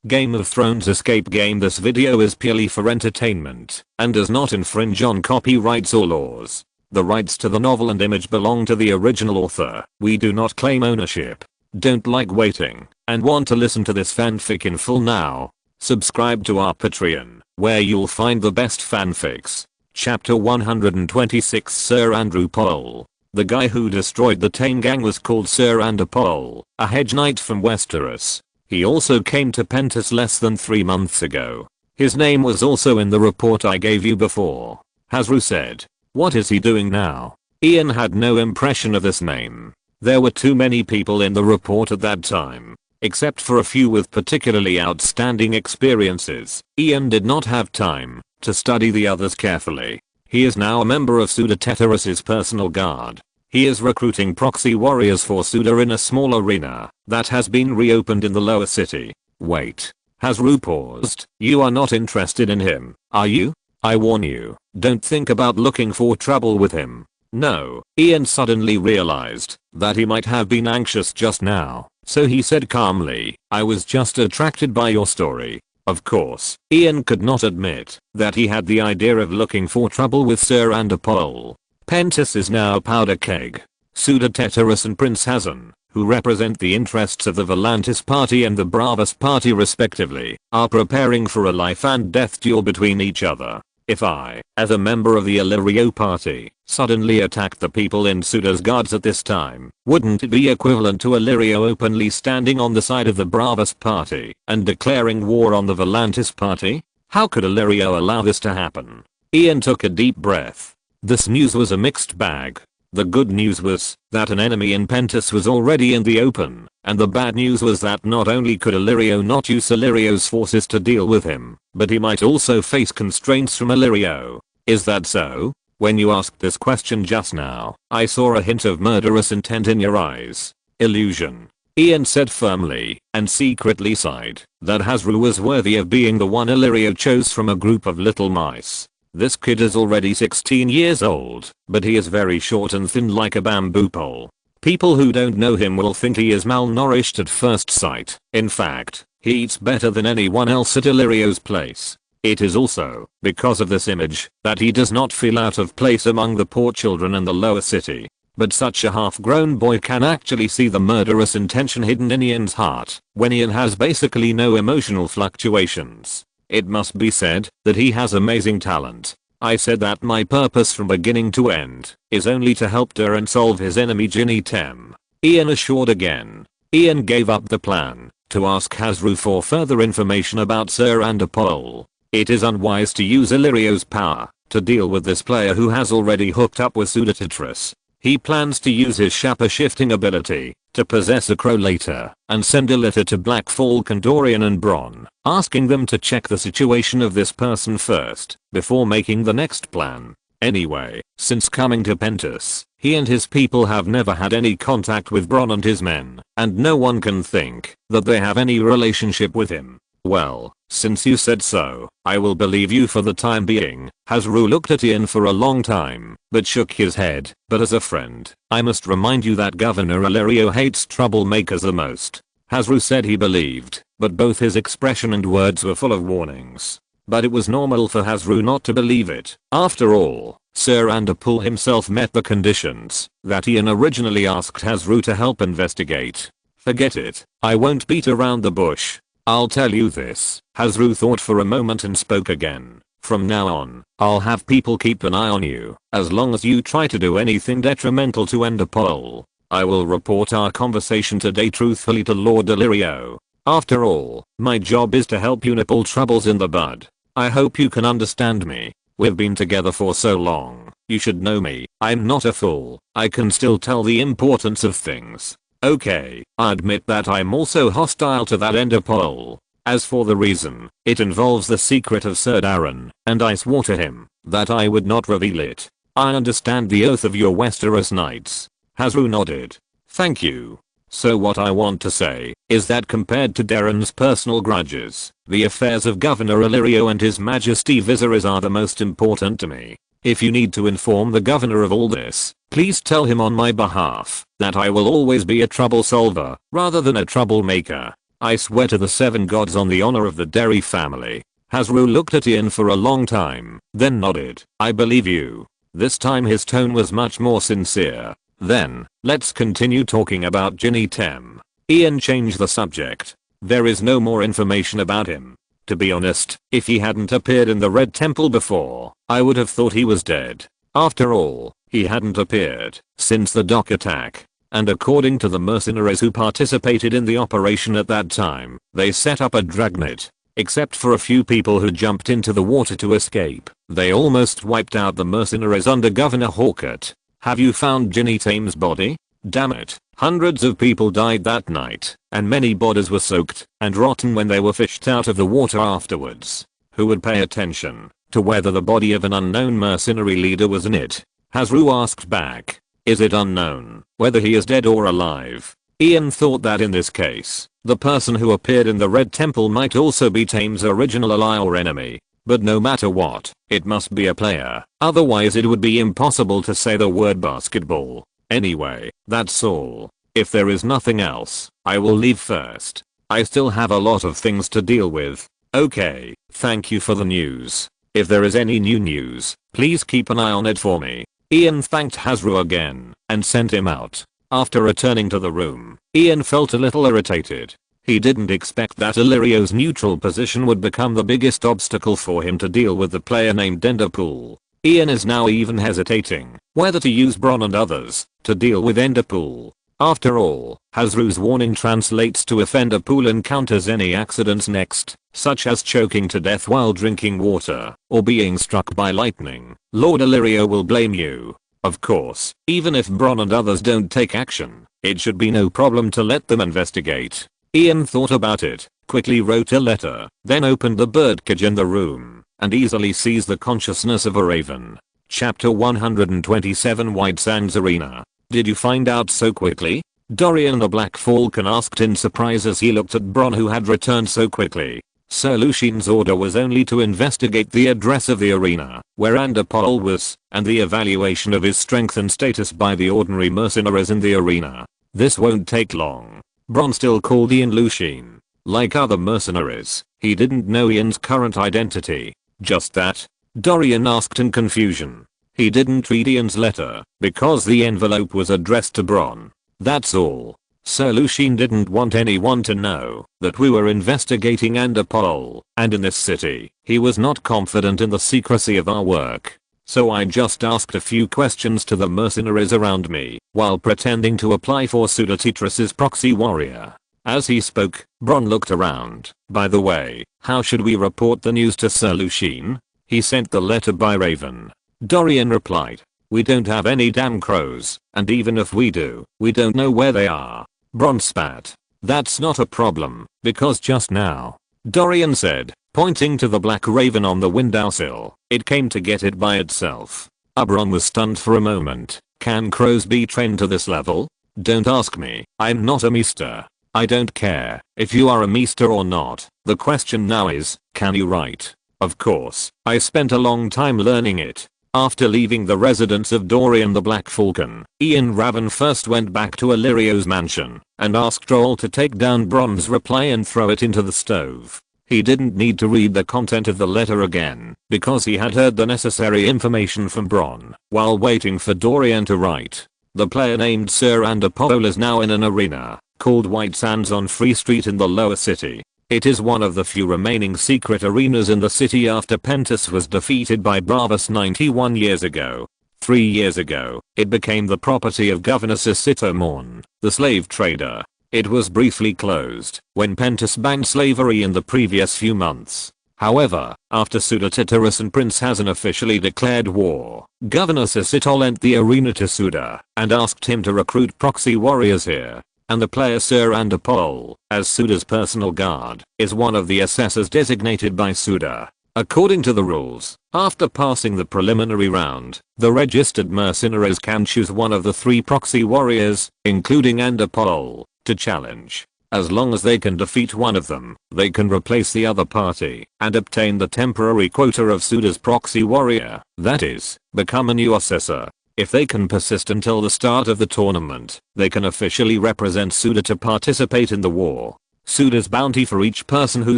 Game of Thrones escape game. This video is purely for entertainment and does not infringe on copyrights or laws. The rights to the novel and image belong to the original author. We do not claim ownership. Don't like waiting and want to listen to this fanfic in full now? Subscribe to our Patreon, where you'll find the best fanfics. Chapter 126. Sir Andrew Pole. The guy who destroyed the Tane gang was called Sir Andrew Pole, a hedge knight from Westeros. He also came to Pentos less than 3 months ago. His name was also in the report I gave you before. Hasru said. What is he doing now? Ian had no impression of this name. There were too many people in the report at that time. Except for a few with particularly outstanding experiences, Ian did not have time to study the others carefully. He is now a member of Suda Teteris's personal guard. He is recruiting proxy warriors for Suda in a small arena that has been reopened in the lower city. Wait. Hasru paused. You are not interested in him, are you? I warn you, don't think about looking for trouble with him. No. Ian suddenly realized that he might have been anxious just now, so he said calmly, I was just attracted by your story. Of course, Ian could not admit that he had the idea of looking for trouble with Sir Andrew Pole. Pentos is now a powder keg. Suda Teteris and Prince Hazan, who represent the interests of the Volantis party and the Bravos party respectively, are preparing for a life and death duel between each other. If I, as a member of the Illyrio party, suddenly attacked the people in Suda's guards at this time, wouldn't it be equivalent to Illyrio openly standing on the side of the Bravos party and declaring war on the Volantis party? How could Illyrio allow this to happen? Ian took a deep breath. This news was a mixed bag. The good news was that an enemy in Pentos was already in the open, and the bad news was that not only could Illyrio not use Illyrio's forces to deal with him, but he might also face constraints from Illyrio. Is that so? When you asked this question just now, I saw a hint of murderous intent in your eyes. Illusion. Ian said firmly, and secretly sighed, that Hasru was worthy of being the one Illyrio chose from a group of little mice. This kid is already 16 years old, but he is very short and thin like a bamboo pole. People who don't know him will think he is malnourished at first sight. In fact, he eats better than anyone else at Illyrio's place. It is also because of this image that he does not feel out of place among the poor children in the lower city. But such a half-grown boy can actually see the murderous intention hidden in Ian's heart when Ian has basically no emotional fluctuations. It must be said that he has amazing talent. I said that my purpose from beginning to end is only to help Derry solve his enemy Ginny Tem. Ian assured again. Ian gave up the plan to ask Hasru for further information about Sir Andrew Pole. It is unwise to use Illyrio's power to deal with this player who has already hooked up with Suda Teteris. He plans to use his Shapa shifting ability to possess a crow later and send a letter to Blackfall Condorian and Bronn, asking them to check the situation of this person first before making the next plan. Anyway, since coming to Pentos, he and his people have never had any contact with Bronn and his men, and no one can think that they have any relationship with him. Well, since you said so, I will believe you for the time being. Hasru looked at Ian for a long time, but shook his head. But as a friend, I must remind you that Governor Illyrio hates troublemakers the most. Hasru said he believed, but both his expression and words were full of warnings. But it was normal for Hasru not to believe it. After all, Sir Andrew Pole himself met the conditions that Ian originally asked Hasru to help investigate. Forget it. I won't beat around the bush. I'll tell you this. Hasru thought for a moment and spoke again. From now on, I'll have people keep an eye on you. As long as you try to do anything detrimental to Andrew Pole, I will report our conversation today truthfully to Lord Illyrio. After all, my job is to help you nip all troubles in the bud. I hope you can understand me. We've been together for so long. You should know me. I'm not a fool. I can still tell the importance of things. Okay, I admit that I'm also hostile to that Andrew Pole. As for the reason, it involves the secret of Sir Darren, and I swore to him that I would not reveal it. I understand the oath of your Westeros knights. Hasru nodded. Thank you. So what I want to say is that compared to Darren's personal grudges, the affairs of Governor Illyrio and His Majesty Viserys are the most important to me. If you need to inform the governor of all this, please tell him on my behalf that I will always be a trouble solver rather than a troublemaker. I swear to the 7 gods on the honor of the Derry family. Hasru looked at Ian for a long time, then nodded. I believe you. This time his tone was much more sincere. Then, let's continue talking about Ginny Tem. Ian changed the subject. There is no more information about him. To be honest, if he hadn't appeared in the Red Temple before, I would have thought he was dead. After all, he hadn't appeared since the dock attack. And according to the mercenaries who participated in the operation at that time, they set up a dragnet. Except for a few people who jumped into the water to escape, they almost wiped out the mercenaries under Governor Hawkett. Have you found Ginny Tem's body? Damn it. Hundreds of people died that night, and many bodies were soaked and rotten when they were fished out of the water afterwards. Who would pay attention to whether the body of an unknown mercenary leader was in it? Hasru asked back. Is it unknown whether he is dead or alive? Ian thought that in this case, the person who appeared in the Red Temple might also be Tem's original ally or enemy. But no matter what, it must be a player, otherwise it would be impossible to say the word basketball. Anyway, that's all. If there is nothing else, I will leave first. I still have a lot of things to deal with. Okay, thank you for the news. If there is any new news, please keep an eye on it for me. Ian thanked Hasru again and sent him out. After returning to the room, Ian felt a little irritated. He didn't expect that Illyrio's neutral position would become the biggest obstacle for him to deal with the player named Enderpool. Ian is now even hesitating whether to use Bronn and others to deal with Enderpool. After all, Hasru's warning translates to if Enderpool encounters any accidents next, such as choking to death while drinking water or being struck by lightning, Lord Illyrio will blame you. Of course, even if Bronn and others don't take action, it should be no problem to let them investigate. Ian thought about it, quickly wrote a letter, then opened the birdcage in the room, and easily seized the consciousness of a raven. Chapter 127 White Sands Arena. Did you find out so quickly? Dorian the Black Falcon asked in surprise as he looked at Bronn who had returned so quickly. Sir Lucian's order was only to investigate the address of the arena, where Enderpool was, and the evaluation of his strength and status by the ordinary mercenaries in the arena. This won't take long. Bronn still called Ian Lucian. Like other mercenaries, he didn't know Ian's current identity. Just that? Dorian asked in confusion. He didn't read Ian's letter, because the envelope was addressed to Bronn. That's all. Sir Lucian didn't want anyone to know that we were investigating Enderpool, and in this city, he was not confident in the secrecy of our work. So I just asked a few questions to the mercenaries around me, while pretending to apply for Sudatetris's proxy warrior. As he spoke, Bronn looked around. By the way, how should we report the news to Sir Lucian? He sent the letter by Raven. Dorian replied. We don't have any damn crows, and even if we do, we don't know where they are. Bronn spat. That's not a problem, because just now, Dorian said, pointing to the black raven on the windowsill, it came to get it by itself. Bronn was stunned for a moment. Can crows be trained to this level? Don't ask me, I'm not a meester. I don't care if you are a meester or not. The question now is, can you write? Of course, I spent a long time learning it. After leaving the residence of Dorian the Black Falcon, Ian Raven first went back to Illyrio's mansion and asked Droll to take down Bronn's reply and throw it into the stove. He didn't need to read the content of the letter again because he had heard the necessary information from Bronn while waiting for Dorian to write. The player named Sir Enderpool is now in an arena called White Sands on Free Street in the lower city. It is one of the few remaining secret arenas in the city after Pentus was defeated by Bravus 91 years ago. 3 years ago, it became the property of Governor Cicito Morn, the slave trader. It was briefly closed when Pentus banned slavery in the previous few months. However, after Sudatetris and Prince Hasan officially declared war, Governor Cicito lent the arena to Suda and asked him to recruit proxy warriors here. And the player Sir Enderpool, as Suda's personal guard, is one of the assessors designated by Suda. According to the rules, after passing the preliminary round, the registered mercenaries can choose one of the 3 proxy warriors, including Enderpool, to challenge. As long as they can defeat one of them, they can replace the other party and obtain the temporary quota of Suda's proxy warrior, that is, become a new assessor. If they can persist until the start of the tournament, they can officially represent Suda to participate in the war. Suda's bounty for each person who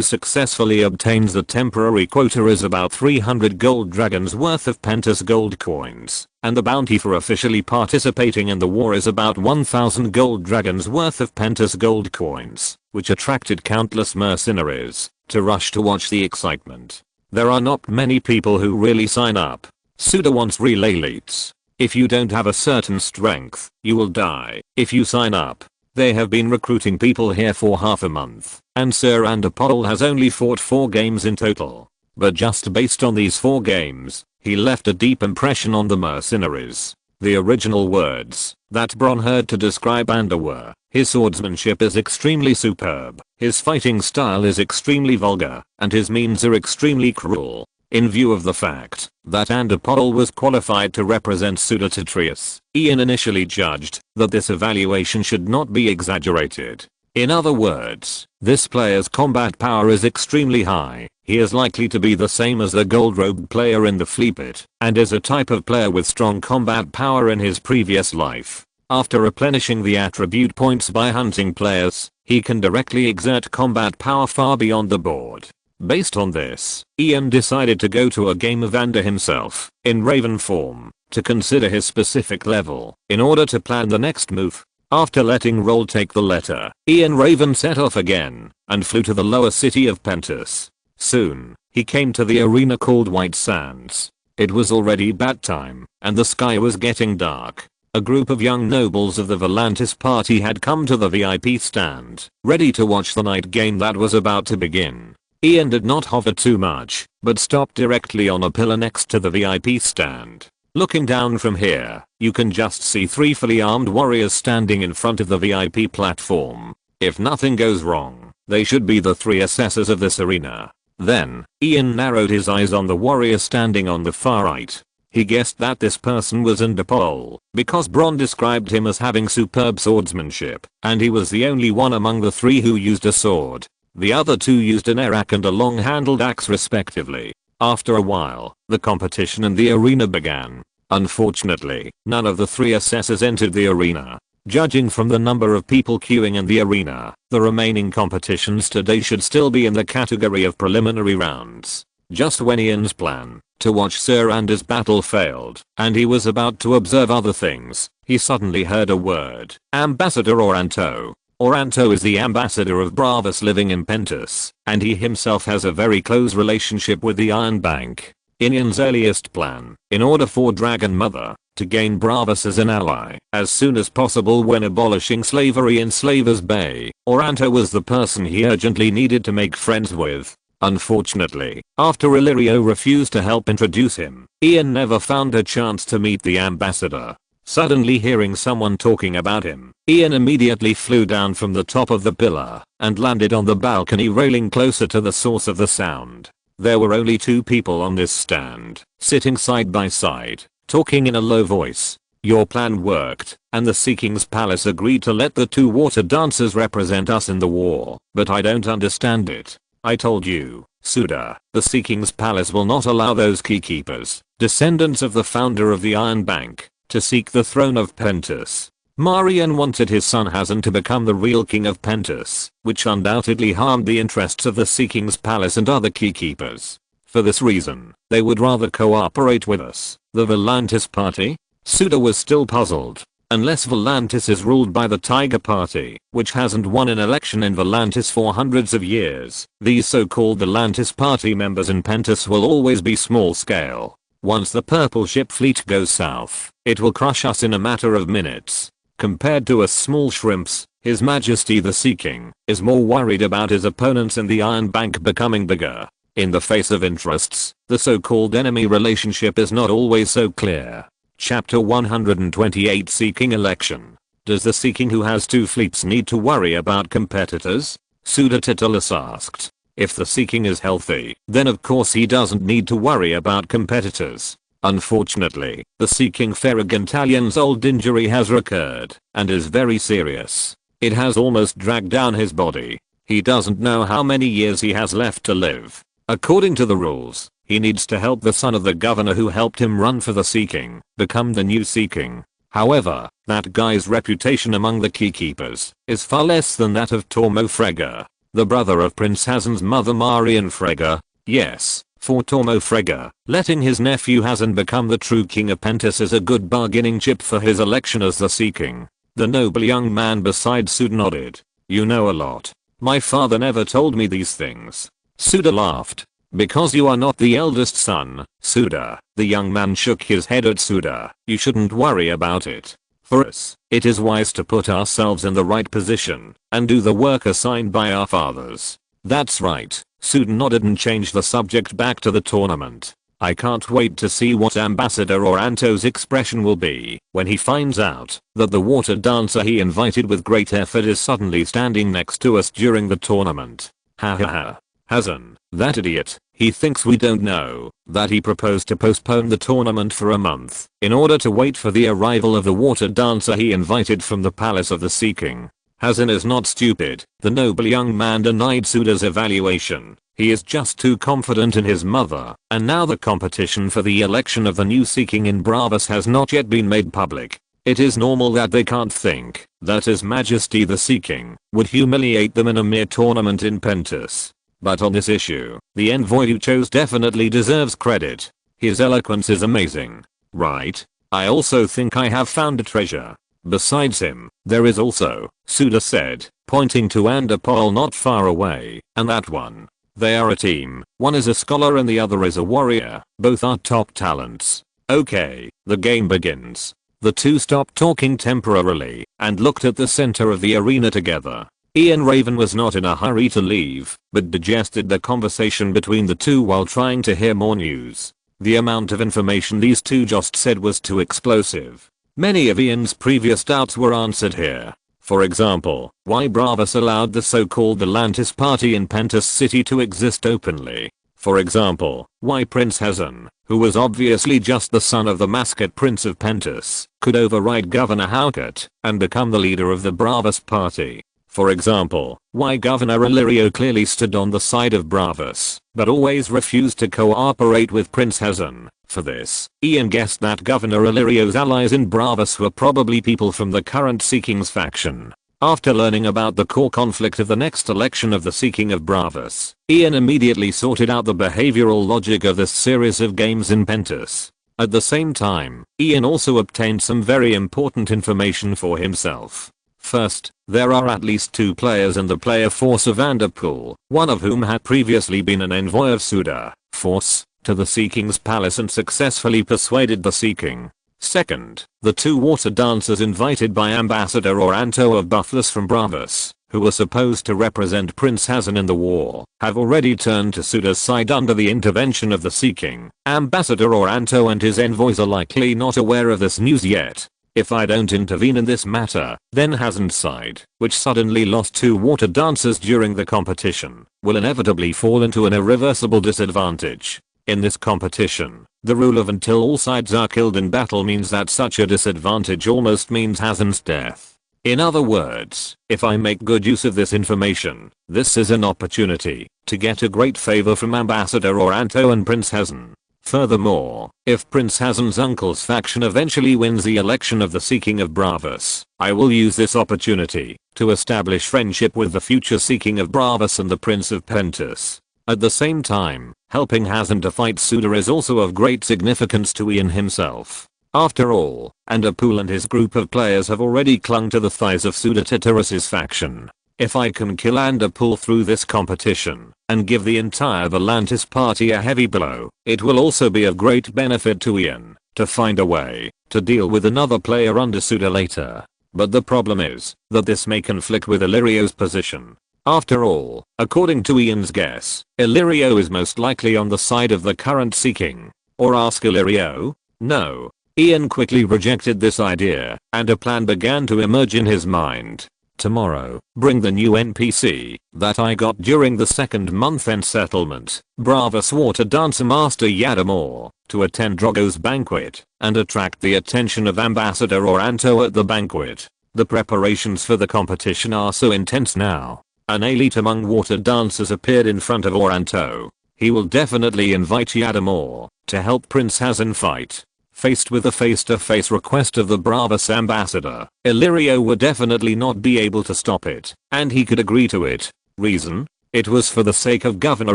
successfully obtains the temporary quota is about 300 gold dragons worth of Pentus gold coins, and the bounty for officially participating in the war is about 1000 gold dragons worth of Pentus gold coins, which attracted countless mercenaries to rush to watch the excitement. There are not many people who really sign up. Suda wants real elites. If you don't have a certain strength, you will die if you sign up. They have been recruiting people here for half a month, and Sir Andapol has only fought 4 games in total. But just based on these 4 games, he left a deep impression on the mercenaries. The original words that Bronn heard to describe Andor were, "His swordsmanship is extremely superb, his fighting style is extremely vulgar, and his means are extremely cruel." In view of the fact that Andapol was qualified to represent Suda Titrius, Ian initially judged that this evaluation should not be exaggerated. In other words, this player's combat power is extremely high. He is likely to be the same as the gold-robed player in the Fleet Pit, and is a type of player with strong combat power in his previous life. After replenishing the attribute points by hunting players, he can directly exert combat power far beyond the board. Based on this, Ian decided to go to a game of Andor himself, in Raven form, to consider his specific level, in order to plan the next move. After letting roll take the letter, Ian Raven set off again, and flew to the lower city of Pentus. Soon, he came to the arena called White Sands. It was already bat time, and the sky was getting dark. A group of young nobles of the Volantis party had come to the VIP stand, ready to watch the night game that was about to begin. Ian did not hover too much, but stopped directly on a pillar next to the VIP stand. Looking down from here, you can just see 3 fully armed warriors standing in front of the VIP platform. If nothing goes wrong, they should be the 3 assessors of this arena. Then, Ian narrowed his eyes on the warrior standing on the far right. He guessed that this person was Andapol, because Bronn described him as having superb swordsmanship, and he was the only one among the 3 who used a sword. The other 2 used an arak and a long-handled axe respectively. After a while, the competition in the arena began. Unfortunately, none of the 3 assessors entered the arena. Judging from the number of people queuing in the arena, the remaining competitions today should still be in the category of preliminary rounds. Just when Ian's plan to watch Sir Andor's battle failed, and he was about to observe other things, he suddenly heard a word. Ambassador Oranto. Oranto is the ambassador of Bravos living in Pentus, and he himself has a very close relationship with the Iron Bank. In Ian's earliest plan, in order for Dragon Mother to gain Bravos as an ally as soon as possible when abolishing slavery in Slavers Bay, Oranto was the person he urgently needed to make friends with. Unfortunately, after Illyrio refused to help introduce him, Ian never found a chance to meet the ambassador. Suddenly hearing someone talking about him, Ian immediately flew down from the top of the pillar and landed on the balcony railing closer to the source of the sound. There were only 2 people on this stand, sitting side by side, talking in a low voice. Your plan worked, and the Sea King's palace agreed to let the 2 water dancers represent us in the war, but I don't understand it. I told you, Suda, the Sea King's palace will not allow those keykeepers, descendants of the founder of the Iron Bank, to seek the throne of Pentus. Marion wanted his son Hazan to become the real king of Pentus, which undoubtedly harmed the interests of the Sea King's palace and other keykeepers. For this reason, they would rather cooperate with us, the Volantis party. Suda was still puzzled. Unless Volantis is ruled by the Tiger Party, which hasn't won an election in Volantis for hundreds of years, these so-called Volantis party members in Pentus will always be small scale. Once the purple ship fleet goes south, it will crush us in a matter of minutes. Compared to us small shrimps, His Majesty the Sea King is more worried about his opponents in the Iron Bank becoming bigger. In the face of interests, the so-called enemy relationship is not always so clear. Chapter 128 Sea King Election. Does the Sea King who has 2 fleets need to worry about competitors? Suda Titulus asked. If the Sea King is healthy, then of course he doesn't need to worry about competitors. Unfortunately, the Sea King Ferragantalion's old injury has recurred, and is very serious. It has almost dragged down his body. He doesn't know how many years he has left to live. According to the rules, he needs to help the son of the governor who helped him run for the Sea King become the new Sea King. However, that guy's reputation among the keykeepers is far less than that of Tormo Frega. the brother of Prince Hazen's mother Marian Frege. Yes, for Tormo Frege. Letting his nephew Hazen become the true king of Pentos is a good bargaining chip for his election as the Sea King. The noble young man beside Suda nodded. You know a lot. My father never told me these things. Suda laughed. Because you are not the eldest son, Suda. The young man shook his head at Suda. You shouldn't worry about it. For us, it is wise to put ourselves in the right position and do the work assigned by our fathers. That's right. Suda nodded and changed the subject back to the tournament. I can't wait to see what Ambassador Oranto's expression will be when he finds out that the water dancer he invited with great effort is suddenly standing next to us during the tournament. Ha ha ha. Hazen, that idiot, he thinks we don't know that he proposed to postpone the tournament for a month in order to wait for the arrival of the water dancer he invited from the palace of the Sea King. Hazen is not stupid. The noble young man denied Suda's evaluation. He is just too confident in his mother, and now the competition for the election of the new Sea King in Bravos has not yet been made public. It is normal that they can't think that His Majesty the Sea King would humiliate them in a mere tournament in Pentos. But on this issue, the envoy you chose definitely deserves credit. His eloquence is amazing. Right? I also think I have found a treasure. Besides him, there is also, Suda said, pointing to Andapol not far away, and that one. They are a team. One is a scholar and the other is a warrior. Both are top talents. Okay, the game begins. The two stopped talking temporarily and looked at the center of the arena together. Ian Raven was not in a hurry to leave, but digested the conversation between the two while trying to hear more news. The amount of information these two just said was too explosive. Many of Ian's previous doubts were answered here. For example, why Bravos allowed the so-called Volantis party in Pentos City to exist openly. For example, why Prince Hazen, who was obviously just the son of the mascot Prince of Pentos, could override Governor Haukat and become the leader of the Bravos party. For example, why Governor Illyrio clearly stood on the side of Bravos, but always refused to cooperate with Prince Hazen. For this, Ian guessed that Governor Illyrio's allies in Bravos were probably people from the current Sea King's faction. After learning about the core conflict of the next election of the Sea King of Bravos, Ian immediately sorted out the behavioral logic of this series of games in Pentos. At the same time, Ian also obtained some very important information for himself. First, there are at least 2 players in the player force of Vanderpool, one of whom had previously been an envoy of Suda, force, to the Sea King's palace and successfully persuaded the Sea King. Second, the 2 water dancers invited by Ambassador Oranto of Bufflos from Bravos, who were supposed to represent Prince Hazen in the war, have already turned to Suda's side under the intervention of the Sea King. Ambassador Oranto and his envoys are likely not aware of this news yet. If I don't intervene in this matter, then Hazen's side, which suddenly lost 2 water dancers during the competition, will inevitably fall into an irreversible disadvantage. In this competition, the rule of until all sides are killed in battle means that such a disadvantage almost means Hazen's death. In other words, if I make good use of this information, this is an opportunity to get a great favor from Ambassador Oranto and Prince Hazen. Furthermore, if Prince Hazen's uncle's faction eventually wins the election of the Sea King of Bravos, I will use this opportunity to establish friendship with the future Sea King of Bravos and the Prince of Pentos. At the same time, helping Hazen to fight Suda is also of great significance to Ian himself. After all, Andapol and his group of players have already clung to the thighs of Suda Titarus's faction. If I can kill Andapol through this competition and give the entire Volantis party a heavy blow, it will also be of great benefit to Ian to find a way to deal with another player under Suda later. But the problem is that this may conflict with Illyrio's position. After all, according to Ian's guess, Illyrio is most likely on the side of the current Sea King. Or ask Illyrio? No. Ian quickly rejected this idea, and a plan began to emerge in his mind. Tomorrow, bring the new NPC that I got during the second month-end settlement, Bravos Water Dancer Master Yadamor, to attend Drogo's banquet and attract the attention of Ambassador Oranto at the banquet. The preparations for the competition are so intense now. An elite among water dancers appeared in front of Oranto. He will definitely invite Yadamor to help Prince Hazen fight. Faced with the face-to-face request of the Bravos ambassador, Illyrio would definitely not be able to stop it, and he could agree to it. Reason? It was for the sake of Governor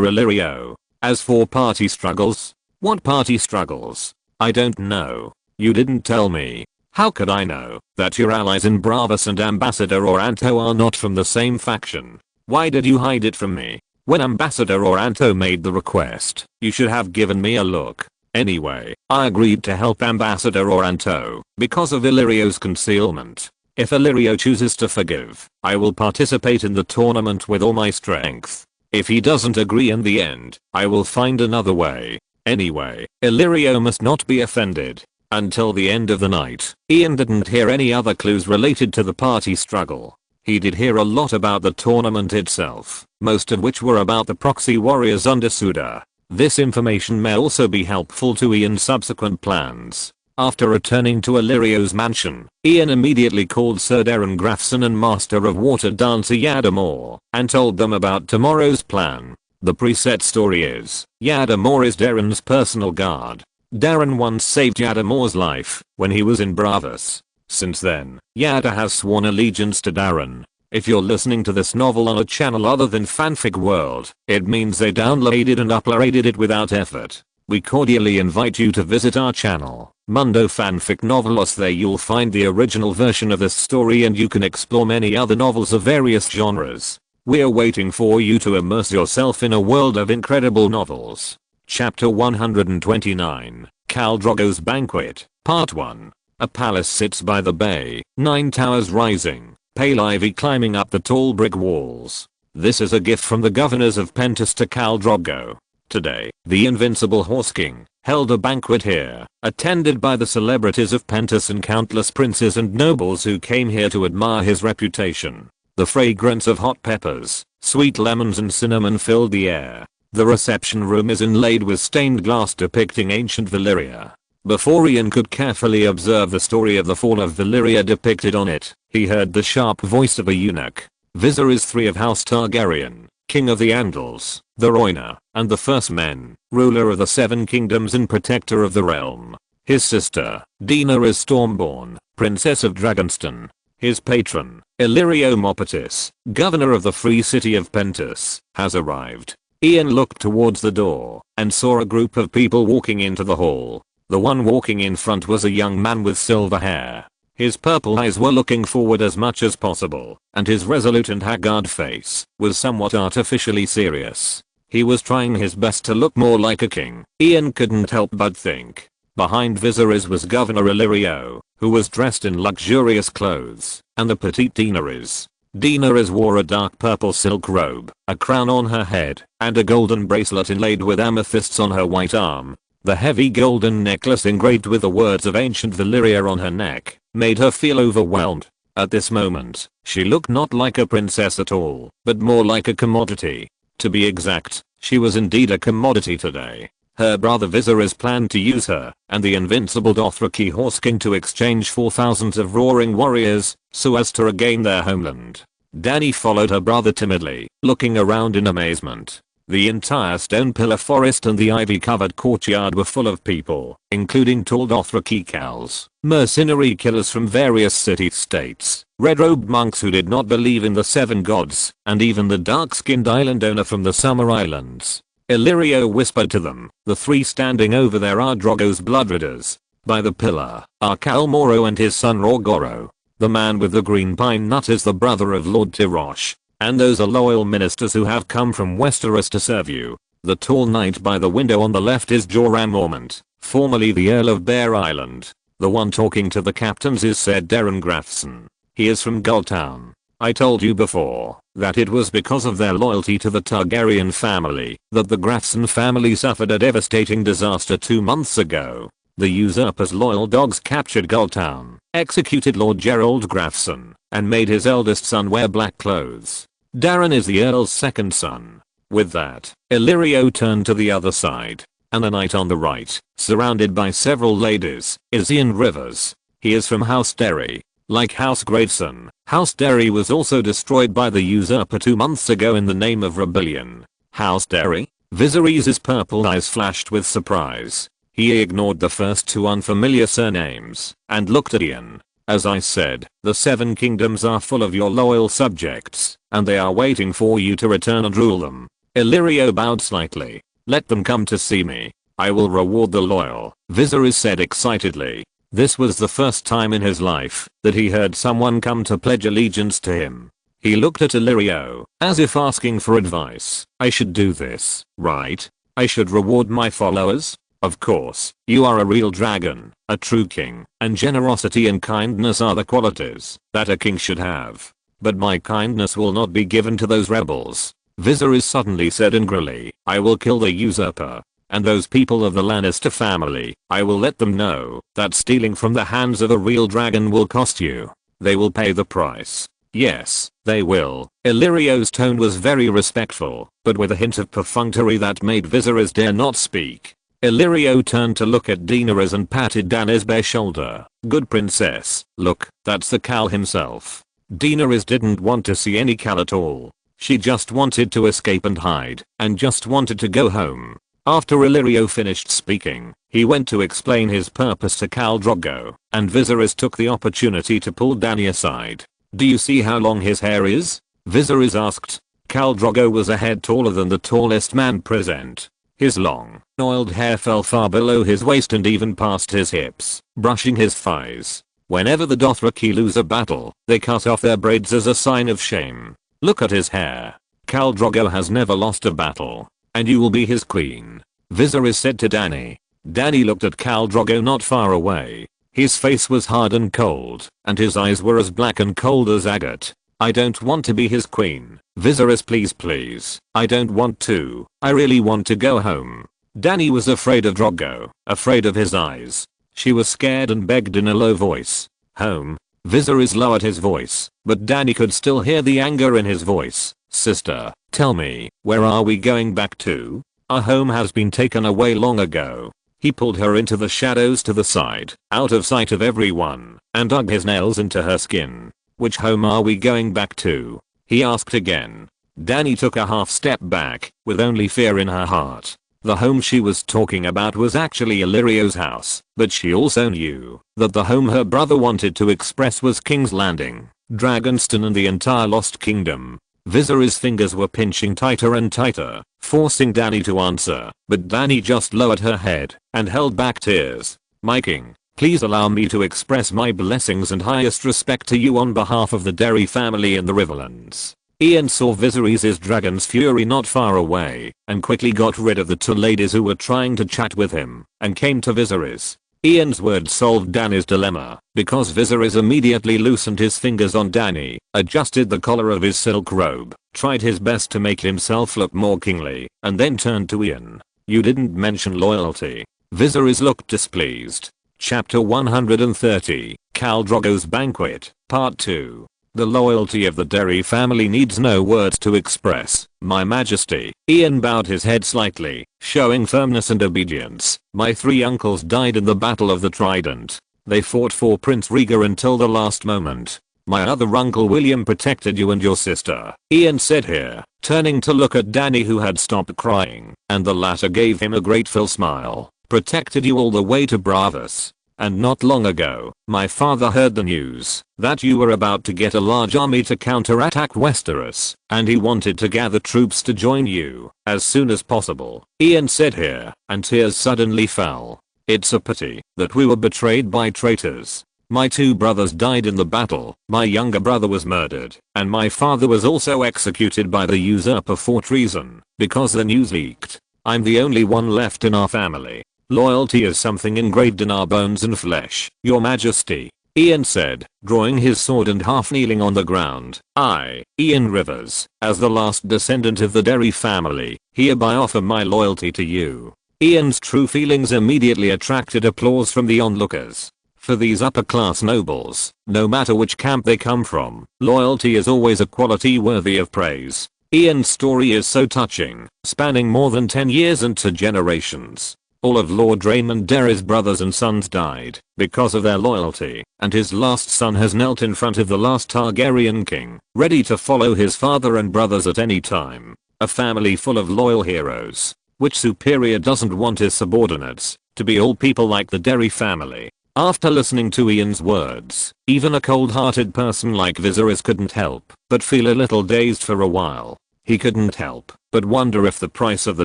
Illyrio. As for party struggles? What party struggles? I don't know. You didn't tell me. How could I know that your allies in Bravos and Ambassador Oranto are not from the same faction? Why did you hide it from me? When Ambassador Oranto made the request, you should have given me a look. Anyway, I agreed to help Ambassador Oranto because of Illyrio's concealment. If Illyrio chooses to forgive, I will participate in the tournament with all my strength. If he doesn't agree in the end, I will find another way. Anyway, Illyrio must not be offended. Until the end of the night, Ian didn't hear any other clues related to the party struggle. He did hear a lot about the tournament itself, most of which were about the proxy warriors under Suda. This information may also be helpful to Ian's subsequent plans. After returning to Illyrio's mansion, Ian immediately called Sir Darren Grafson and Master of Water Dancer Yadamor, and told them about tomorrow's plan. The preset story is, Yadamor is Darren's personal guard. Darren once saved Yadamor's life when he was in Bravos. Since then, Yada has sworn allegiance to Darren. If you're listening to this novel on a channel other than Fanfic World, it means they downloaded and uploaded it without effort. We cordially invite you to visit our channel, Mundo Fanfic Novelos. There you'll find the original version of this story and you can explore many other novels of various genres. We're waiting for you to immerse yourself in a world of incredible novels. Chapter 129, Khal Drogo's Banquet, Part 1. A palace sits by the bay, 9 towers rising, pale ivy climbing up the tall brick walls. This is a gift from the governors of Pentos to Khal Drogo. Today, the invincible Horse King held a banquet here, attended by the celebrities of Pentos and countless princes and nobles who came here to admire his reputation. The fragrance of hot peppers, sweet lemons and cinnamon filled the air. The reception room is inlaid with stained glass depicting ancient Valyria. Before Ian could carefully observe the story of the fall of Valyria depicted on it, he heard the sharp voice of a eunuch. Viserys III of House Targaryen, King of the Andals, the Rhoynar, and the First Men, ruler of the Seven Kingdoms and protector of the realm. His sister, Dina is Stormborn, Princess of Dragonstone. His patron, Illyrio Mopatis, governor of the free city of Pentos, has arrived. Ian looked towards the door and saw a group of people walking into the hall. The one walking in front was a young man with silver hair. His purple eyes were looking forward as much as possible, and his resolute and haggard face was somewhat artificially serious. He was trying his best to look more like a king. Ian couldn't help but think. Behind Viserys was Governor Illyrio, who was dressed in luxurious clothes, and the petite Daenerys wore a dark purple silk robe, a crown on her head, and a golden bracelet inlaid with amethysts on her white arm. The heavy golden necklace engraved with the words of ancient Valyria on her neck made her feel overwhelmed. At this moment, she looked not like a princess at all, but more like a commodity. To be exact, she was indeed a commodity today. Her brother Viserys planned to use her and the invincible Dothraki Horse King to exchange for thousands of roaring warriors so as to regain their homeland. Dany followed her brother timidly, looking around in amazement. The entire stone pillar forest and the ivy-covered courtyard were full of people, including tall Dothraki khals, mercenary killers from various city-states, red-robed monks who did not believe in the 7 gods, and even the dark-skinned island owner from the Summer Islands. Illyrio whispered to them, "The 3 standing over there are Drogo's bloodridders. By the pillar are Khal Moro and his son Rorgoro. The man with the green pine nut is the brother of Lord Tirosh. And those are loyal ministers who have come from Westeros to serve you. The tall knight by the window on the left is Jorah Mormont, formerly the Earl of Bear Island. The one talking to the captains is Sir Darren Grafson. He is from Gulltown. I told you before that it was because of their loyalty to the Targaryen family that the Grafson family suffered a devastating disaster 2 months ago. The usurper's loyal dogs captured Gulltown, executed Lord Gerald Grafson, and made his eldest son wear black clothes. Darren is the Earl's second son." With that, Illyrio turned to the other side, and the knight on the right, surrounded by several ladies, is Ian Rivers. He is from House Derry. Like House Graveson, House Derry was also destroyed by the usurper 2 months ago in the name of rebellion. House Derry? Viserys' purple eyes flashed with surprise. He ignored the first 2 unfamiliar surnames and looked at Ian. As I said, the 7 kingdoms are full of your loyal subjects, and they are waiting for you to return and rule them. Illyrio bowed slightly. Let them come to see me. I will reward the loyal, Viserys said excitedly. This was the first time in his life that he heard someone come to pledge allegiance to him. He looked at Illyrio, as if asking for advice. I should do this, right? I should reward my followers? Of course, you are a real dragon, a true king, and generosity and kindness are the qualities that a king should have. But my kindness will not be given to those rebels. Viserys suddenly said angrily, I will kill the usurper. And those people of the Lannister family, I will let them know that stealing from the hands of a real dragon will cost you. They will pay the price. Yes, they will. Illyrio's tone was very respectful, but with a hint of perfunctory that made Viserys dare not speak. Illyrio turned to look at Daenerys and patted Dany's bare shoulder. Good princess, look, that's the Khal himself. Daenerys didn't want to see any Khal at all. She just wanted to escape and hide, and just wanted to go home. After Illyrio finished speaking, he went to explain his purpose to Khal Drogo, and Viserys took the opportunity to pull Dany aside. Do you see how long his hair is? Viserys asked. Khal Drogo was a head taller than the tallest man present. His long, oiled hair fell far below his waist and even past his hips, brushing his thighs. Whenever the Dothraki lose a battle, they cut off their braids as a sign of shame. Look at his hair. Khal Drogo has never lost a battle. And you will be his queen, Viserys said to Dany. Dany looked at Khal Drogo not far away. His face was hard and cold, and his eyes were as black and cold as agate. I don't want to be his queen, Viserys, please. I don't want to. I really want to go home. Dany was afraid of Drogo, afraid of his eyes. She was scared and begged in a low voice. Home? Viserys lowered his voice, but Dany could still hear the anger in his voice. Sister, tell me, where are we going back to? Our home has been taken away long ago. He pulled her into the shadows to the side, out of sight of everyone, and dug his nails into her skin. Which home are we going back to? He asked again. Dany took a half step back, with only fear in her heart. The home she was talking about was actually Illyrio's house, but she also knew that the home her brother wanted to express was King's Landing, Dragonstone and the entire Lost Kingdom. Viserys' fingers were pinching tighter and tighter, forcing Dany to answer, but Dany just lowered her head and held back tears. My king, please allow me to express my blessings and highest respect to you on behalf of the Derry family in the Riverlands. Ian saw Viserys' dragon's fury not far away, and quickly got rid of the 2 ladies who were trying to chat with him, and came to Viserys. Ian's words solved Dany's dilemma, because Viserys immediately loosened his fingers on Dany, adjusted the collar of his silk robe, tried his best to make himself look more kingly, and then turned to Ian. You didn't mention loyalty. Viserys looked displeased. Chapter 130, Khal Drogo's Banquet, Part 2. The loyalty of the Derry family needs no words to express, my majesty. Ian bowed his head slightly, showing firmness and obedience. My 3 uncles died in the Battle of the Trident. They fought for Prince Rhaegar until the last moment. My other uncle William protected you and your sister, Ian said here, turning to look at Dany who had stopped crying, and the latter gave him a grateful smile. Protected you all the way to Bravos. And not long ago, my father heard the news that you were about to get a large army to counterattack Westeros, and he wanted to gather troops to join you as soon as possible, Ian said here, and tears suddenly fell. It's a pity that we were betrayed by traitors. My 2 brothers died in the battle, my younger brother was murdered, and my father was also executed by the usurper for treason, because the news leaked. I'm the only one left in our family. Loyalty is something engraved in our bones and flesh, your majesty, Ian said, drawing his sword and half kneeling on the ground. I, Ian Rivers, as the last descendant of the Derry family, hereby offer my loyalty to you. Ian's true feelings immediately attracted applause from the onlookers. For these upper-class nobles, no matter which camp they come from, loyalty is always a quality worthy of praise. Ian's story is so touching, spanning more than 10 years and 2 generations. All of Lord Raymond Derry's brothers and sons died because of their loyalty, and his last son has knelt in front of the last Targaryen king, ready to follow his father and brothers at any time. A family full of loyal heroes. Which superior doesn't want his subordinates to be all people like the Derry family? After listening to Ian's words, even a cold-hearted person like Viserys couldn't help but feel a little dazed for a while. He couldn't help but wonder if the price of the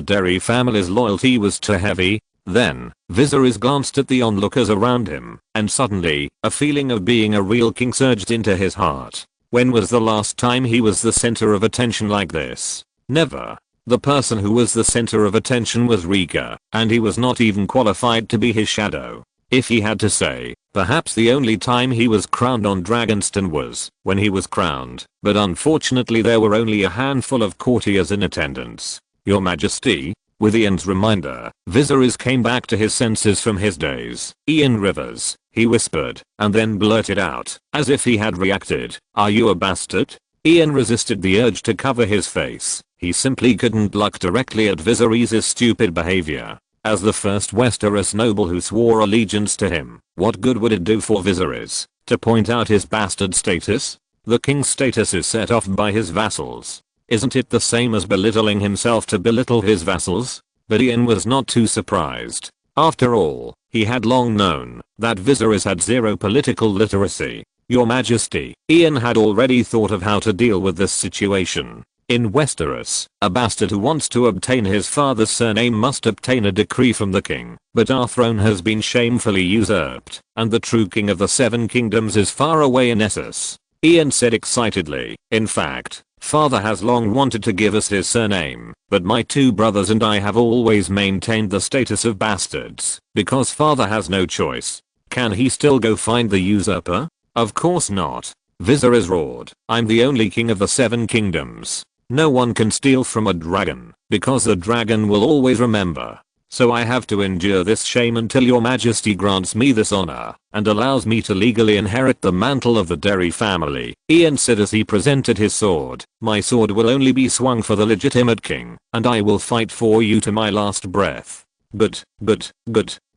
Derry family's loyalty was too heavy. Then, Viserys glanced at the onlookers around him, and suddenly, a feeling of being a real king surged into his heart. When was the last time he was the center of attention like this? Never. The person who was the center of attention was Rhaegar, and he was not even qualified to be his shadow. If he had to say, perhaps the only time he was crowned on Dragonstone was when he was crowned, but unfortunately there were only a handful of courtiers in attendance. Your Majesty? With Ian's reminder, Viserys came back to his senses from his daze. Ian Rivers, he whispered, and then blurted out, as if he had reacted, are you a bastard? Ian resisted the urge to cover his face. He simply couldn't look directly at Viserys' stupid behavior. As the first Westeros noble who swore allegiance to him, what good would it do for Viserys to point out his bastard status? The king's status is set off by his vassals. Isn't it the same as belittling himself to belittle his vassals? But Ian was not too surprised. After all, he had long known that Viserys had zero political literacy. Your Majesty, Ian had already thought of how to deal with this situation. In Westeros, a bastard who wants to obtain his father's surname must obtain a decree from the king, but our throne has been shamefully usurped, and the true king of the Seven Kingdoms is far away in Essos. Ian said excitedly, in fact, father has long wanted to give us his surname, but my two brothers and I have always maintained the status of bastards, because father has no choice. Can he still go find the usurper? Of course not. Viserys roared, I'm the only king of the Seven Kingdoms. No one can steal from a dragon, because the dragon will always remember. So I have to endure this shame until your Majesty grants me this honor, and allows me to legally inherit the mantle of the Derry family. Ian said as he presented his sword, my sword will only be swung for the legitimate king, and I will fight for you to my last breath. But.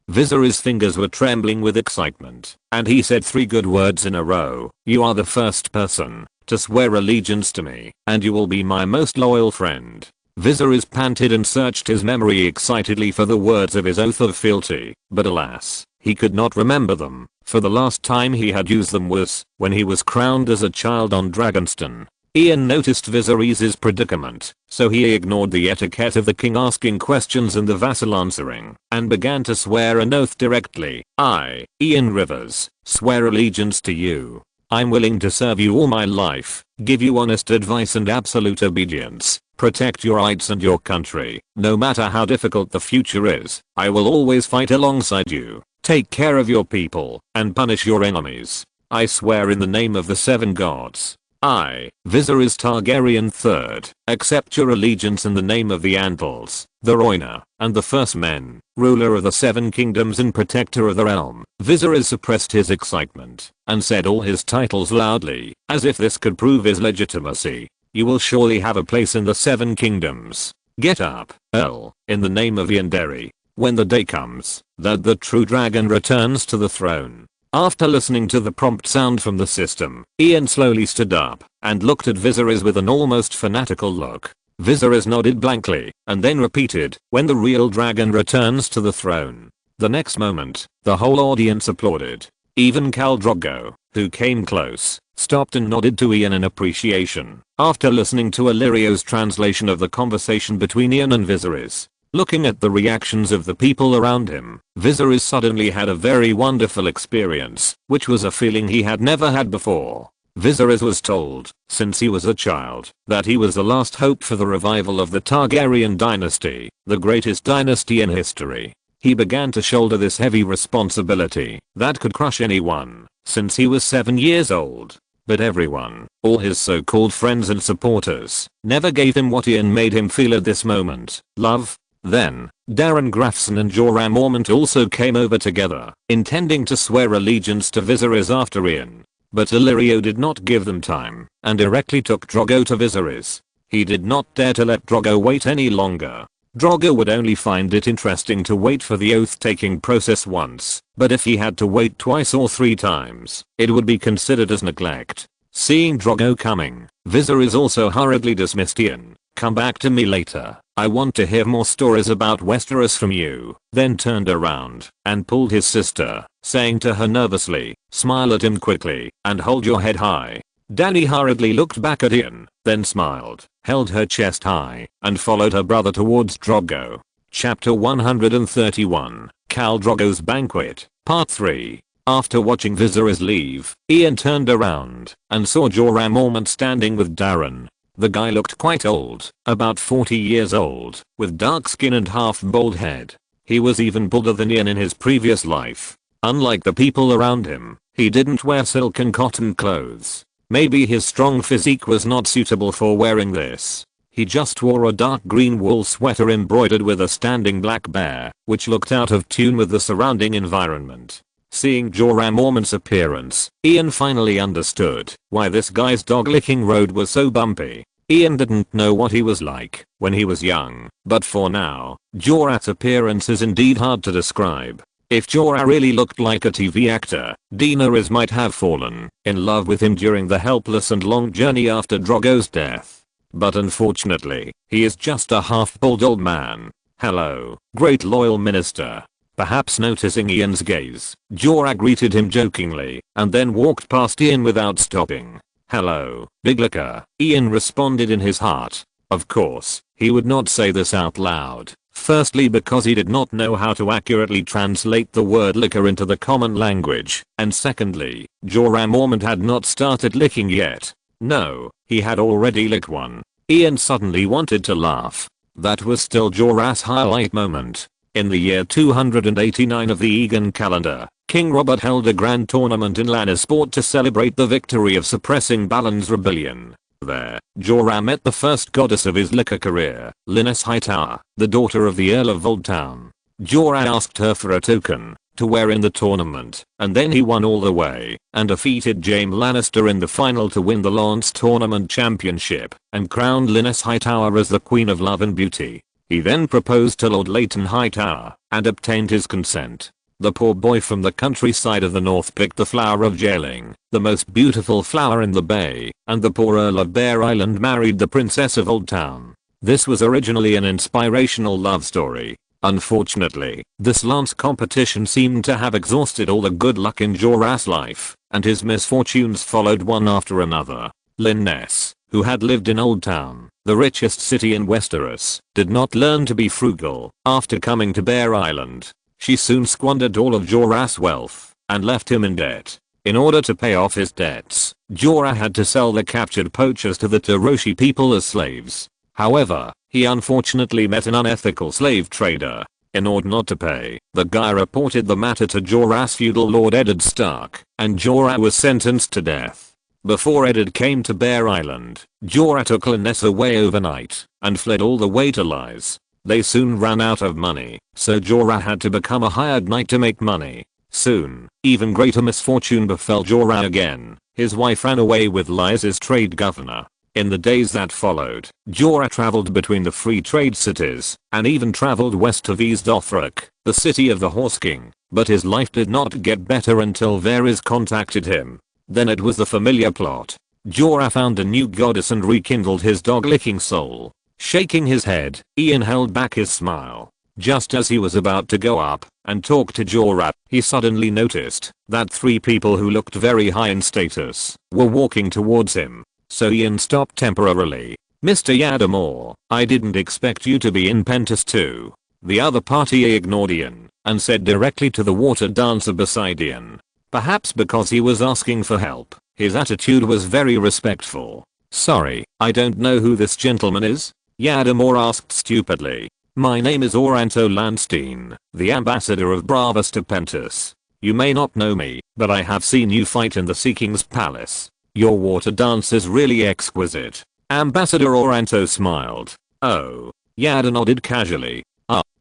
Viserys' fingers were trembling with excitement, and he said three good words in a row. You are the first person to swear allegiance to me, and you will be my most loyal friend. Viserys panted and searched his memory excitedly for the words of his oath of fealty, but alas, he could not remember them, for the last time he had used them was when he was crowned as a child on Dragonstone. Ian noticed Viserys' predicament, so he ignored the etiquette of the king asking questions and the vassal answering, and began to swear an oath directly. I, Ian Rivers, swear allegiance to you. I'm willing to serve you all my life, give you honest advice and absolute obedience, protect your rights and your country. No matter how difficult the future is, I will always fight alongside you, take care of your people, and punish your enemies. I swear in the name of the seven gods. I, Viserys Targaryen III, accept your allegiance in the name of the Andals, the Rhoynar, and the First Men, ruler of the Seven Kingdoms and protector of the realm. Viserys suppressed his excitement, and said all his titles loudly, as if this could prove his legitimacy. You will surely have a place in the Seven Kingdoms. Get up, Earl, in the name of Ian Derry, when the day comes that the true dragon returns to the throne. After listening to the prompt sound from the system, Ian slowly stood up and looked at Viserys with an almost fanatical look. Viserys nodded blankly and then repeated, when the real dragon returns to the throne. The next moment, the whole audience applauded. Even Khal Drogo, who came close, stopped and nodded to Ian in appreciation. After listening to Illyrio's translation of the conversation between Ian and Viserys, looking at the reactions of the people around him, Viserys suddenly had a very wonderful experience, which was a feeling he had never had before. Viserys was told, since he was a child, that he was the last hope for the revival of the Targaryen dynasty, the greatest dynasty in history. He began to shoulder this heavy responsibility that could crush anyone, since he was 7 years old. But everyone, all his so-called friends and supporters, never gave him what Ian made him feel at this moment, love. Then, Darren Grafson and Jorah Mormont also came over together, intending to swear allegiance to Viserys after Ian. But Illyrio did not give them time, and directly took Drogo to Viserys. He did not dare to let Drogo wait any longer. Drogo would only find it interesting to wait for the oath-taking process once, but if he had to wait twice or 3 times, it would be considered as neglect. Seeing Drogo coming, Viserys also hurriedly dismissed Ian. Come back to me later. I want to hear more stories about Westeros from you. Then turned around and pulled his sister, saying to her nervously, smile at him quickly and hold your head high. Dany hurriedly looked back at Ian, then smiled, held her chest high, and followed her brother towards Drogo. Chapter 131, Khal Drogo's Banquet, Part 3. After watching Viserys leave, Ian turned around and saw Jorah Mormont standing with Darren. The guy looked quite old, about 40 years old, with dark skin and half bald head. He was even bolder than Ian in his previous life. Unlike the people around him, he didn't wear silk and cotton clothes. Maybe his strong physique was not suitable for wearing this. He just wore a dark green wool sweater embroidered with a standing black bear, which looked out of tune with the surrounding environment. Seeing Jorah Mormont's appearance, Ian finally understood why this guy's dog-licking road was so bumpy. Ian didn't know what he was like when he was young, but for now, Jorah's appearance is indeed hard to describe. If Jorah really looked like a TV actor, Daenerys might have fallen in love with him during the helpless and long journey after Drogo's death. But unfortunately, he is just a half-bald old man. Hello, great loyal minister. Perhaps noticing Ian's gaze, Jorah greeted him jokingly, and then walked past Ian without stopping. Hello, big licker, Ian responded in his heart. Of course, he would not say this out loud. Firstly because he did not know how to accurately translate the word licker into the common language, and secondly, Jorah Mormont had not started licking yet. No, he had already licked one. Ian suddenly wanted to laugh. That was still Jorah's highlight moment. In the year 289 of the Egan calendar, King Robert held a grand tournament in Lannisport to celebrate the victory of suppressing Balon's rebellion. There, Jorah met the first goddess of his liquor career, Lyness Hightower, the daughter of the Earl of Oldtown. Jorah asked her for a token to wear in the tournament, and then he won all the way and defeated Jaime Lannister in the final to win the Lance Tournament Championship and crowned Lyness Hightower as the Queen of Love and Beauty. He then proposed to Lord Leighton Hightower and obtained his consent. The poor boy from the countryside of the north picked the flower of Jailing, the most beautiful flower in the bay, and the poor Earl of Bear Island married the Princess of Oldtown. This was originally an inspirational love story. Unfortunately, this lance competition seemed to have exhausted all the good luck in Jorah's life, and his misfortunes followed one after another. Lyness, who had lived in Oldtown, the richest city in Westeros, did not learn to be frugal. After coming to Bear Island, she soon squandered all of Jorah's wealth and left him in debt. In order to pay off his debts, Jorah had to sell the captured poachers to the Taroshi people as slaves. However, he unfortunately met an unethical slave trader. In order not to pay, the guy reported the matter to Jorah's feudal lord Eddard Stark, and Jorah was sentenced to death. Before Eddard came to Bear Island, Jorah took Lyness away overnight and fled all the way to Lys. They soon ran out of money, so Jorah had to become a hired knight to make money. Soon, even greater misfortune befell Jorah again. His wife ran away with Lys's trade governor. In the days that followed, Jorah traveled between the free trade cities and even traveled west of East Dothrak, the city of the Horse King, but his life did not get better until Varys contacted him. Then it was the familiar plot. Jorah found a new goddess and rekindled his dog-licking soul. Shaking his head, Ian held back his smile. Just as he was about to go up and talk to Jorah, he suddenly noticed that 3 people who looked very high in status were walking towards him. So Ian stopped temporarily. Mr. Yadamore, I didn't expect you to be in Pentos too. The other party ignored Ian and said directly to the water dancer beside Ian. Perhaps because he was asking for help, his attitude was very respectful. Sorry, I don't know who this gentleman is? Yadamore asked stupidly. My name is Oranto Landstein, the ambassador of Bravos to Pentos. You may not know me, but I have seen you fight in the Sea King's palace. Your water dance is really exquisite. Ambassador Oranto smiled. Oh. Yada nodded casually.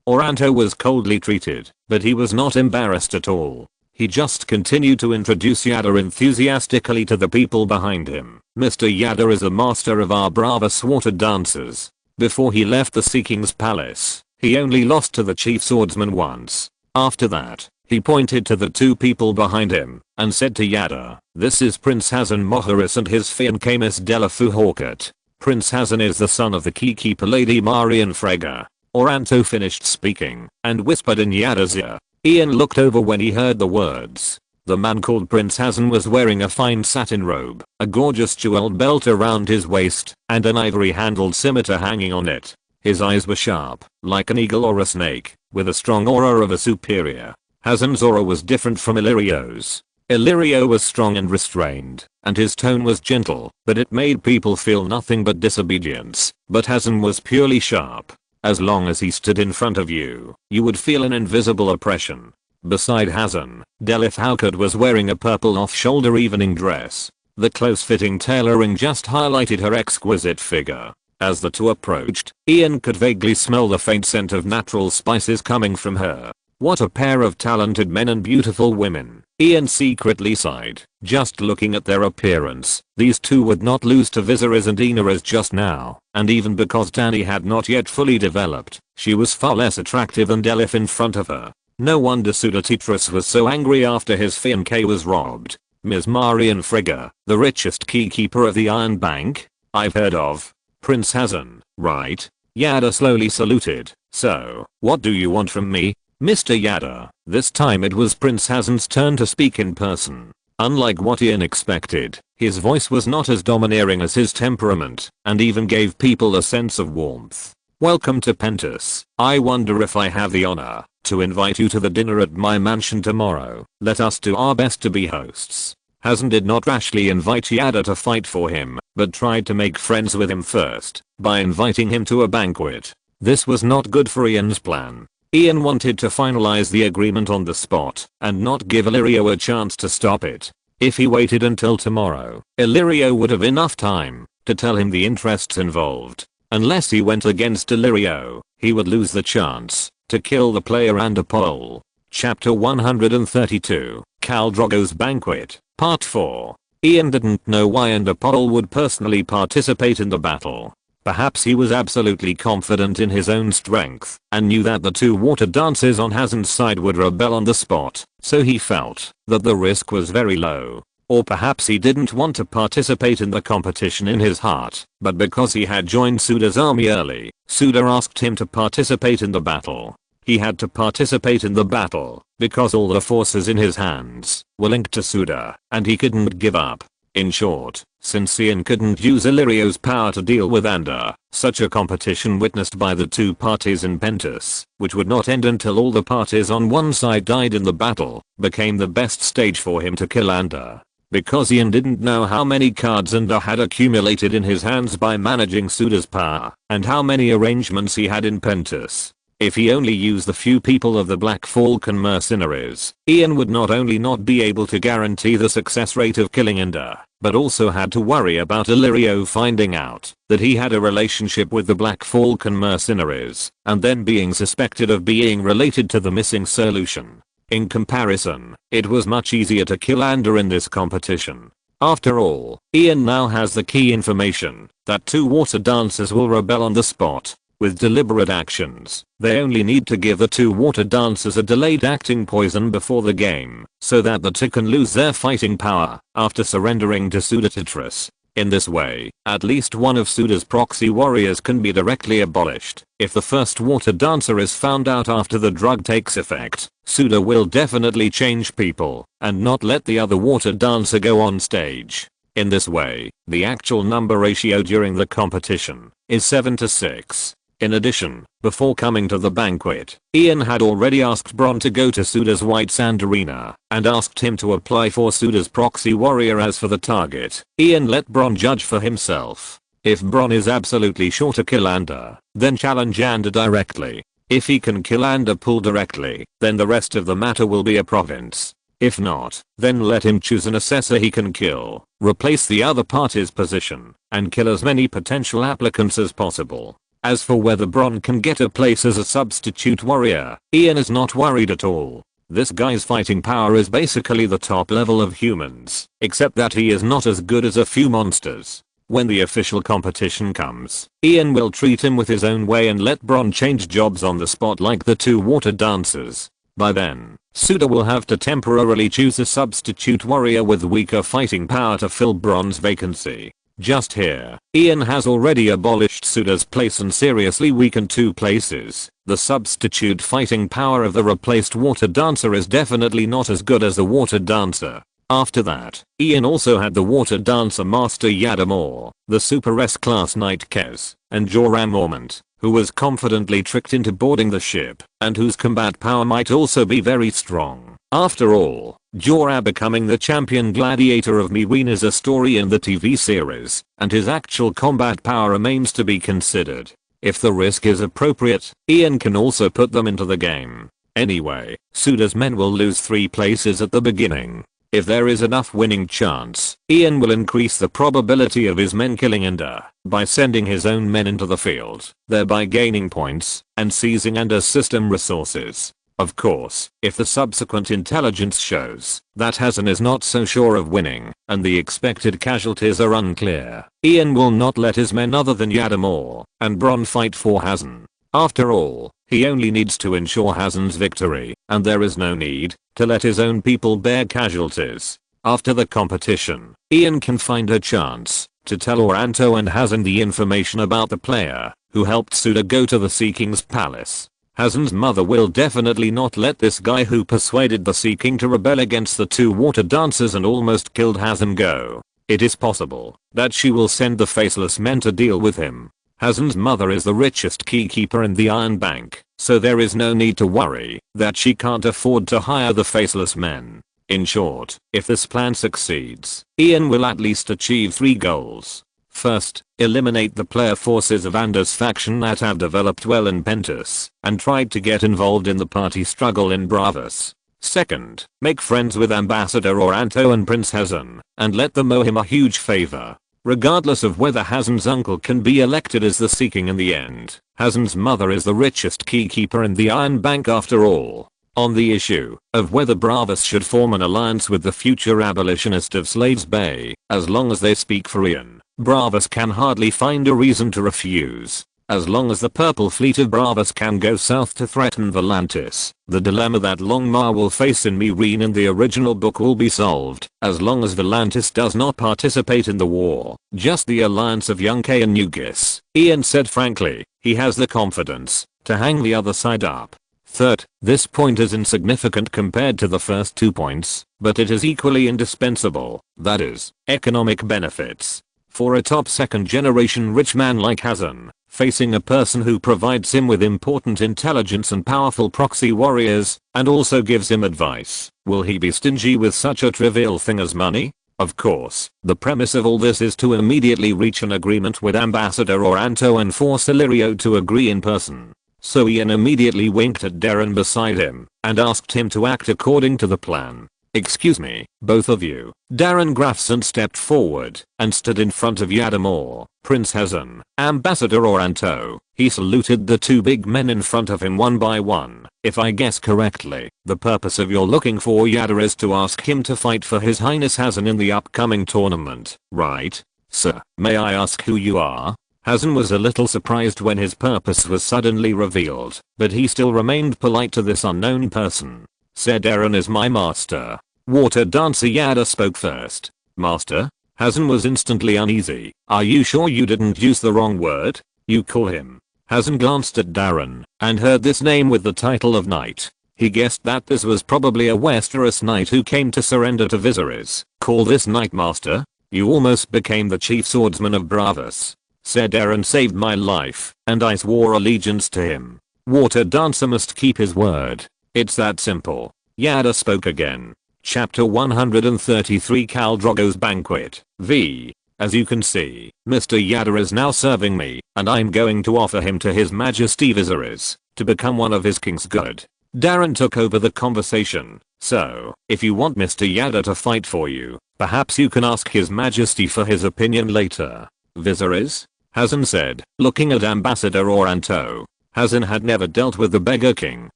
Oranto was coldly treated, but he was not embarrassed at all. He just continued to introduce Yada enthusiastically to the people behind him. Mr. Yada is a master of our Bravos water dancers. Before he left the Sea King's palace, he only lost to the chief swordsman once. After that, he pointed to the 2 people behind him and said to Yada, this is Prince Hazen Moharis and his fiancée Miss Delafu Hawkett. Prince Hazen is the son of the keykeeper Lady Marian Frege. Oranto finished speaking and whispered in Yada's ear. Ian looked over when he heard the words. The man called Prince Hazen was wearing a fine satin robe, a gorgeous jeweled belt around his waist, and an ivory-handled scimitar hanging on it. His eyes were sharp, like an eagle or a snake, with a strong aura of a superior. Hazen's aura was different from Illyrio's. Illyrio was strong and restrained, and his tone was gentle, but it made people feel nothing but disobedience. But Hazen was purely sharp. As long as he stood in front of you, you would feel an invisible oppression. Beside Hazen, Delith Howcard was wearing a purple off-shoulder evening dress. The close-fitting tailoring just highlighted her exquisite figure. As the two approached, Ian could vaguely smell the faint scent of natural spices coming from her. What a pair of talented men and beautiful women. Ian secretly sighed, just looking at their appearance. These two would not lose to Viserys and Daenerys just now, and even because Dany had not yet fully developed, she was far less attractive than Delith in front of her. No wonder Suda Tetris was so angry after his fiancé was robbed. Ms. Marian Frege, the richest keykeeper of the Iron Bank? I've heard of. Prince Hazen, right? Yada slowly saluted. So, what do you want from me? Mr. Yada. This time it was Prince Hazen's turn to speak in person. Unlike what Ian expected, his voice was not as domineering as his temperament, and even gave people a sense of warmth. Welcome to Pentos. I wonder if I have the honor to invite you to the dinner at my mansion tomorrow. Let us do our best to be hosts. Hazen did not rashly invite Yada to fight for him, but tried to make friends with him first, by inviting him to a banquet. This was not good for Ian's plan. Ian wanted to finalize the agreement on the spot, and not give Illyrio a chance to stop it. If he waited until tomorrow, Illyrio would have enough time to tell him the interests involved. Unless he went against Illyrio, he would lose the chance to kill the player and a poll. Chapter 132, Khal Drogo's Banquet, Part 4. Ian didn't know why Andapol would personally participate in the battle. Perhaps he was absolutely confident in his own strength, and knew that the two water dancers on Hazen's side would rebel on the spot, so he felt that the risk was very low. Or perhaps he didn't want to participate in the competition in his heart, but because he had joined Suda's army early, Suda asked him to participate in the battle. He had to participate in the battle, because all the forces in his hands were linked to Suda, and he couldn't give up. In short, since Ian couldn't use Illyrio's power to deal with Andor, such a competition witnessed by the two parties in Pentos, which would not end until all the parties on one side died in the battle, became the best stage for him to kill Andor. Because Ian didn't know how many cards Andor had accumulated in his hands by managing Suda's power, and how many arrangements he had in Pentos. If he only used the few people of the Black Falcon mercenaries, Ian would not only not be able to guarantee the success rate of killing Andor, but also had to worry about Illyrio finding out that he had a relationship with the Black Falcon mercenaries, and then being suspected of being related to the missing solution. In comparison, it was much easier to kill Andor in this competition. After all, Ian now has the key information that two water dancers will rebel on the spot. With deliberate actions, they only need to give the two water dancers a delayed acting poison before the game, so that the two can lose their fighting power after surrendering to Suda Tetris. In this way, at least one of Suda's proxy warriors can be directly abolished. If the first water dancer is found out after the drug takes effect, Suda will definitely change people, and not let the other water dancer go on stage. In this way, the actual number ratio during the competition is 7-6. In addition, before coming to the banquet, Ian had already asked Bronn to go to Suda's White Sand Arena, and asked him to apply for Suda's proxy warrior as for the target. Ian let Bronn judge for himself. If Bronn is absolutely sure to kill Andor, then challenge Andor directly. If he can kill Andor Pool directly, then the rest of the matter will be a province. If not, then let him choose an assessor he can kill, replace the other party's position, and kill as many potential applicants as possible. As for whether Bronn can get a place as a substitute warrior, Ian is not worried at all. This guy's fighting power is basically the top level of humans, except that he is not as good as a few monsters. When the official competition comes, Ian will treat him with his own way and let Bronn change jobs on the spot like the two water dancers. By then, Suda will have to temporarily choose a substitute warrior with weaker fighting power to fill Bronn's vacancy. Just here, Ian has already abolished Suda's place and seriously weakened 2 places. The substitute fighting power of the replaced water dancer is definitely not as good as the water dancer. After that, Ian also had the water dancer master Yadamor, the super S-class knight Kes, and Jorah Mormont, who was confidently tricked into boarding the ship, and whose combat power might also be very strong. After all, Jorah becoming the champion gladiator of Meereen is a story in the TV series, and his actual combat power remains to be considered. If the risk is appropriate, Ian can also put them into the game. Anyway, Suda's men will lose 3 places at the beginning. If there is enough winning chance, Ian will increase the probability of his men killing Ender by sending his own men into the field, thereby gaining points and seizing Ender's system resources. Of course, if the subsequent intelligence shows that Hazen is not so sure of winning and the expected casualties are unclear, Ian will not let his men other than Yadamor and Bronn fight for Hazen. After all, he only needs to ensure Hazen's victory, and there is no need to let his own people bear casualties. After the competition, Ian can find a chance to tell Oranto and Hazen the information about the player who helped Suda go to the Sea King's palace. Hazen's mother will definitely not let this guy who persuaded the Sea King to rebel against the 2 water dancers and almost killed Hazen go. It is possible that she will send the faceless men to deal with him. Hazen's mother is the richest keykeeper in the Iron Bank, so there is no need to worry that she can't afford to hire the faceless men. In short, if this plan succeeds, Ian will at least achieve 3 goals. First, eliminate the player forces of Anders' faction that have developed well in Pentus and tried to get involved in the party struggle in Bravos. Second, make friends with Ambassador Oranto and Prince Hazen and let them owe him a huge favor. Regardless of whether Hazen's uncle can be elected as the Sea King in the end, Hazen's mother is the richest keykeeper in the Iron Bank after all. On the issue of whether Bravos should form an alliance with the future abolitionist of Slaves Bay, as long as they speak for Ian, Bravos can hardly find a reason to refuse. As long as the Purple Fleet of Bravos can go south to threaten Volantis, the dilemma that Longmar will face in Meereen in the original book will be solved, as long as Volantis does not participate in the war. Just the alliance of Young K and New Ghis, Ian said frankly, he has the confidence to hang the other side up. Third, this point is insignificant compared to the first 2 points, but it is equally indispensable, that is, economic benefits. For a top 2nd generation rich man like Hazen, facing a person who provides him with important intelligence and powerful proxy warriors, and also gives him advice, will he be stingy with such a trivial thing as money? Of course, the premise of all this is to immediately reach an agreement with Ambassador Oranto and force Illyrio to agree in person. So Ian immediately winked at Darren beside him and asked him to act according to the plan. Excuse me, both of you. Darren Grafson stepped forward and stood in front of Yadamor, Prince Hazen, Ambassador Oranto. He saluted the 2 big men in front of him one by one. If I guess correctly, the purpose of your looking for Yada is to ask him to fight for His Highness Hazen in the upcoming tournament, right? Sir, may I ask who you are? Hazen was a little surprised when his purpose was suddenly revealed, but he still remained polite to this unknown person. Said Eren is my master. Water dancer Yada spoke first. Master? Hazen was instantly uneasy. Are you sure you didn't use the wrong word? You call him. Hazen glanced at Darren and heard this name with the title of knight. He guessed that this was probably a Westeros knight who came to surrender to Viserys. Call this knight master? You almost became the chief swordsman of Bravos. Said Eren saved my life, and I swore allegiance to him. Water dancer must keep his word. It's that simple. Yada spoke again. Chapter 133 Khal Drogo's Banquet. V. As you can see, Mr. Yada is now serving me, and I'm going to offer him to His Majesty Viserys to become one of his king's good. Darren took over the conversation. So, if you want Mr. Yada to fight for you, perhaps you can ask His Majesty for his opinion later. Viserys? Hazen said, looking at Ambassador Oranto. Hazen had never dealt with the Beggar King,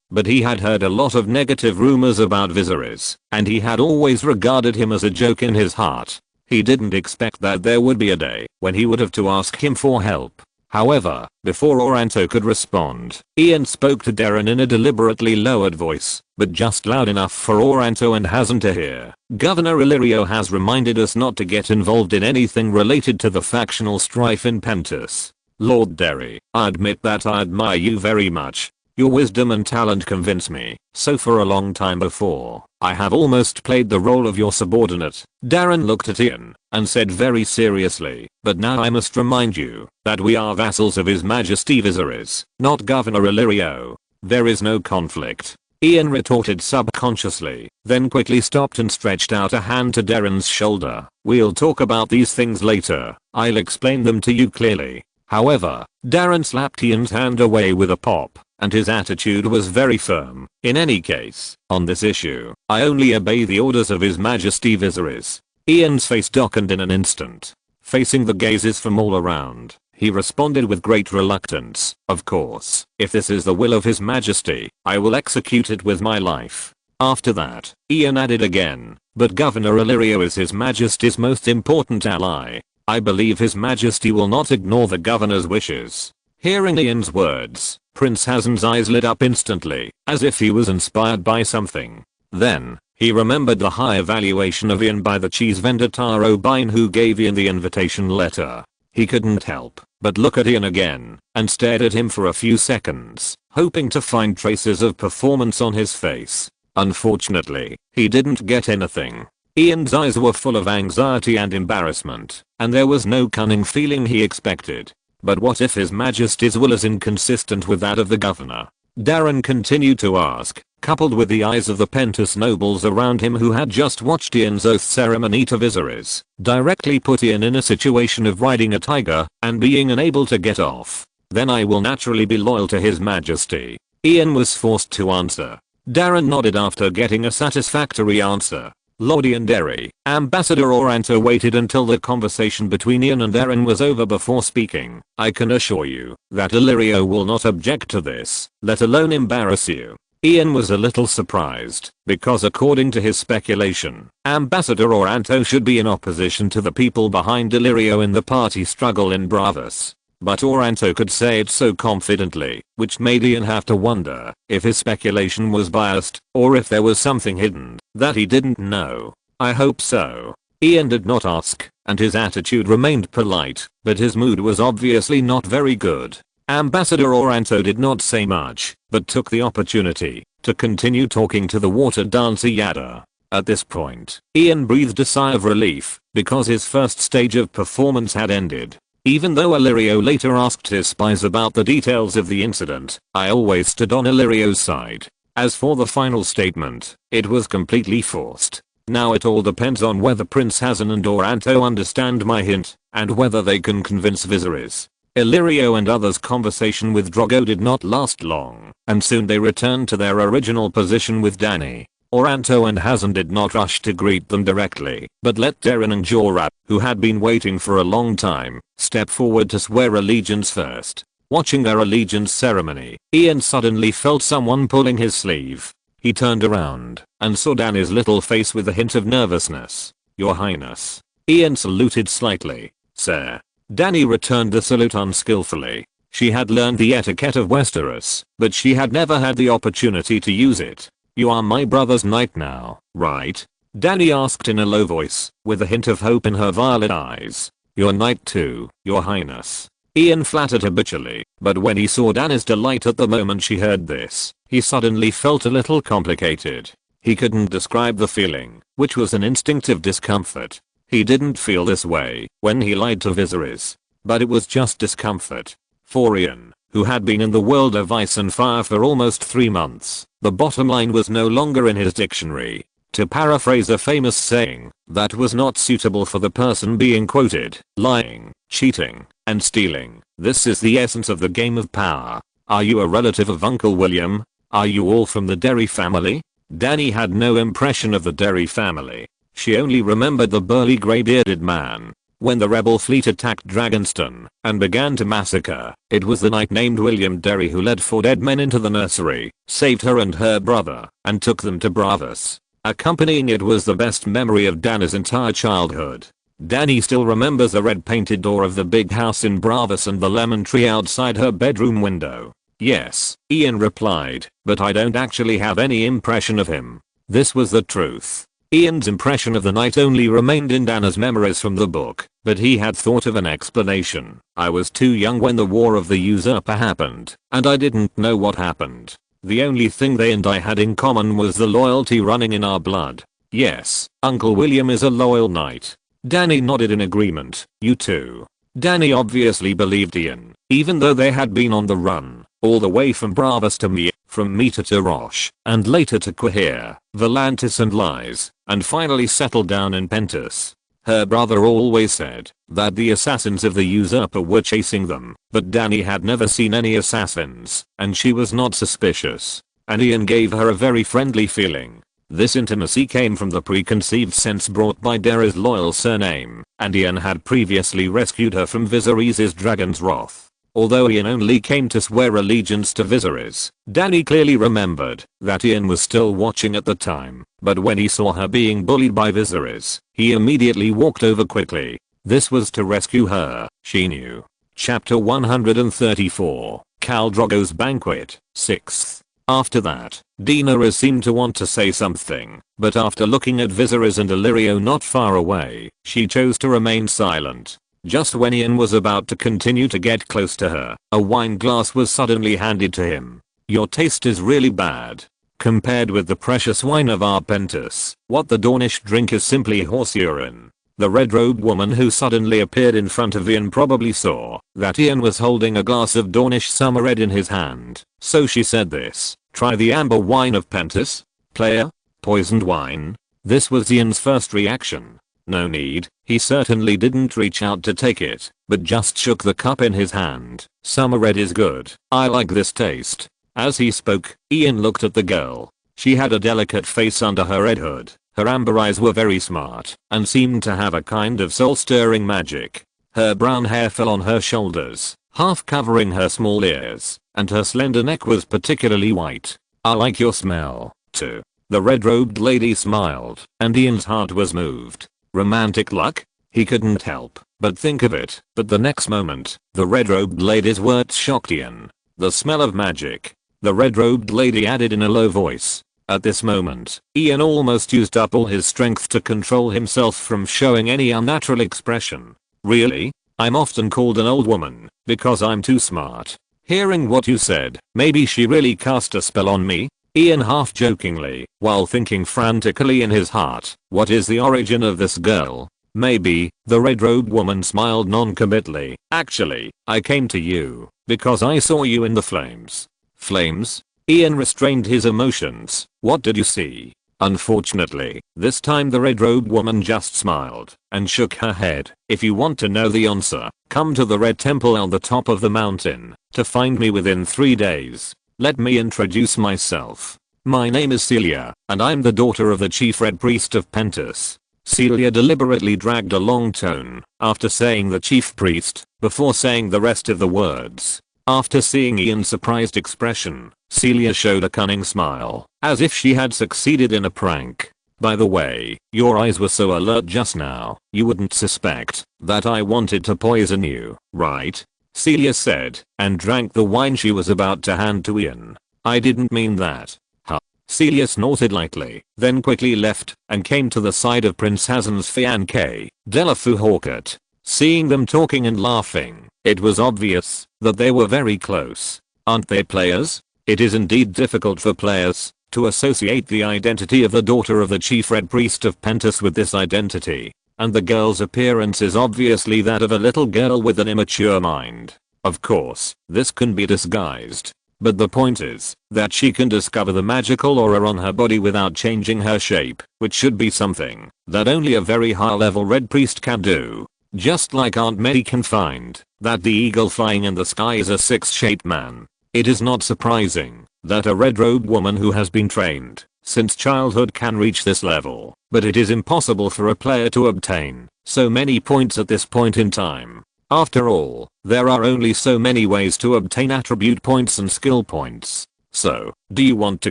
but he had heard a lot of negative rumors about Viserys, and he had always regarded him as a joke in his heart. He didn't expect that there would be a day when he would have to ask him for help. However, before Oranto could respond, Ian spoke to Darren in a deliberately lowered voice, but just loud enough for Oranto and Hazen to hear. Governor Illyrio has reminded us not to get involved in anything related to the factional strife in Pentus. Lord Derry, I admit that I admire you very much. Your wisdom and talent convince me, so for a long time before, I have almost played the role of your subordinate. Darren looked at Ian and said very seriously, but now I must remind you that we are vassals of His Majesty Viserys, not Governor Illyrio. There is no conflict. Ian retorted subconsciously, then quickly stopped and stretched out a hand to Darren's shoulder. We'll talk about these things later. I'll explain them to you clearly. However, Darren slapped Ian's hand away with a pop, and his attitude was very firm. In any case, on this issue, I only obey the orders of His Majesty Viserys. Ian's face darkened in an instant. Facing the gazes from all around, he responded with great reluctance, of course, if this is the will of His Majesty, I will execute it with my life. After that, Ian added again, but Governor Illyrio is His Majesty's most important ally. I believe His Majesty will not ignore the governor's wishes. Hearing Ian's words, Prince Hazen's eyes lit up instantly, as if he was inspired by something. Then, he remembered the high evaluation of Ian by the cheese vendor Taro Bine who gave Ian the invitation letter. He couldn't help but look at Ian again, and stared at him for a few seconds, hoping to find traces of performance on his face. Unfortunately, he didn't get anything. Ian's eyes were full of anxiety and embarrassment, and there was no cunning feeling he expected. But what if His Majesty's will is inconsistent with that of the governor? Darren continued to ask, coupled with the eyes of the Pentus nobles around him who had just watched Ian's oath ceremony to Viserys, directly put Ian in a situation of riding a tiger and being unable to get off. Then I will naturally be loyal to His Majesty. Ian was forced to answer. Darren nodded after getting a satisfactory answer. Lord Ian Derry, Ambassador Oranto waited until the conversation between Ian and Darren was over before speaking. I can assure you that Illyrio will not object to this, let alone embarrass you. Ian was a little surprised, because according to his speculation, Ambassador Oranto should be in opposition to the people behind Illyrio in the party struggle in Bravos. But Oranto could say it so confidently, which made Ian have to wonder if his speculation was biased, or if there was something hidden that he didn't know. I hope so. Ian did not ask, and his attitude remained polite, but his mood was obviously not very good. Ambassador Oranto did not say much, but took the opportunity to continue talking to the water dancer Yada. At this point, Ian breathed a sigh of relief, because his first stage of performance had ended. Even though Illyrio later asked his spies about the details of the incident, I always stood on Illyrio's side. As for the final statement, it was completely forced. Now it all depends on whether Prince Hazen and Oranto understand my hint, and whether they can convince Viserys. Illyrio and others' conversation with Drogo did not last long, and soon they returned to their original position with Dany. Oranto and Hazen did not rush to greet them directly, but let Darren and Jorah, who had been waiting for a long time, step forward to swear allegiance first. Watching their allegiance ceremony, Ian suddenly felt someone pulling his sleeve. He turned around and saw Dany's little face with a hint of nervousness. Your Highness. Ian saluted slightly. Sir. Dany returned the salute unskillfully. She had learned the etiquette of Westeros, but she had never had the opportunity to use it. You are my brother's knight now, right? Dany asked in a low voice, with a hint of hope in her violet eyes. Your knight too, Your Highness. Ian flattered habitually, but when he saw Dany's delight at the moment she heard this, he suddenly felt a little complicated. He couldn't describe the feeling, which was an instinctive discomfort. He didn't feel this way when he lied to Viserys, but it was just discomfort. For Ian, who had been in the world of ice and fire for almost 3 months, the bottom line was no longer in his dictionary. To paraphrase a famous saying, that was not suitable for the person being quoted. Lying, cheating, and stealing. This is the essence of the game of power. Are you a relative of Uncle William? Are you all from the Derry family? Dany had no impression of the Derry family. She only remembered the burly grey-bearded man. When the rebel fleet attacked Dragonstone and began to massacre, it was the knight named William Derry who led 4 dead men into the nursery, saved her and her brother, and took them to Bravos. Accompanying it was the best memory of Dany's entire childhood. Dany still remembers the red painted door of the big house in Bravos and the lemon tree outside her bedroom window. Yes, Ian replied, but I don't actually have any impression of him. This was the truth. Ian's impression of the night only remained in Dana's memories from the book, but he had thought of an explanation. I was too young when the War of the Usurper happened, and I didn't know what happened. The only thing they and I had in common was the loyalty running in our blood. Yes, Uncle William is a loyal knight. Dany nodded in agreement. You too. Dany obviously believed Ian, even though they had been on the run, all the way from Bravos to Mia, from Mita to Rosh, and later to Quahir, Volantis and Lies, and finally settled down in Pentus. Her brother always said that the assassins of the usurper were chasing them, but Dany had never seen any assassins, and she was not suspicious. And Ian gave her a very friendly feeling. This intimacy came from the preconceived sense brought by Derry's loyal surname, and Ian had previously rescued her from Viserys' dragon's wrath. Although Ian only came to swear allegiance to Viserys, Dany clearly remembered that Ian was still watching at the time, but when he saw her being bullied by Viserys, he immediately walked over quickly. This was to rescue her, she knew. Chapter 134, Khal Drogo's Banquet, 6th. After that, Daenerys seemed to want to say something, but after looking at Viserys and Illyrio not far away, she chose to remain silent. Just when Ian was about to continue to get close to her, a wine glass was suddenly handed to him. Your taste is really bad. Compared with the precious wine of Arpentus, what the Dornish drink is simply horse urine. The red-robed woman who suddenly appeared in front of Ian probably saw that Ian was holding a glass of Dornish summer red in his hand, so she said this. Try the amber wine of Pentus, player. Poisoned wine? This was Ian's first reaction. No need, he certainly didn't reach out to take it, but just shook the cup in his hand. Summer red is good. I like this taste. As he spoke, Ian looked at the girl. She had a delicate face under her red hood. Her amber eyes were very smart, and seemed to have a kind of soul-stirring magic. Her brown hair fell on her shoulders, half covering her small ears, and her slender neck was particularly white. I like your smell, too. The red-robed lady smiled, and Ian's heart was moved. Romantic luck? He couldn't help but think of it, but the next moment, the red-robed lady's words shocked Ian. The smell of magic. The red-robed lady added in a low voice. At this moment, Ian almost used up all his strength to control himself from showing any unnatural expression. Really? I'm often called an old woman, because I'm too smart. Hearing what you said, maybe she really cast a spell on me? Ian half jokingly, while thinking frantically in his heart, what is the origin of this girl? Maybe. The red-robed woman smiled non-committally. Actually, I came to you because I saw you in the flames. Flames? Ian restrained his emotions. What did you see? Unfortunately, this time the red-robed woman just smiled and shook her head. If you want to know the answer, come to the Red Temple on the top of the mountain to find me within 3 days. Let me introduce myself. My name is Celia, and I'm the daughter of the chief red priest of Pentus. Celia deliberately dragged a long tone after saying the chief priest, before saying the rest of the words. After seeing Ian's surprised expression, Celia showed a cunning smile, as if she had succeeded in a prank. By the way, your eyes were so alert just now, you wouldn't suspect that I wanted to poison you, right? Celia said, and drank the wine she was about to hand to Ian. I didn't mean that. Huh. Celia snorted lightly, then quickly left, and came to the side of Prince Hassan's fiancée, Delafu Hawkett. Seeing them talking and laughing, it was obvious that they were very close. Aren't they players? It is indeed difficult for players to associate the identity of the daughter of the chief red priest of Pentus with this identity. And the girl's appearance is obviously that of a little girl with an immature mind. Of course, this can be disguised. But the point is that she can discover the magical aura on her body without changing her shape, which should be something that only a very high level red priest can do. Just like Aunt May can find that the eagle flying in the sky is a six-shaped man. It is not surprising that a red-robed woman who has been trained since childhood can reach this level, but it is impossible for a player to obtain so many points at this point in time. After all, there are only so many ways to obtain attribute points and skill points. So, do you want to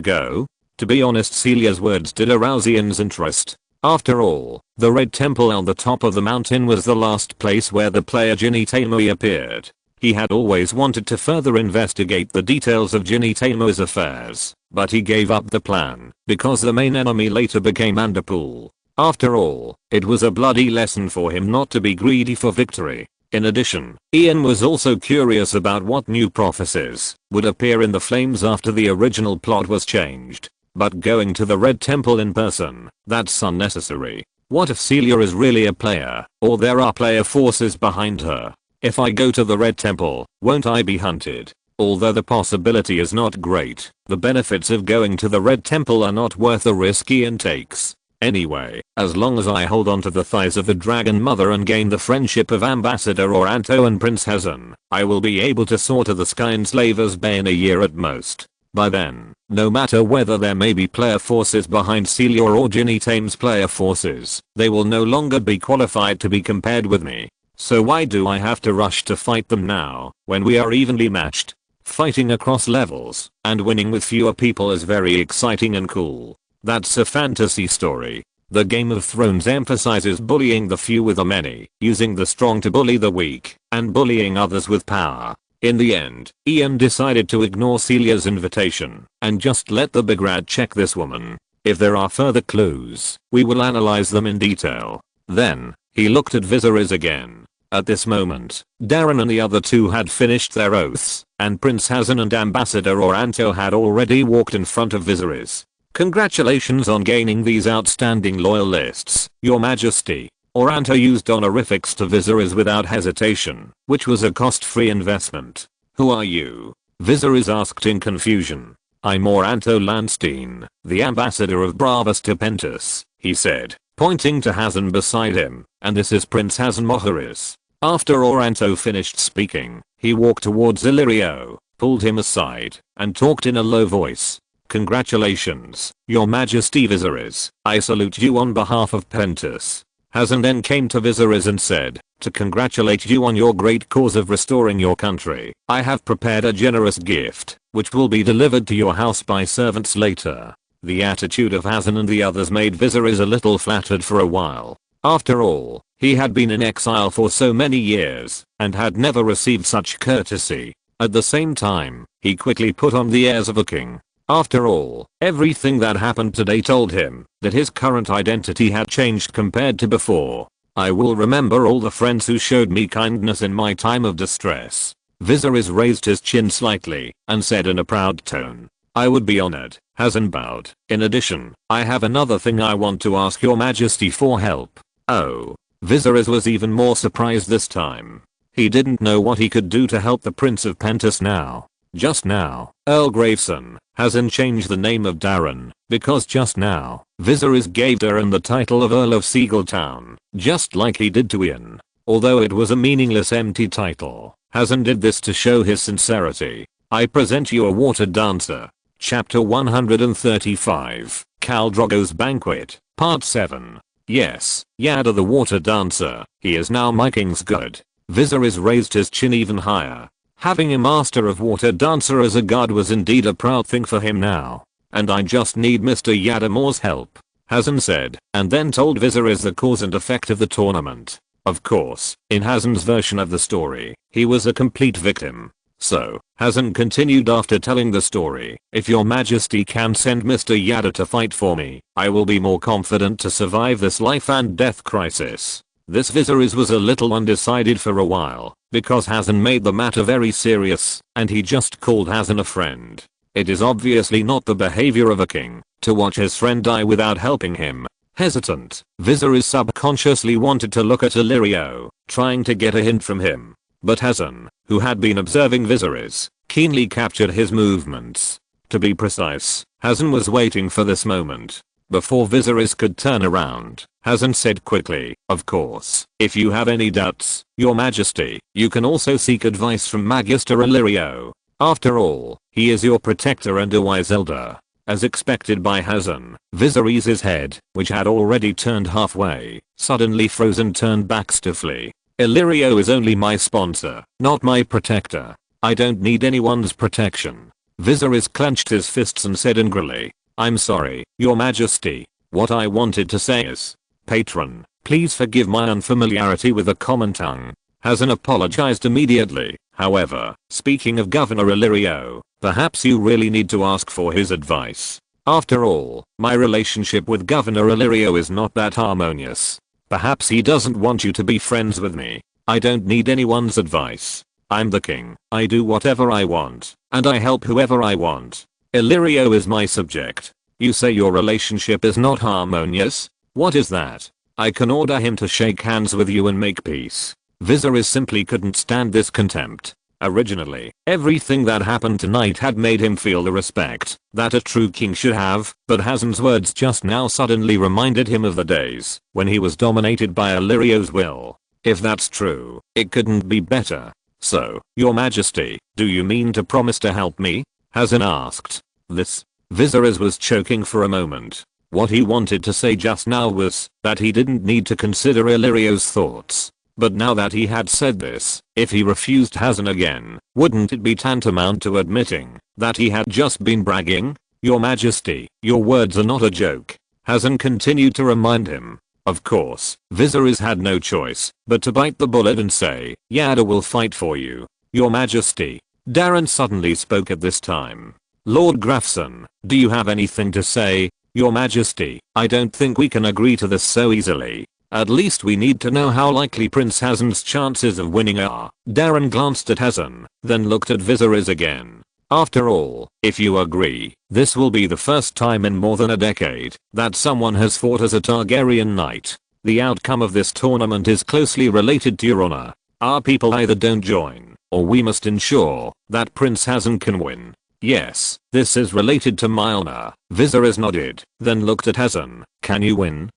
go? To be honest, Celia's words did arouse Ian's interest. After all, the Red Temple on the top of the mountain was the last place where the player Ginny Tamui appeared. He had always wanted to further investigate the details of Ginny Tamui's affairs, but he gave up the plan because the main enemy later became Underpool. After all, it was a bloody lesson for him not to be greedy for victory. In addition, Ian was also curious about what new prophecies would appear in the flames after the original plot was changed. But going to the Red Temple in person, that's unnecessary. What if Celia is really a player, or there are player forces behind her? If I go to the Red Temple, won't I be hunted? Although the possibility is not great, the benefits of going to the Red Temple are not worth the risk Ian takes. Anyway, as long as I hold on to the thighs of the Dragon Mother and gain the friendship of Ambassador Oranto and Prince Hazen, I will be able to soar to the sky in Slaver's Bay in a year at most. By then, no matter whether there may be player forces behind Celia or Ginny Tame's player forces, they will no longer be qualified to be compared with me. So why do I have to rush to fight them now, when we are evenly matched? Fighting across levels and winning with fewer people is very exciting and cool. That's a fantasy story. The Game of Thrones emphasizes bullying the few with the many, using the strong to bully the weak, and bullying others with power. In the end, Ian decided to ignore Celia's invitation and just let the big rat check this woman. If there are further clues, we will analyze them in detail. Then, he looked at Viserys again. At this moment, Darren and the other two had finished their oaths, and Prince Hazen and Ambassador Oranto had already walked in front of Viserys. Congratulations on gaining these outstanding loyalists, Your Majesty. Oranto used honorifics to Viserys without hesitation, which was a cost-free investment. Who are you? Viserys asked in confusion. I'm Oranto Landstein, the ambassador of Bravos to Pentos, he said, pointing to Hazen beside him, and this is Prince Hazen Moharis. After Oranto finished speaking, he walked towards Illyrio, pulled him aside, and talked in a low voice. Congratulations, Your Majesty Viserys. I salute you on behalf of Pentos. Hazen then came to Viserys and said, to congratulate you on your great cause of restoring your country, I have prepared a generous gift, which will be delivered to your house by servants later. The attitude of Hazen and the others made Viserys a little flattered for a while. After all, he had been in exile for so many years, and had never received such courtesy. At the same time, he quickly put on the airs of a king. After all, everything that happened today told him that his current identity had changed compared to before. I will remember all the friends who showed me kindness in my time of distress. Viserys raised his chin slightly and said in a proud tone, I would be honored. Hazen bowed. In addition, I have another thing I want to ask Your Majesty for help. Oh. Viserys was even more surprised this time. He didn't know what he could do to help the Prince of Pentos now. Just now, Earl Graveson, Hazen changed the name of Darren, because just now, Viserys gave Darren the title of Earl of Seagletown, just like he did to Ian. Although it was a meaningless empty title, Hazen did this to show his sincerity. I present you a water dancer. Chapter 135, Khal Drogo's Banquet, Part 7. Yes, Yada the water dancer, he is now my king's good. Viserys raised his chin even higher. Having a master of water dancer as a god was indeed a proud thing for him now. And I just need Mr. Yadamore's help, Hazen said, and then told Viserys the cause and effect of the tournament. Of course, in Hazen's version of the story, he was a complete victim. So, Hazen continued after telling the story, if Your Majesty can send Mr. Yada to fight for me, I will be more confident to survive this life and death crisis. This Viserys was a little undecided for a while, because Hazen made the matter very serious, and he just called Hazen a friend. It is obviously not the behavior of a king, to watch his friend die without helping him. Hesitant, Viserys subconsciously wanted to look at Illyrio, trying to get a hint from him. But Hazen, who had been observing Viserys, keenly captured his movements. To be precise, Hazen was waiting for this moment. Before Viserys could turn around, Hazen said quickly, of course, if you have any doubts, Your Majesty, you can also seek advice from Magister Illyrio. After all, he is your protector and a wise elder. As expected by Hazen, Viserys' head, which had already turned halfway, suddenly froze and turned back stiffly. Illyrio is only my sponsor, not my protector. I don't need anyone's protection. Viserys clenched his fists and said angrily, I'm sorry, Your Majesty. What I wanted to say is, patron, please forgive my unfamiliarity with the common tongue. Hasan apologized immediately. However, speaking of Governor Illyrio, perhaps you really need to ask for his advice. After all, my relationship with Governor Illyrio is not that harmonious. Perhaps he doesn't want you to be friends with me. I don't need anyone's advice. I'm the king. I do whatever I want, and I help whoever I want. Illyrio is my subject. You say your relationship is not harmonious? What is that? I can order him to shake hands with you and make peace. Viserys simply couldn't stand this contempt. Originally, everything that happened tonight had made him feel the respect that a true king should have, but Hasan's words just now suddenly reminded him of the days when he was dominated by Illyrio's will. If that's true, it couldn't be better. So, your majesty, do you mean to promise to help me? Hasan asked. Viserys was choking for a moment. What he wanted to say just now was that he didn't need to consider Illyrio's thoughts. But now that he had said this, if he refused Hasan again, wouldn't it be tantamount to admitting that he had just been bragging? Your majesty, your words are not a joke. Hasan continued to remind him. Of course, Viserys had no choice but to bite the bullet and say, Yada will fight for you. Your majesty. Darren suddenly spoke at this time. Lord Grafson, do you have anything to say? Your majesty, I don't think we can agree to this so easily. At least we need to know how likely Prince Hasan's chances of winning are. Darren glanced at Hasan, then looked at Viserys again. After all, if you agree, this will be the first time in more than a decade that someone has fought as a Targaryen knight. The outcome of this tournament is closely related to your honor. Our people either don't join, or we must ensure that Prince Hasan can win. Yes, this is related to my honor. Viserys nodded, then looked at Hasan. Can you win?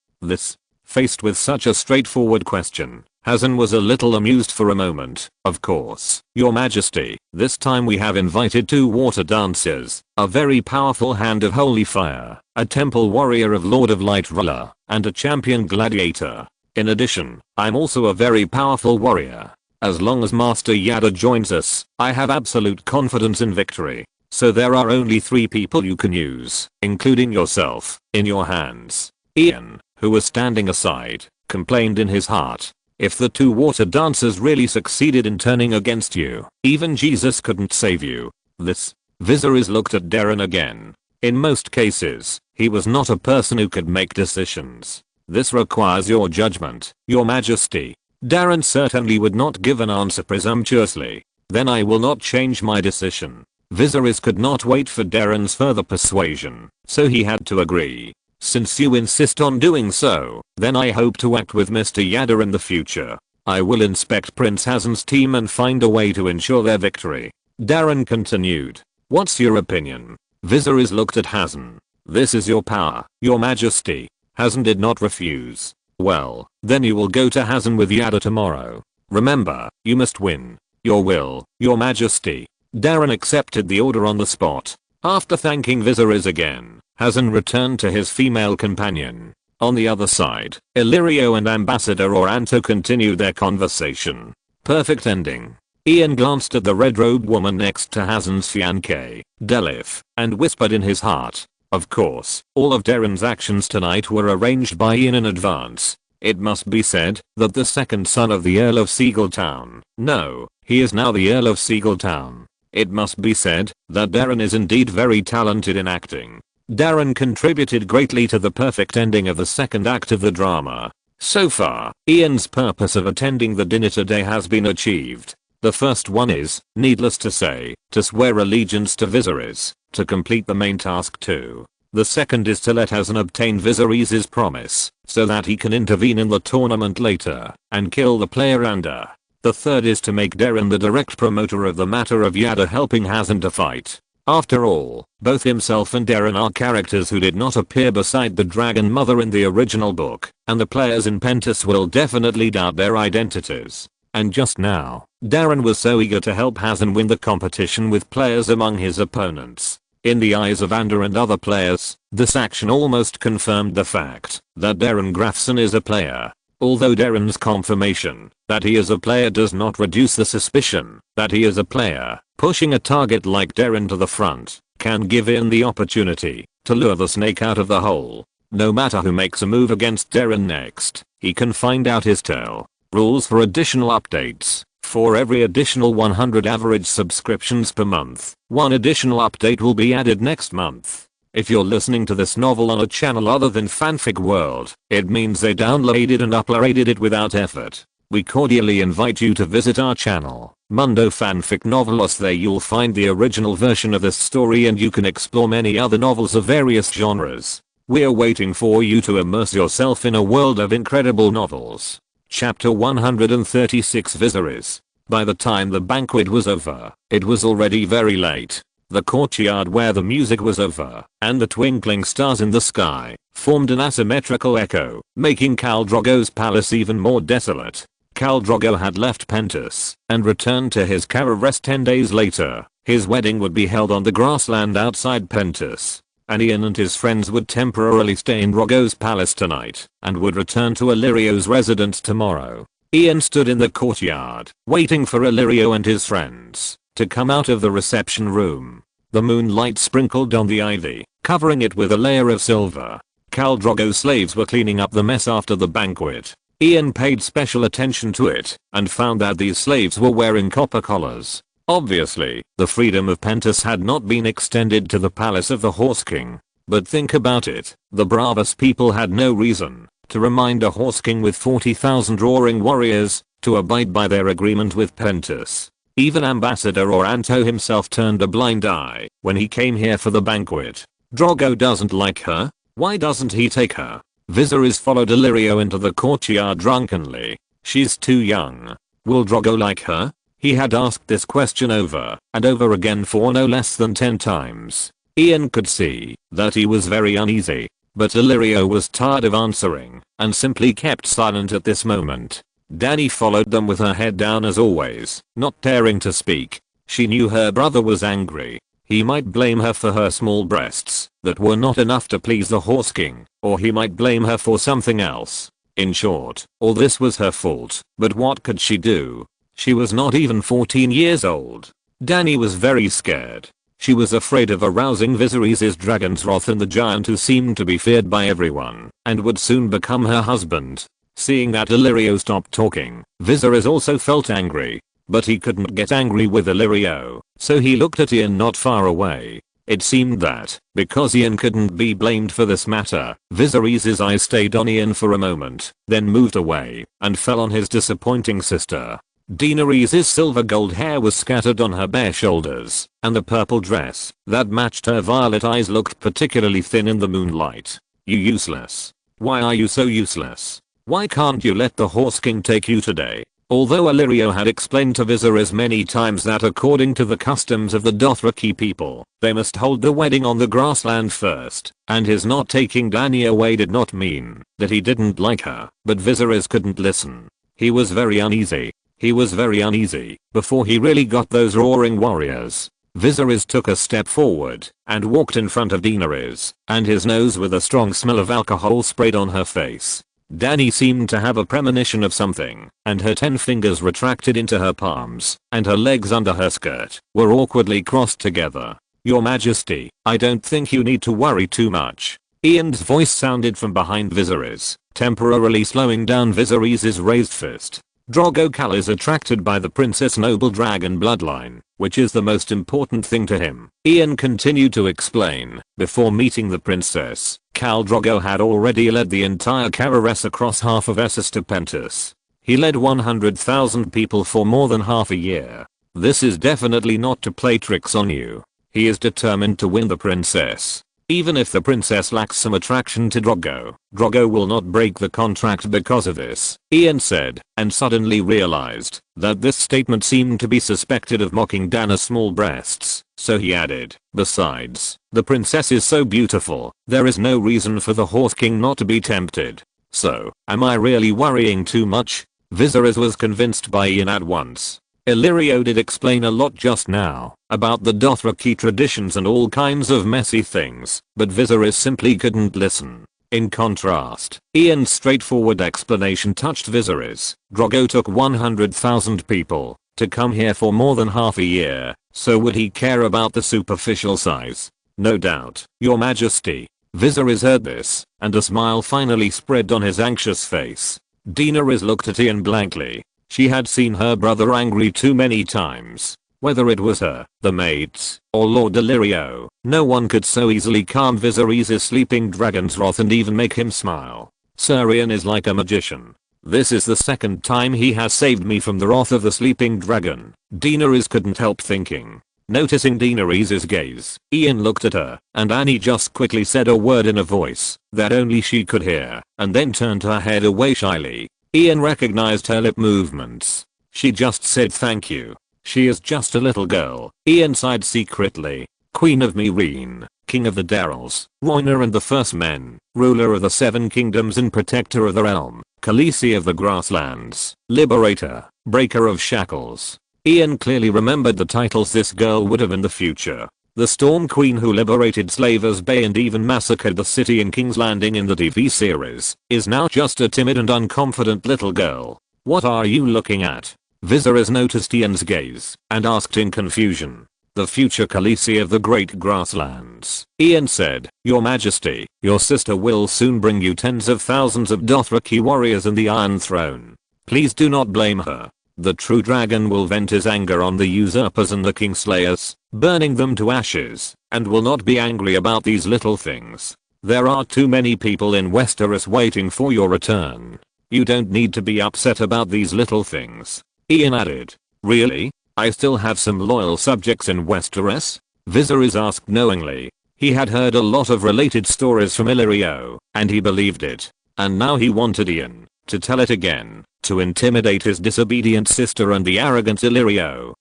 Faced with such a straightforward question, Hasan was a little amused for a moment. Of course, your majesty, this time we have invited 2 water dancers, a very powerful hand of holy fire, a temple warrior of Lord of Light ruler, and a champion gladiator. In addition, I'm also a very powerful warrior. As long as Master Yada joins us, I have absolute confidence in victory. So there are only 3 people you can use, including yourself, in your hands. Ian, who was standing aside, complained in his heart. If the 2 water dancers really succeeded in turning against you, even Jesus couldn't save you. Viserys looked at Darren again. In most cases, he was not a person who could make decisions. This requires your judgment, your majesty. Darren certainly would not give an answer presumptuously. Then I will not change my decision. Viserys could not wait for Darren's further persuasion, so he had to agree. Since you insist on doing so, then I hope to act with Mr. Yada in the future. I will inspect Prince Hasan's team and find a way to ensure their victory. Darren continued. What's your opinion? Viserys looked at Hasan. This is your power, your majesty. Hasan did not refuse. Well, then you will go to Hasan with Yada tomorrow. Remember, you must win. Your will, your majesty. Darren accepted the order on the spot. After thanking Viserys again, Hasan returned to his female companion. On the other side, Illyrio and Ambassador Oranto continued their conversation. Perfect ending. Ian glanced at the red-robed woman next to Hasan's fiancée, Delif, and whispered in his heart. Of course, all of Darren's actions tonight were arranged by Ian in advance. It must be said that the second son of the Earl of Seagletown, no, he is now the Earl of Seagletown. It must be said that Darren is indeed very talented in acting. Darren contributed greatly to the perfect ending of the second act of the drama. So far, Ian's purpose of attending the dinner today has been achieved. The first one is, needless to say, to swear allegiance to Viserys, to complete the main task too. The second is to let Hasan obtain Viserys' promise, so that he can intervene in the tournament later, and kill the player under. The third is to make Darren the direct promoter of the matter of Yada helping Hasan to fight. After all, both himself and Darren are characters who did not appear beside the Dragon Mother in the original book, and the players in Pentos will definitely doubt their identities. And just now, Darren was so eager to help Hasan win the competition with players among his opponents. In the eyes of Ander and other players, this action almost confirmed the fact that Darren Grafson is a player. Although Darren's confirmation that he is a player does not reduce the suspicion that he is a player, pushing a target like Darren to the front can give Ian the opportunity to lure the snake out of the hole. No matter who makes a move against Derry next, he can find out his tail. Rules for additional updates. For every additional 100 average subscriptions per month, one additional update will be added next month. If you're listening to this novel on a channel other than Fanfic World, it means they downloaded and uploaded it without effort. We cordially invite you to visit our channel, Mundo Fanfic Novelos. There you'll find the original version of this story and you can explore many other novels of various genres. We're waiting for you to immerse yourself in a world of incredible novels. Chapter 136 Viserys. By the time the banquet was over, it was already very late. The courtyard where the music was over, and the twinkling stars in the sky, formed an asymmetrical echo, making Khal Drogo's palace even more desolate. Khal Drogo had left Pentos, and returned to his Cararest 10 days later. His wedding would be held on the grassland outside Pentos, and Ian and his friends would temporarily stay in Drogo's palace tonight, and would return to Illyrio's residence tomorrow. Ian stood in the courtyard, waiting for Illyrio and his friends to come out of the reception room. The moonlight sprinkled on the ivy, covering it with a layer of silver. Khal Drogo's slaves were cleaning up the mess after the banquet. Ian paid special attention to it, and found that these slaves were wearing copper collars. Obviously, the freedom of Pentos had not been extended to the palace of the Horse King. But think about it, the bravest people had no reason to remind a Horse King with 40,000 roaring warriors to abide by their agreement with Pentos. Even Ambassador Oranto himself turned a blind eye when he came here for the banquet. Drogo doesn't like her? Why doesn't he take her? Viserys followed Illyrio into the courtyard drunkenly. She's too young. Will Drogo like her? He had asked this question over and over again for no less than 10 times. Ian could see that he was very uneasy, but Illyrio was tired of answering and simply kept silent at this moment. Dany followed them with her head down as always, not daring to speak. She knew her brother was angry. He might blame her for her small breasts that were not enough to please the Horse King, or he might blame her for something else. In short, all this was her fault, but what could she do? She was not even 14 years old. Dany was very scared. She was afraid of arousing Viserys' dragon's wrath and the giant who seemed to be feared by everyone, and would soon become her husband. Seeing that Illyrio stopped talking, Viserys also felt angry. But he couldn't get angry with Illyrio, so he looked at Ian not far away. It seemed that, because Ian couldn't be blamed for this matter, Viserys' eyes stayed on Ian for a moment, then moved away, and fell on his disappointing sister. Daenerys' silver gold hair was scattered on her bare shoulders, and the purple dress that matched her violet eyes looked particularly thin in the moonlight. You useless. Why are you so useless? Why can't you let the Horse King take you today? Although Illyrio had explained to Viserys many times that according to the customs of the Dothraki people, they must hold the wedding on the grassland first, and his not taking Dany away did not mean that he didn't like her, but Viserys couldn't listen. He was very uneasy. He was very uneasy before he really got those roaring warriors. Viserys took a step forward and walked in front of Daenerys, and his nose with a strong smell of alcohol sprayed on her face. Dany seemed to have a premonition of something, and her 10 fingers retracted into her palms, and her legs under her skirt were awkwardly crossed together. Your Majesty, I don't think you need to worry too much. Ian's voice sounded from behind Viserys, temporarily slowing down Viserys' raised fist. Drogo Khal is attracted by the Princess Noble Dragon bloodline, which is the most important thing to him. Ian continued to explain. Before meeting the princess, Khal Drogo had already led the entire Cararess across half of Essos to Pentos. He led 100,000 people for more than half a year. This is definitely not to play tricks on you. He is determined to win the princess. Even if the princess lacks some attraction to Drogo, Drogo will not break the contract because of this, Ian said, and suddenly realized that this statement seemed to be suspected of mocking Dany's small breasts, so he added, besides, the princess is so beautiful, there is no reason for the Horse King not to be tempted. So, am I really worrying too much? Viserys was convinced by Ian at once. Illyrio did explain a lot just now about the Dothraki traditions and all kinds of messy things, but Viserys simply couldn't listen. In contrast, Ian's straightforward explanation touched Viserys. Drogo took 100,000 people to come here for more than half a year, so would he care about the superficial size? No doubt, Your Majesty. Viserys heard this, and a smile finally spread on his anxious face. Daenerys looked at Ian blankly. She had seen her brother angry too many times. Whether it was her, the maids, or Lord Illyrio, no one could so easily calm Viserys' sleeping dragon's wrath and even make him smile. Sir Ian is like a magician. This is the second time he has saved me from the wrath of the sleeping dragon. Daenerys couldn't help thinking. Noticing Daenerys' gaze, Ian looked at her, and Annie just quickly said a word in a voice that only she could hear, and then turned her head away shyly. Ian recognized her lip movements. She just said thank you. She is just a little girl. Ian sighed secretly. Queen of Meereen, King of the Darrells, Rhoynar and the First Men, ruler of the Seven Kingdoms and protector of the realm, Khaleesi of the Grasslands, liberator, breaker of shackles. Ian clearly remembered the titles this girl would have in the future. The Storm Queen who liberated Slavers Bay and even massacred the city in King's Landing in the TV series, is now just a timid and unconfident little girl. What are you looking at? Viserys noticed Ian's gaze and asked in confusion. The future Khaleesi of the Great Grasslands. Ian said, Your Majesty, your sister will soon bring you tens of thousands of Dothraki warriors and the Iron Throne. Please do not blame her. The true dragon will vent his anger on the usurpers and the Kingslayers, burning them to ashes, and will not be angry about these little things. There are too many people in Westeros waiting for your return. You don't need to be upset about these little things. Ian added. Really? I still have some loyal subjects in Westeros? Viserys asked knowingly. He had heard a lot of related stories from Illyrio, and he believed it. And now he wanted Ian to tell it again, to intimidate his disobedient sister and the arrogant Illyrio.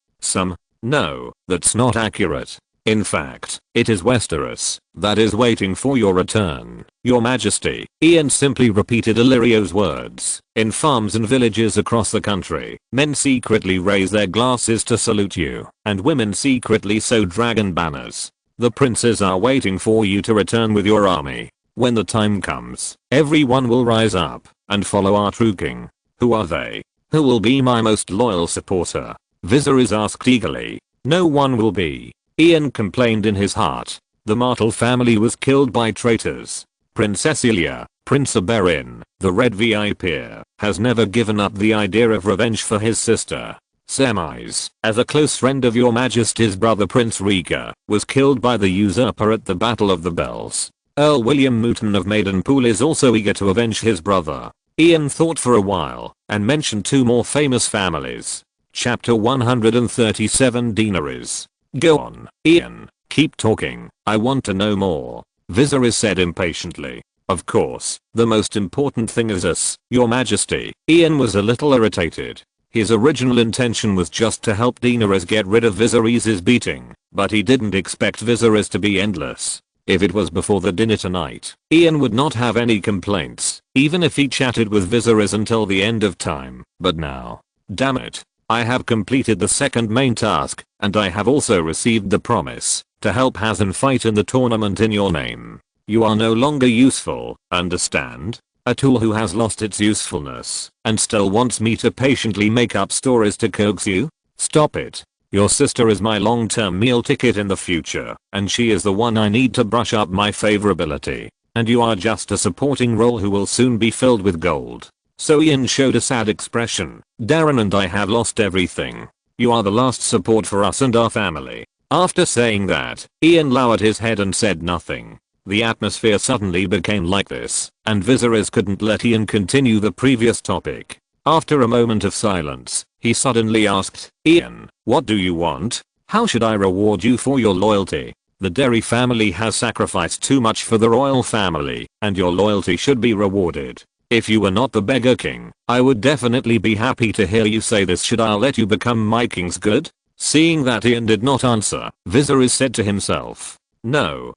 No, that's not accurate. In fact, it is Westeros that is waiting for your return, Your Majesty. Ian simply repeated Illyrio's words. In farms and villages across the country, men secretly raise their glasses to salute you, and women secretly sew dragon banners. The princes are waiting for you to return with your army. When the time comes, everyone will rise up and follow our true king. Who are they? Who will be my most loyal supporter? Viserys asked eagerly. No one will be. Ian complained in his heart. The Martell family was killed by traitors. Princess Elia, Prince Oberyn, the Red Viper, has never given up the idea of revenge for his sister. Samwise, as a close friend of Your Majesty's brother Prince Rhaegar, was killed by the usurper at the Battle of the Bells. Earl William Mouton of Maidenpool is also eager to avenge his brother. Ian thought for a while, and mentioned two more famous families. Chapter 137 Daenerys. Go on, Ian, keep talking, I want to know more. Viserys said impatiently. Of course, the most important thing is us, Your Majesty. Ian was a little irritated. His original intention was just to help Daenerys get rid of Viserys' beating, but he didn't expect Viserys to be endless. If it was before the dinner tonight, Ian would not have any complaints, even if he chatted with Viserys until the end of time, but now. Damn it. I have completed the second main task, and I have also received the promise to help Hazan fight in the tournament in your name. You are no longer useful, understand? A tool who has lost its usefulness and still wants me to patiently make up stories to coax you? Stop it. Your sister is my long-term meal ticket in the future, and she is the one I need to brush up my favorability. And you are just a supporting role who will soon be filled with gold. So Ian showed a sad expression. Darren and I have lost everything. You are the last support for us and our family. After saying that, Ian lowered his head and said nothing. The atmosphere suddenly became like this, and Viserys couldn't let Ian continue the previous topic. After a moment of silence, he suddenly asked, Ian, what do you want? How should I reward you for your loyalty? The Derry family has sacrificed too much for the royal family, and your loyalty should be rewarded. If you were not the beggar king, I would definitely be happy to hear you say this. Should I let you become my king's good? Seeing that Ian did not answer, Viserys said to himself, No,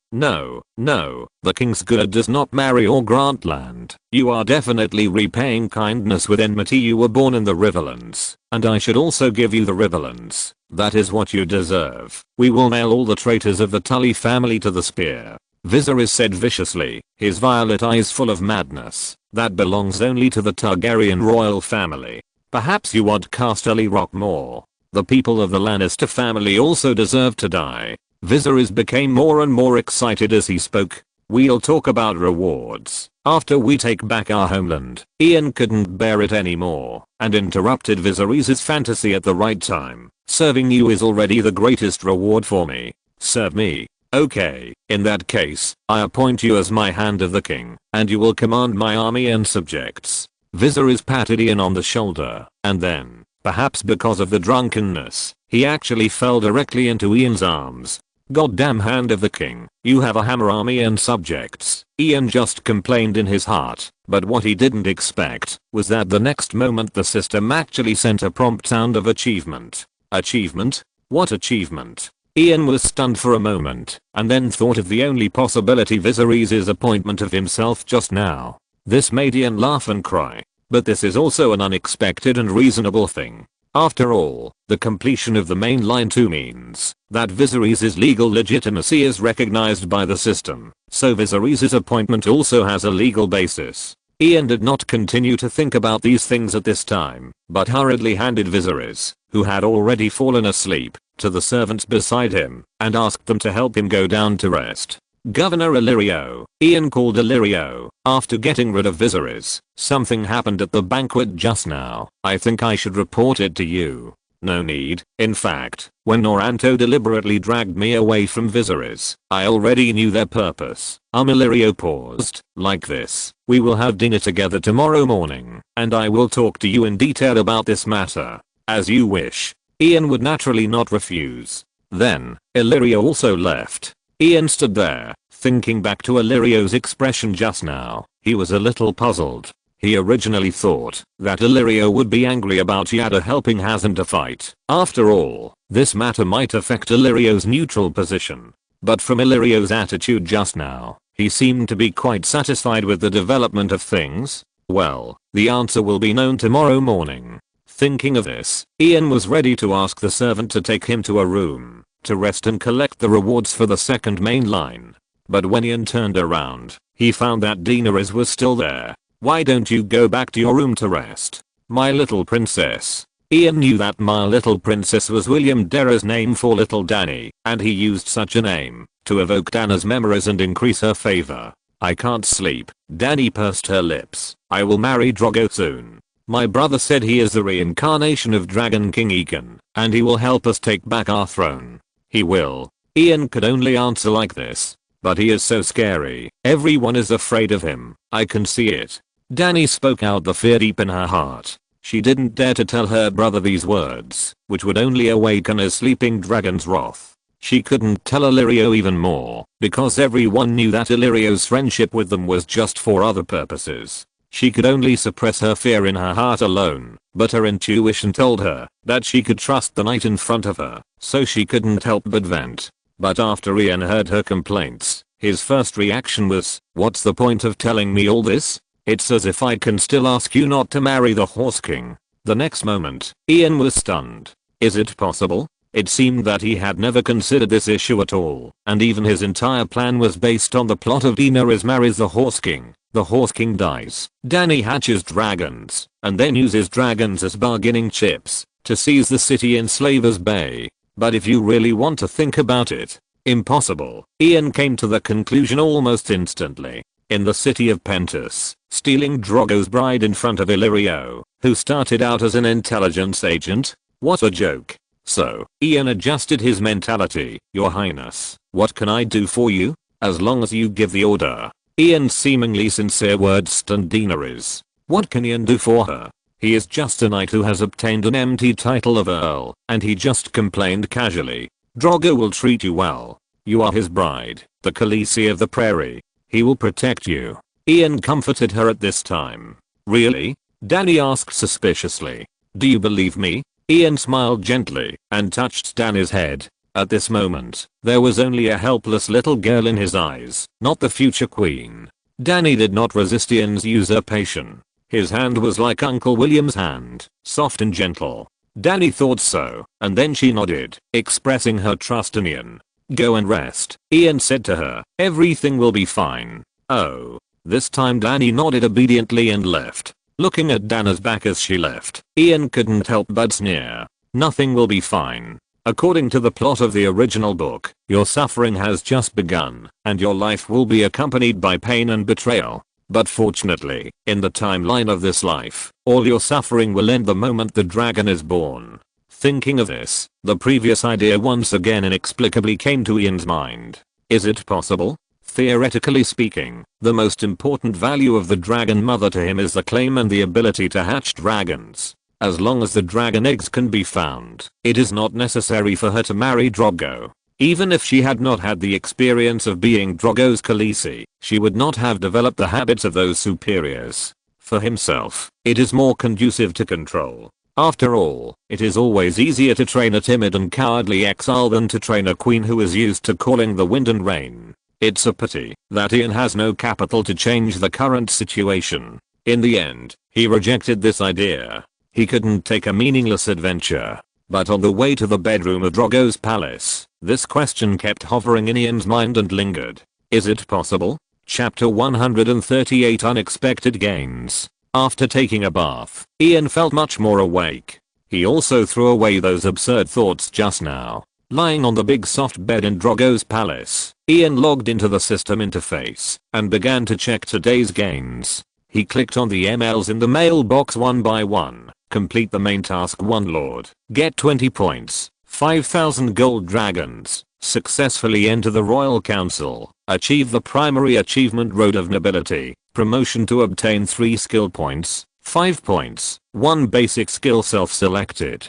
the king's good does not marry or grant land. You are definitely repaying kindness with enmity. You were born in the Riverlands, and I should also give you the Riverlands. That is what you deserve. We will nail all the traitors of the Tully family to the spear. Viserys said viciously, his violet eyes full of madness. That belongs only to the Targaryen royal family. Perhaps you want Casterly Rock more. The people of the Lannister family also deserve to die. Viserys became more and more excited as he spoke. We'll talk about rewards after we take back our homeland. Ian couldn't bear it anymore and interrupted Viserys' fantasy at the right time. Serving you is already the greatest reward for me. Serve me. Okay, in that case, I appoint you as my hand of the king, and you will command my army and subjects. Viserys patted Ian on the shoulder, and then, perhaps because of the drunkenness, he actually fell directly into Ian's arms. Goddamn hand of the king, you have a hammer army and subjects, Ian just complained in his heart, but what he didn't expect was that the next moment the system actually sent a prompt sound of achievement. Achievement? What achievement? Ian was stunned for a moment, and then thought of the only possibility, Viserys' appointment of himself just now. This made Ian laugh and cry. But this is also an unexpected and reasonable thing. After all, the completion of the main line 2 means that Viserys' legal legitimacy is recognized by the system, so Viserys' appointment also has a legal basis. Ian did not continue to think about these things at this time, but hurriedly handed Viserys, who had already fallen asleep, to the servants beside him, and asked them to help him go down to rest. Governor Illyrio. Ian called Illyrio, after getting rid of Viserys. Something happened at the banquet just now. I think I should report it to you. No need. In fact, when Noranto deliberately dragged me away from Viserys, I already knew their purpose. Illyrio paused. Like this, we will have dinner together tomorrow morning, and I will talk to you in detail about this matter. As you wish. Ian would naturally not refuse. Then, Illyrio also left. Ian stood there, thinking back to Illyrio's expression just now. He was a little puzzled. He originally thought that Illyrio would be angry about Yada helping Hazan to fight. After all, this matter might affect Illyrio's neutral position. But from Illyrio's attitude just now, he seemed to be quite satisfied with the development of things. Well, the answer will be known tomorrow morning. Thinking of this, Ian was ready to ask the servant to take him to a room to rest and collect the rewards for the second main line. But when Ian turned around, he found that Daenerys was still there. Why don't you go back to your room to rest, my little princess? Ian knew that my little princess was William Derry's name for little Dany, and he used such a name to evoke Dany's memories and increase her favor. I can't sleep. Dany pursed her lips. I will marry Drogo soon. My brother said he is the reincarnation of Dragon King Aegon, and he will help us take back our throne. He will. Ian could only answer like this. But he is so scary. Everyone is afraid of him. I can see it. Dany spoke out the fear deep in her heart. She didn't dare to tell her brother these words, which would only awaken a sleeping dragon's wrath. She couldn't tell Illyrio even more, because everyone knew that Illyrio's friendship with them was just for other purposes. She could only suppress her fear in her heart alone, but her intuition told her that she could trust the knight in front of her, so she couldn't help but vent. But after Ian heard her complaints, his first reaction was, what's the point of telling me all this? It's as if I can still ask you not to marry the Horse King. The next moment, Ian was stunned. Is it possible? It seemed that he had never considered this issue at all, and even his entire plan was based on the plot of Daenerys marries the Horse King. The Horse King dies. Dany hatches dragons, and then uses dragons as bargaining chips to seize the city in Slaver's Bay. But if you really want to think about it, impossible. Ian came to the conclusion almost instantly. In the city of Pentus, stealing Drogo's bride in front of Illyrio, who started out as an intelligence agent? What a joke. So, Ian adjusted his mentality. Your Highness, what can I do for you? As long as you give the order. Ian's seemingly sincere words stunned Daenerys. What can Ian do for her? He is just a knight who has obtained an empty title of Earl, and he just complained casually. Drogo will treat you well. You are his bride, the Khaleesi of the Prairie. He will protect you. Ian comforted her at this time. Really? Dany asked suspiciously. Do you believe me? Ian smiled gently and touched Dany's head. At this moment, there was only a helpless little girl in his eyes, not the future queen. Dany did not resist Ian's usurpation. His hand was like Uncle William's hand, soft and gentle. Dany thought so, and then she nodded, expressing her trust in Ian. Go and rest, Ian said to her. Everything will be fine. Oh. This time Dany nodded obediently and left. Looking at Dany's back as she left, Ian couldn't help but sneer. Nothing will be fine. According to the plot of the original book, your suffering has just begun, and your life will be accompanied by pain and betrayal. But fortunately, in the timeline of this life, all your suffering will end the moment the dragon is born. Thinking of this, the previous idea once again inexplicably came to Ian's mind. Is it possible? Theoretically speaking, the most important value of the dragon mother to him is the claim and the ability to hatch dragons. As long as the dragon eggs can be found, it is not necessary for her to marry Drogo. Even if she had not had the experience of being Drogo's Khaleesi, she would not have developed the habits of those superiors. For himself, it is more conducive to control. After all, it is always easier to train a timid and cowardly exile than to train a queen who is used to calling the wind and rain. It's a pity that Ian has no capital to change the current situation. In the end, he rejected this idea. He couldn't take a meaningless adventure. But on the way to the bedroom of Drogo's palace, this question kept hovering in Ian's mind and lingered. Is it possible? Chapter 138 Unexpected Gains. After taking a bath, Ian felt much more awake. He also threw away those absurd thoughts just now. Lying on the big soft bed in Drogo's palace, Ian logged into the system interface and began to check today's gains. He clicked on the emails in the mailbox one by one. Complete the main task 1 Lord. Get 20 points. 5,000 gold dragons. Successfully enter the Royal Council. Achieve the primary achievement Road of Nobility. Promotion to obtain 3 skill points. 5 points. 1 basic skill self-selected.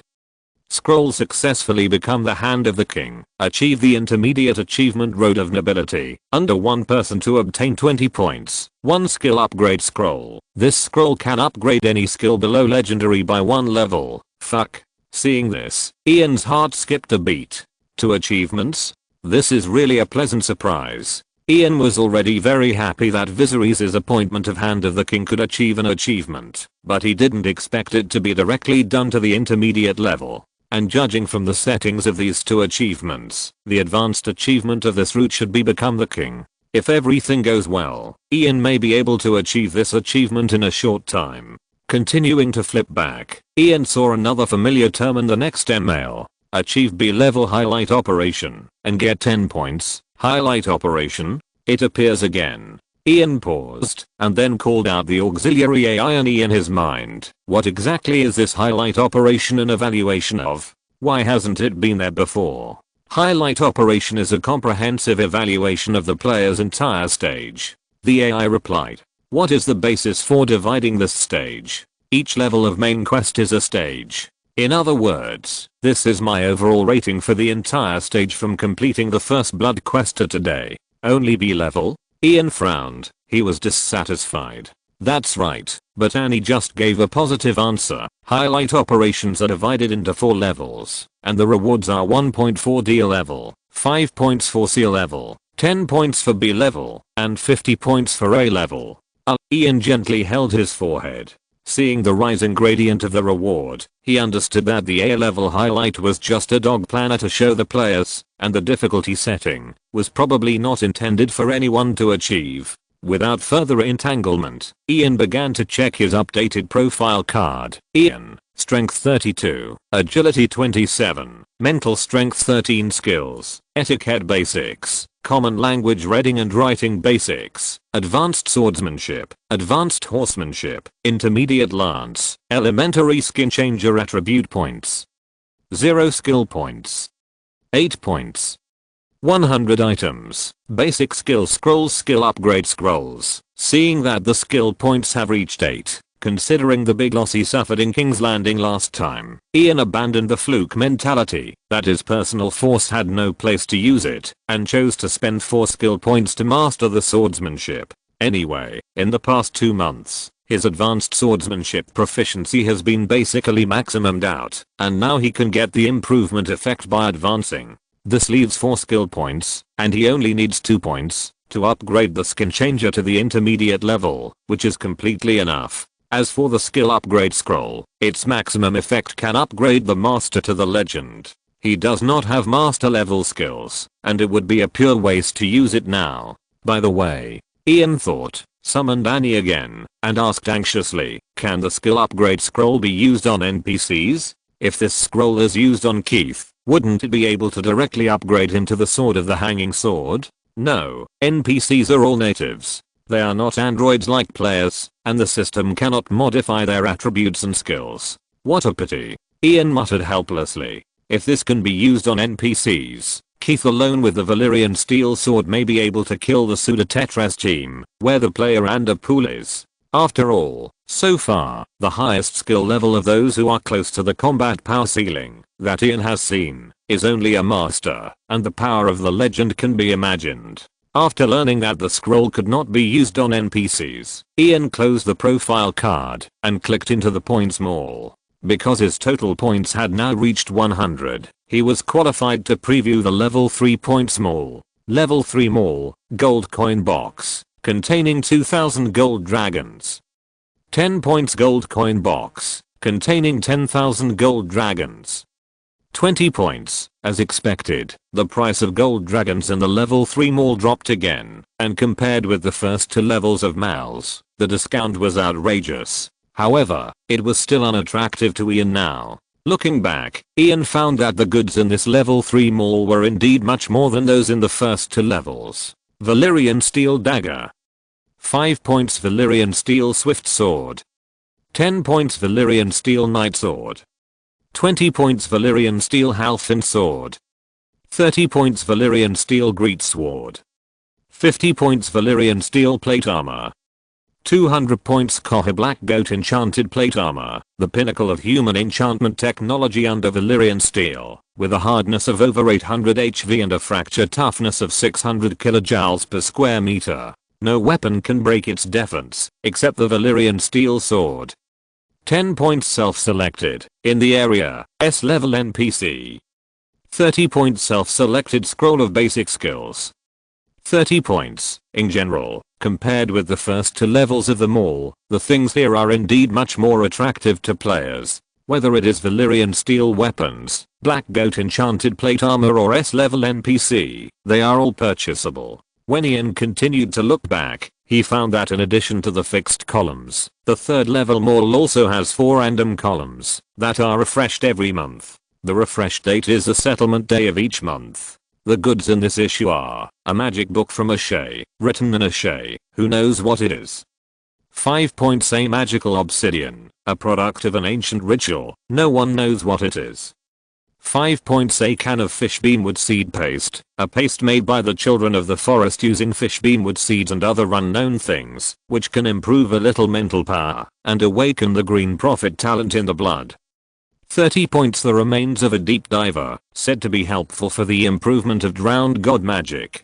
Scroll successfully become the Hand of the King. Achieve the intermediate achievement Road of Nobility. Under 1 person to obtain 20 points. 1 skill upgrade scroll. This scroll can upgrade any skill below legendary by 1 level. Fuck. Seeing this, Ian's heart skipped a beat. 2 achievements? This is really a pleasant surprise. Ian was already very happy that Viserys' appointment of Hand of the King could achieve an achievement, but he didn't expect it to be directly done to the intermediate level. And judging from the settings of these 2 achievements, the advanced achievement of this route should be Become the King. If everything goes well, Ian may be able to achieve this achievement in a short time. Continuing to flip back, Ian saw another familiar term in the next email. Achieve B-level highlight operation and get 10 points. Highlight operation? It appears again. Ian paused and then called out the auxiliary AI in his mind. What exactly is this highlight operation an evaluation of? Why hasn't it been there before? Highlight operation is a comprehensive evaluation of the player's entire stage. The AI replied. What is the basis for dividing this stage? Each level of main quest is a stage. In other words, this is my overall rating for the entire stage from completing the first blood quest to today. Only B level? Ian frowned. He was dissatisfied. That's right, but Annie just gave a positive answer. Highlight operations are divided into 4 levels, and the rewards are 1 point for D level, 5 points for C level, 10 points for B level, and 50 points for A level. Ian gently held his forehead. Seeing the rising gradient of the reward, he understood that the A-level highlight was just a dog planner to show the players, and the difficulty setting was probably not intended for anyone to achieve. Without further entanglement, Ian began to check his updated profile card. Ian, Strength 32, Agility 27, Mental Strength 13 Skills, Etiquette Basics, Common Language Reading and Writing Basics, Advanced Swordsmanship, Advanced Horsemanship, Intermediate Lance, Elementary Skin Changer Attribute Points. 0 Skill Points. 8 points. 100 items. Basic Skill Scrolls Skill Upgrade Scrolls. Seeing that the skill points have reached 8, considering the big loss he suffered in King's Landing last time, Ian abandoned the fluke mentality that his personal force had no place to use it, and chose to spend 4 skill points to master the swordsmanship. Anyway, in the past 2 months, his advanced swordsmanship proficiency has been basically maximumed out, and now he can get the improvement effect by advancing. This leaves 4 skill points, and he only needs 2 points to upgrade the skin changer to the intermediate level, which is completely enough. As for the skill upgrade scroll, its maximum effect can upgrade the master to the legend. He does not have master level skills, and it would be a pure waste to use it now. By the way, Ian thought, summoned Annie again, and asked anxiously, can the skill upgrade scroll be used on NPCs? If this scroll is used on Keith, Wouldn't it be able to directly upgrade him to the Sword of the Hanging Sword? No, NPCs are all natives. They are not androids like players, and the system cannot modify their attributes and skills. What a pity. Ian muttered helplessly. If this can be used on NPCs, Keith alone with the Valyrian steel sword may be able to kill the Pseudotetras team, where the player and a pool is. After all, so far, the highest skill level of those who are close to the combat power ceiling that Ian has seen is only a master, and the power of the legend can be imagined. After learning that the scroll could not be used on NPCs, Ian closed the profile card and clicked into the points mall. Because his total points had now reached 100, he was qualified to preview the level 3 points mall. Level 3 mall, gold coin box, containing 2000 gold dragons. 10 points gold coin box, containing 10,000 gold dragons. 20 points. As expected, the price of gold dragons in the level 3 mall dropped again, and compared with the first 2 levels of malls, the discount was outrageous. However, it was still unattractive to Ian now. Looking back, Ian found that the goods in this level 3 mall were indeed much more than those in the first 2 levels. Valyrian steel dagger. 5 points Valyrian steel swift sword. 10 points Valyrian steel knight sword. 20 points Valyrian steel halfling sword. 30 points Valyrian steel greatsword. 50 points Valyrian steel plate armor. 200 points Koha black goat enchanted plate armor, the pinnacle of human enchantment technology under Valyrian steel, with a hardness of over 800 HV and a fracture toughness of 600 kilojoules per square meter. No weapon can break its defense, except the Valyrian steel sword. 10 points self-selected, in the area, S-level NPC. 30 points self-selected scroll of basic skills. 30 points, in general, compared with the first 2 levels of the mall, the things here are indeed much more attractive to players. Whether it is Valyrian steel weapons, black goat enchanted plate armor or S-level NPC, they are all purchasable. When Ian continued to look back, he found that in addition to the fixed columns, the 3rd level mall also has 4 random columns that are refreshed every month. The refresh date is the settlement day of each month. The goods in this issue are a magic book from Asshai, written in Asshai, who knows what it is. 5 points a magical obsidian, a product of an ancient ritual, no one knows what it is. 5 points a can of fish beamwood seed paste, a paste made by the children of the forest using fish beamwood seeds and other unknown things, which can improve a little mental power and awaken the green prophet talent in the blood. 30 points the remains of a deep diver, said to be helpful for the improvement of drowned god magic.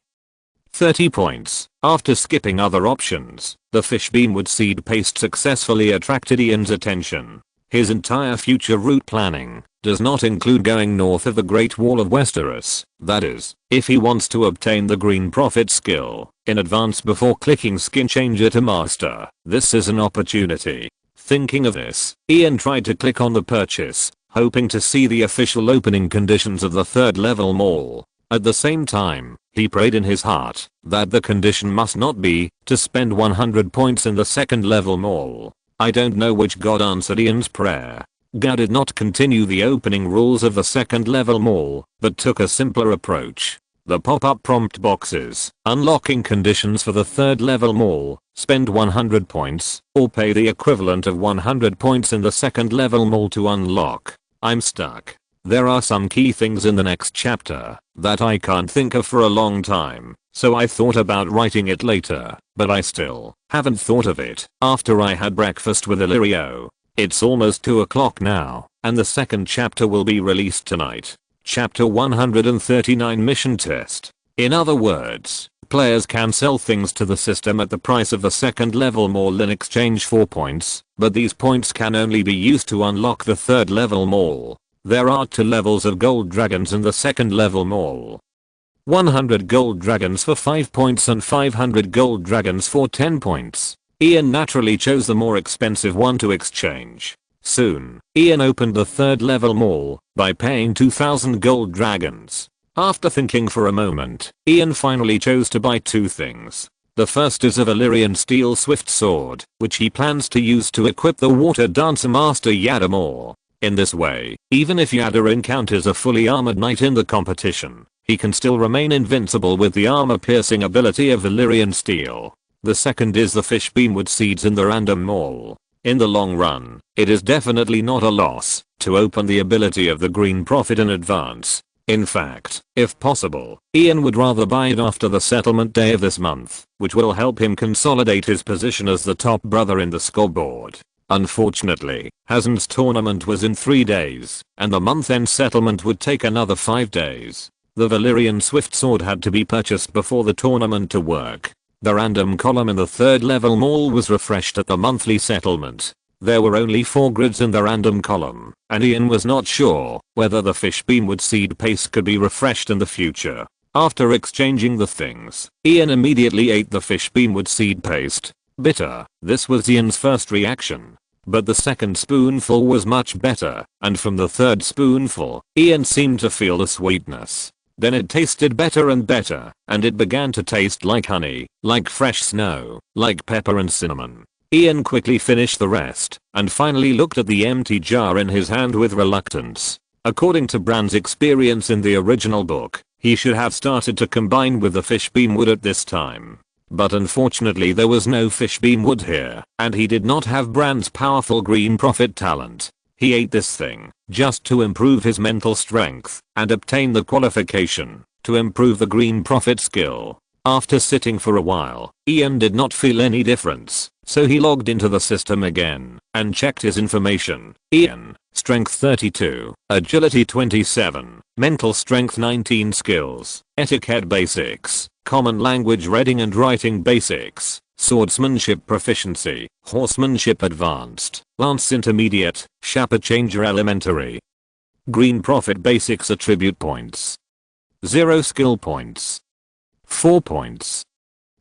30 points, after skipping other options, the fish beamwood seed paste successfully attracted Ian's attention. His entire future route planning does not include going north of the Great Wall of Westeros, that is, if he wants to obtain the Green Prophet skill in advance before clicking Skin Changer to master. This is an opportunity. Thinking of this, Ian tried to click on the purchase, hoping to see the official opening conditions of the 3rd level mall. At the same time, he prayed in his heart that the condition must not be to spend 100 points in the 2nd level mall. I don't know which god answered Ian's prayer. God did not continue the opening rules of the 2nd level mall, but took a simpler approach. The pop-up prompt boxes, unlocking conditions for the 3rd level mall, spend 100 points, or pay the equivalent of 100 points in the 2nd level mall to unlock. I'm stuck. There are some key things in the next chapter that I can't think of for a long time, so I thought about writing it later, but I still haven't thought of it after I had breakfast with Illyrio. It's almost 2 o'clock now, and the 2nd chapter will be released tonight. Chapter 139 Mission Test. In other words, players can sell things to the system at the price of the 2nd level mall in exchange for points, but these points can only be used to unlock the 3rd level mall. There are 2 levels of gold dragons in the 2nd level mall. 100 gold dragons for 5 points and 500 gold dragons for 10 points. Ian naturally chose the more expensive one to exchange. Soon, Ian opened the 3rd level mall by paying 2000 gold dragons. After thinking for a moment, Ian finally chose to buy 2 things. The first is a Valyrian steel swift sword, which he plans to use to equip the water dancer master Yadamor. In this way, even if Yadder encounters a fully armored knight in the competition, he can still remain invincible with the armor-piercing ability of Valyrian steel. The second is the fish beamwood seeds in the random mall. In the long run, it is definitely not a loss to open the ability of the Green Prophet in advance. In fact, if possible, Ian would rather buy it after the settlement day of this month, which will help him consolidate his position as the top brother in the scoreboard. Unfortunately, Hazen's tournament was in 3 days, and the month-end settlement would take another 5 days. The Valyrian Swift Sword had to be purchased before the tournament to work. The random column in the 3rd level mall was refreshed at the monthly settlement. There were only 4 grids in the random column, and Ian was not sure whether the fish beamwood seed paste could be refreshed in the future. After exchanging the things, Ian immediately ate the fish beamwood seed paste. Bitter, this was Ian's first reaction. But the second spoonful was much better, and from the third spoonful, Ian seemed to feel the sweetness. Then it tasted better and better, and it began to taste like honey, like fresh snow, like pepper and cinnamon. Ian quickly finished the rest, and finally looked at the empty jar in his hand with reluctance. According to Bran's experience in the original book, he should have started to combine with the fish beamwood at this time. But unfortunately there was no fish beamwood here, and he did not have Bran's powerful Green Prophet talent. He ate this thing just to improve his mental strength and obtain the qualification to improve the Green Prophet skill. After sitting for a while, Ian did not feel any difference, so he logged into the system again and checked his information. Ian, strength 32, agility 27, mental strength 19, skills, etiquette basics, common language reading and writing basics, swordsmanship proficiency, horsemanship advanced, lance intermediate, Shapa changer elementary. Green Prophet basics attribute points. 0 skill points. 4 points.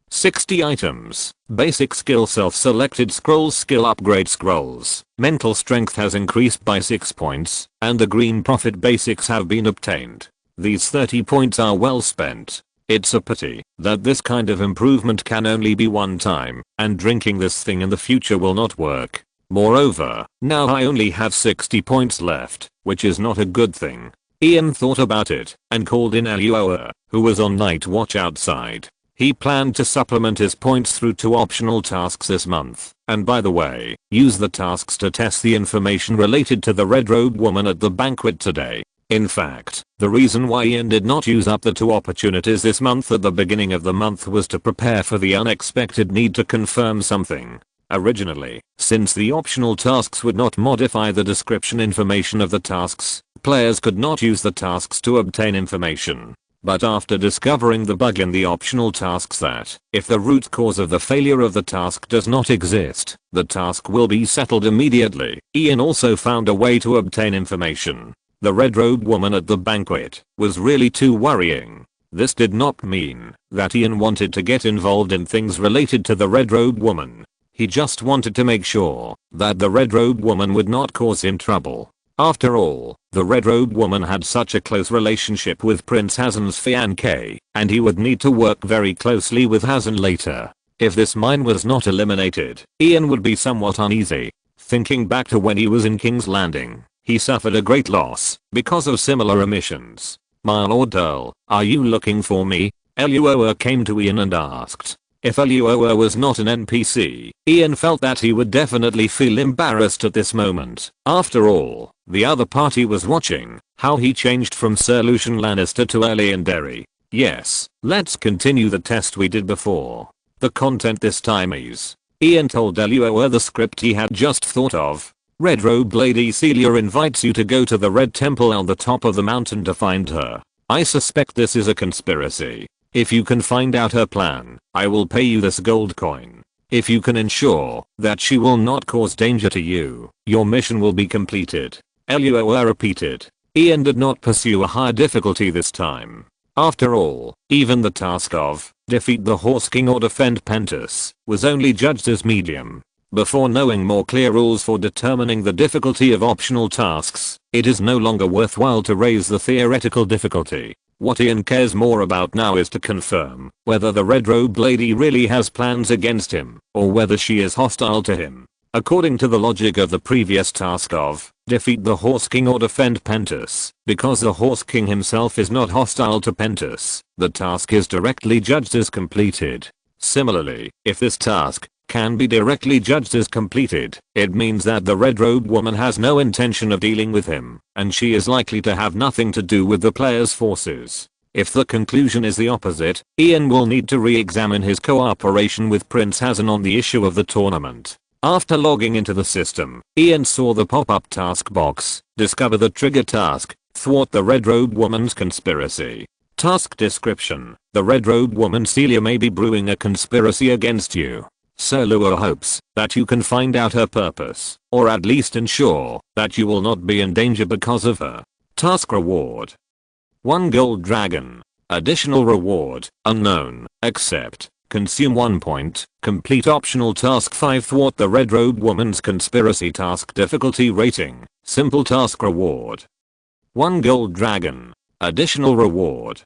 60 items. Basic skill self-selected scrolls skill upgrade scrolls. Mental strength has increased by 6 points, and the Green Prophet basics have been obtained. These 30 points are well spent. It's a pity that this kind of improvement can only be one time, and drinking this thing in the future will not work. Moreover, now I only have 60 points left, which is not a good thing. Ian thought about it, and called in Luoa, who was on night watch outside. He planned to supplement his points through 2 optional tasks this month, and by the way, use the tasks to test the information related to the red-robed woman at the banquet today. In fact, the reason why Ian did not use up the 2 opportunities this month at the beginning of the month was to prepare for the unexpected need to confirm something. Originally, since the optional tasks would not modify the description information of the tasks, players could not use the tasks to obtain information. But after discovering the bug in the optional tasks that, if the root cause of the failure of the task does not exist, the task will be settled immediately, Ian also found a way to obtain information. The red-robed woman at the banquet was really too worrying. This did not mean that Ian wanted to get involved in things related to the red-robed woman. He just wanted to make sure that the red-robed woman would not cause him trouble. After all, the red-robed woman had such a close relationship with Prince Hazen's fiancé, and he would need to work very closely with Hazen later. If this mine was not eliminated, Ian would be somewhat uneasy. Thinking back to when he was in King's Landing, he suffered a great loss because of similar omissions. "My lord Earl, are you looking for me?" Luoa came to Ian and asked. If Luoa was not an NPC, Ian felt that he would definitely feel embarrassed at this moment. After all, the other party was watching how he changed from Sir Lucian Lannister to early in Derry. Yes, let's continue the test we did before. The content this time is. Ian told Luoa the script he had just thought of. Red-robed Lady Celia invites you to go to the Red Temple on the top of the mountain to find her. I suspect this is a conspiracy. If you can find out her plan, I will pay you this gold coin. If you can ensure that she will not cause danger to you, your mission will be completed. Luoa repeated. Ian did not pursue a higher difficulty this time. After all, even the task of defeat the Horse King or defend Pentus was only judged as medium. Before knowing more clear rules for determining the difficulty of optional tasks, it is no longer worthwhile to raise the theoretical difficulty. What Ian cares more about now is to confirm whether the red-robed lady really has plans against him, or whether she is hostile to him. According to the logic of the previous task of defeat the Horse King or defend Pentus, because the Horse King himself is not hostile to Pentus, the task is directly judged as completed. Similarly, if this task can be directly judged as completed, it means that the red-robed woman has no intention of dealing with him, and she is likely to have nothing to do with the player's forces. If the conclusion is the opposite, Ian will need to re-examine his cooperation with Prince Hassan on the issue of the tournament. After logging into the system, Ian saw the pop-up task box, discover the trigger task, thwart the red-robed woman's conspiracy. Task description: the red-robed woman Celia may be brewing a conspiracy against you. So Lua hopes that you can find out her purpose, or at least ensure that you will not be in danger because of her. Task reward: 1 gold dragon. Additional reward: unknown, accept. Consume 1 point. Complete optional task 5. Thwart the red-robed woman's conspiracy. Task difficulty rating: simple. Task reward: 1 gold dragon. Additional reward: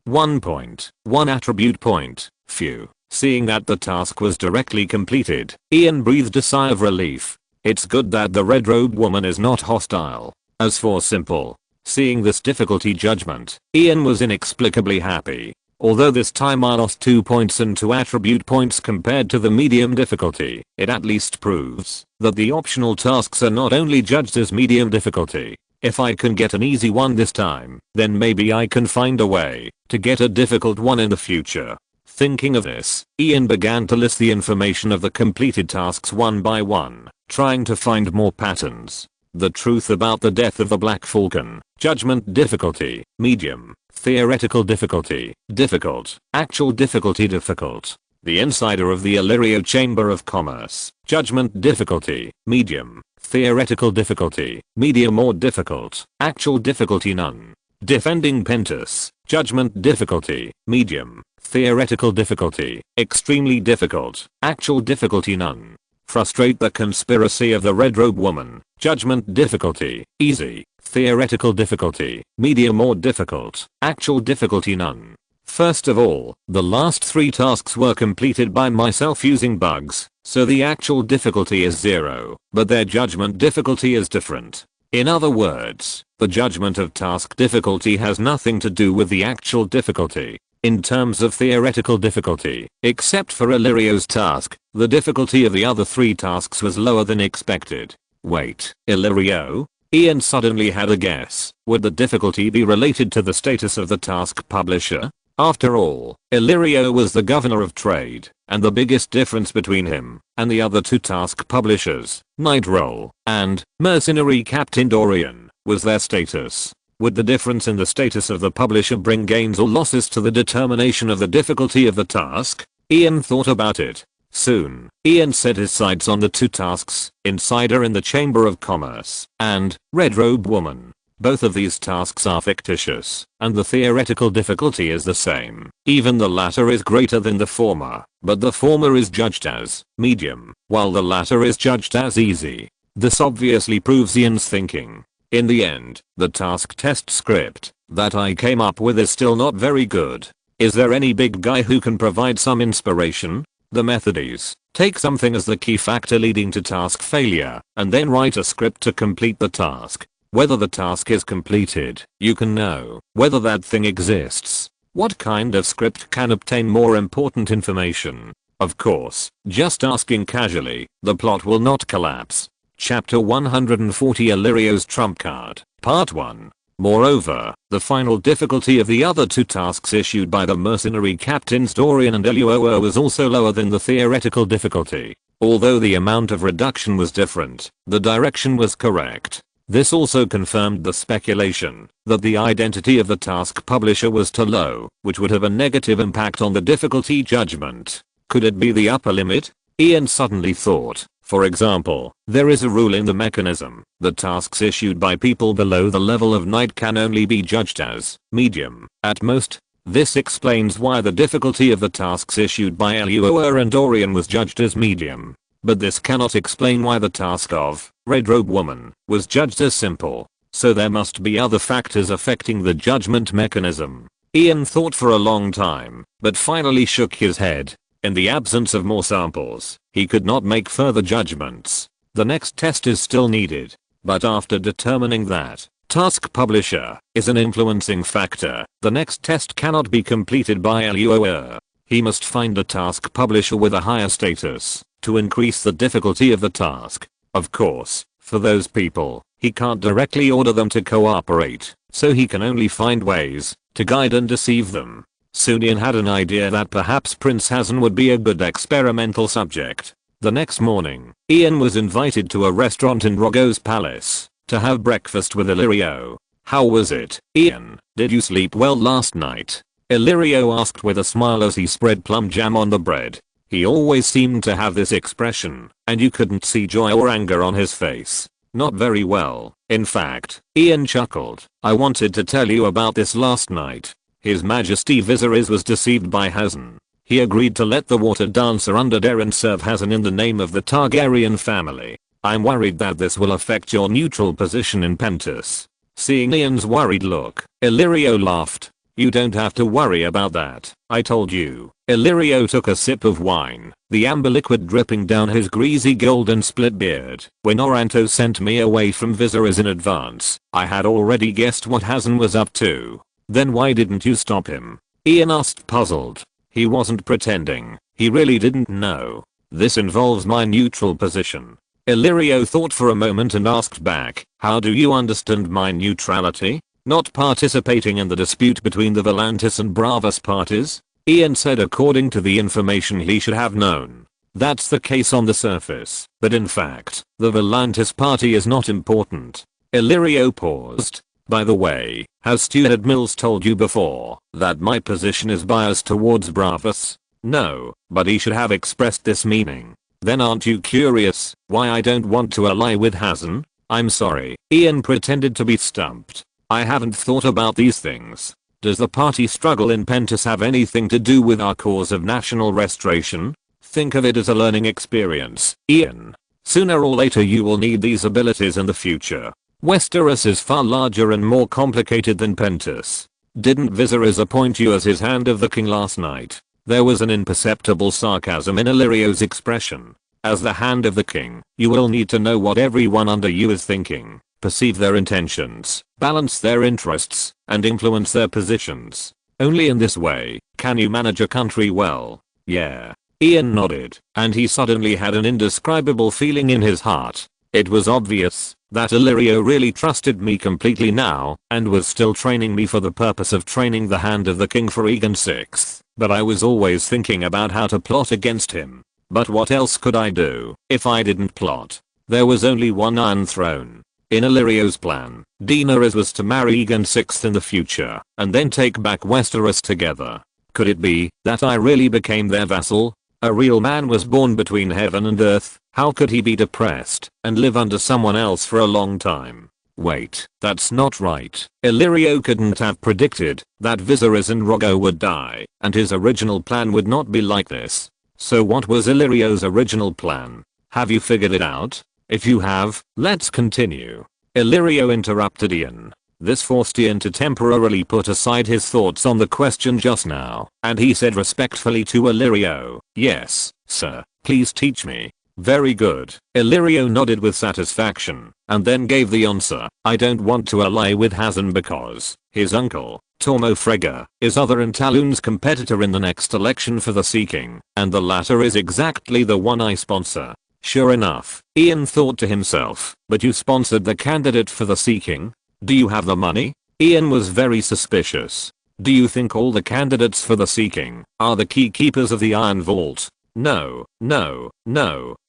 1 point. 1 attribute point. Phew. Seeing that the task was directly completed, Ian breathed a sigh of relief. It's good that the red-robed woman is not hostile. As for simple, seeing this difficulty judgment, Ian was inexplicably happy. Although this time I lost 2 points and 2 attribute points compared to the medium difficulty, it at least proves that the optional tasks are not only judged as medium difficulty. If I can get an easy one this time, then maybe I can find a way to get a difficult one in the future. Thinking of this, Ian began to list the information of the completed tasks one by one, trying to find more patterns. The truth about the death of the Black Falcon. Judgment difficulty: medium. Theoretical difficulty: difficult. Actual difficulty: difficult. The insider of the Valyria Chamber of Commerce. Judgment difficulty: medium. Theoretical difficulty: medium or difficult. Actual difficulty: none. Defending Pentus. Judgment difficulty: medium. Theoretical difficulty: extremely difficult. Actual difficulty: none. Frustrate the conspiracy of the red-robed woman. Judgment difficulty: easy. Theoretical difficulty: medium or difficult. Actual difficulty: none. First of all, the last 3 tasks were completed by myself using bugs, so the actual difficulty is 0, but their judgment difficulty is different. In other words, the judgment of task difficulty has nothing to do with the actual difficulty. In terms of theoretical difficulty, except for Illyrio's task, the difficulty of the other 3 tasks was lower than expected. Wait, Illyrio? Ian suddenly had a guess. Would the difficulty be related to the status of the task publisher? After all, Illyrio was the governor of trade, and the biggest difference between him and the other 2 task publishers, Night Roll and Mercenary Captain Dorian, was their status. Would the difference in the status of the publisher bring gains or losses to the determination of the difficulty of the task? Ian thought about it. Soon, Ian set his sights on the 2 tasks, Insider in the Chamber of Commerce and Red Robe Woman. Both of these tasks are fictitious, and the theoretical difficulty is the same. Even the latter is greater than the former, but the former is judged as medium, while the latter is judged as easy. This obviously proves Ian's thinking. In the end, the task test script that I came up with is still not very good. Is there any big guy who can provide some inspiration? The method is, take something as the key factor leading to task failure, and then write a script to complete the task. Whether the task is completed, you can know whether that thing exists. What kind of script can obtain more important information? Of course, just asking casually, the plot will not collapse. Chapter 140: Illyrio's Trump Card. Part 1. Moreover, the final difficulty of the other 2 tasks issued by the mercenary captains Dorian and Illyrio was also lower than the theoretical difficulty. Although the amount of reduction was different, the direction was correct. This also confirmed the speculation that the identity of the task publisher was too low, which would have a negative impact on the difficulty judgment. Could it be the upper limit? Ian suddenly thought. For example, there is a rule in the mechanism that tasks issued by people below the level of Knight can only be judged as medium at most. This explains why the difficulty of the tasks issued by Illyrio and Dorian was judged as medium. But this cannot explain why the task of Red Robe Woman was judged as simple. So there must be other factors affecting the judgment mechanism. Ian thought for a long time, but finally shook his head. In the absence of more samples, he could not make further judgments. The next test is still needed. But after determining that task publisher is an influencing factor, the next test cannot be completed by LUOR. He must find a task publisher with a higher status to increase the difficulty of the task. Of course, for those people, he can't directly order them to cooperate, so he can only find ways to guide and deceive them. Soon Ian had an idea that perhaps Prince Hazen would be a good experimental subject. The next morning, Ian was invited to a restaurant in Rogo's palace to have breakfast with Illyrio. "How was it, Ian? Did you sleep well last night?" Illyrio asked with a smile as he spread plum jam on the bread. He always seemed to have this expression, and you couldn't see joy or anger on his face. "Not very well, in fact," Ian chuckled. "I wanted to tell you about this last night. His Majesty Viserys was deceived by Hazen. He agreed to let the water dancer under Derry serve Hazen in the name of the Targaryen family. I'm worried that this will affect your neutral position in Pentos." Seeing Ian's worried look, Illyrio laughed. "You don't have to worry about that, I told you." Illyrio took a sip of wine, the amber liquid dripping down his greasy golden split beard. "When Oranto sent me away from Viserys in advance, I had already guessed what Hazen was up to." "Then why didn't you stop him?" Ian asked, puzzled. "He wasn't pretending, he really didn't know." "This involves my neutral position." Illyrio thought for a moment and asked back, "How do you understand my neutrality? Not participating in the dispute between the Volantis and Bravos parties?" Ian said according to the information he should have known. "That's the case on the surface, but in fact, the Volantis party is not important." Illyrio paused. "By the way, has Steward Mills told you before that my position is biased towards Bravos?" "No, but he should have expressed this meaning." "Then aren't you curious why I don't want to ally with Hazen?" "I'm sorry." Ian pretended to be stumped. "I haven't thought about these things. Does the party struggle in Pentos have anything to do with our cause of national restoration? Think of it as a learning experience, Ian. Sooner or later you will need these abilities in the future. Westeros is far larger and more complicated than Pentos. Didn't Viserys appoint you as his hand of the king last night?" There was an imperceptible sarcasm in Illyrio's expression. "As the hand of the king, you will need to know what everyone under you is thinking, perceive their intentions, balance their interests, and influence their positions. Only in this way can you manage a country well." "Yeah." Ian nodded, and he suddenly had an indescribable feeling in his heart. It was obvious that Illyrio really trusted me completely now and was still training me for the purpose of training the hand of the king for Aegon VI. But I was always thinking about how to plot against him. But what else could I do if I didn't plot? There was only one Iron Throne. In Illyrio's plan, Daenerys was to marry Aegon VI in the future and then take back Westeros together. Could it be that I really became their vassal? A real man was born between heaven and earth. How could he be depressed and live under someone else for a long time? Wait, that's not right. Illyrio couldn't have predicted that Viserys and Rogo would die, and his original plan would not be like this. So what was Illyrio's original plan? Have you figured it out? If you have, let's continue. Illyrio interrupted Ian. This forced Ian to temporarily put aside his thoughts on the question just now, and he said respectfully to Illyrio, "Yes, sir, please teach me." "Very good." Illyrio nodded with satisfaction, and then gave the answer. "I don't want to ally with Hazen because his uncle, Tormo Frega, is other Talon's competitor in the next election for the Sea King, and the latter is exactly the one I sponsor." Sure enough, Ian thought to himself, "But you sponsored the candidate for the Sea King? Do you have the money?" Ian was very suspicious. "Do you think all the candidates for the Sea King are the key keepers of the Iron Vault?" No.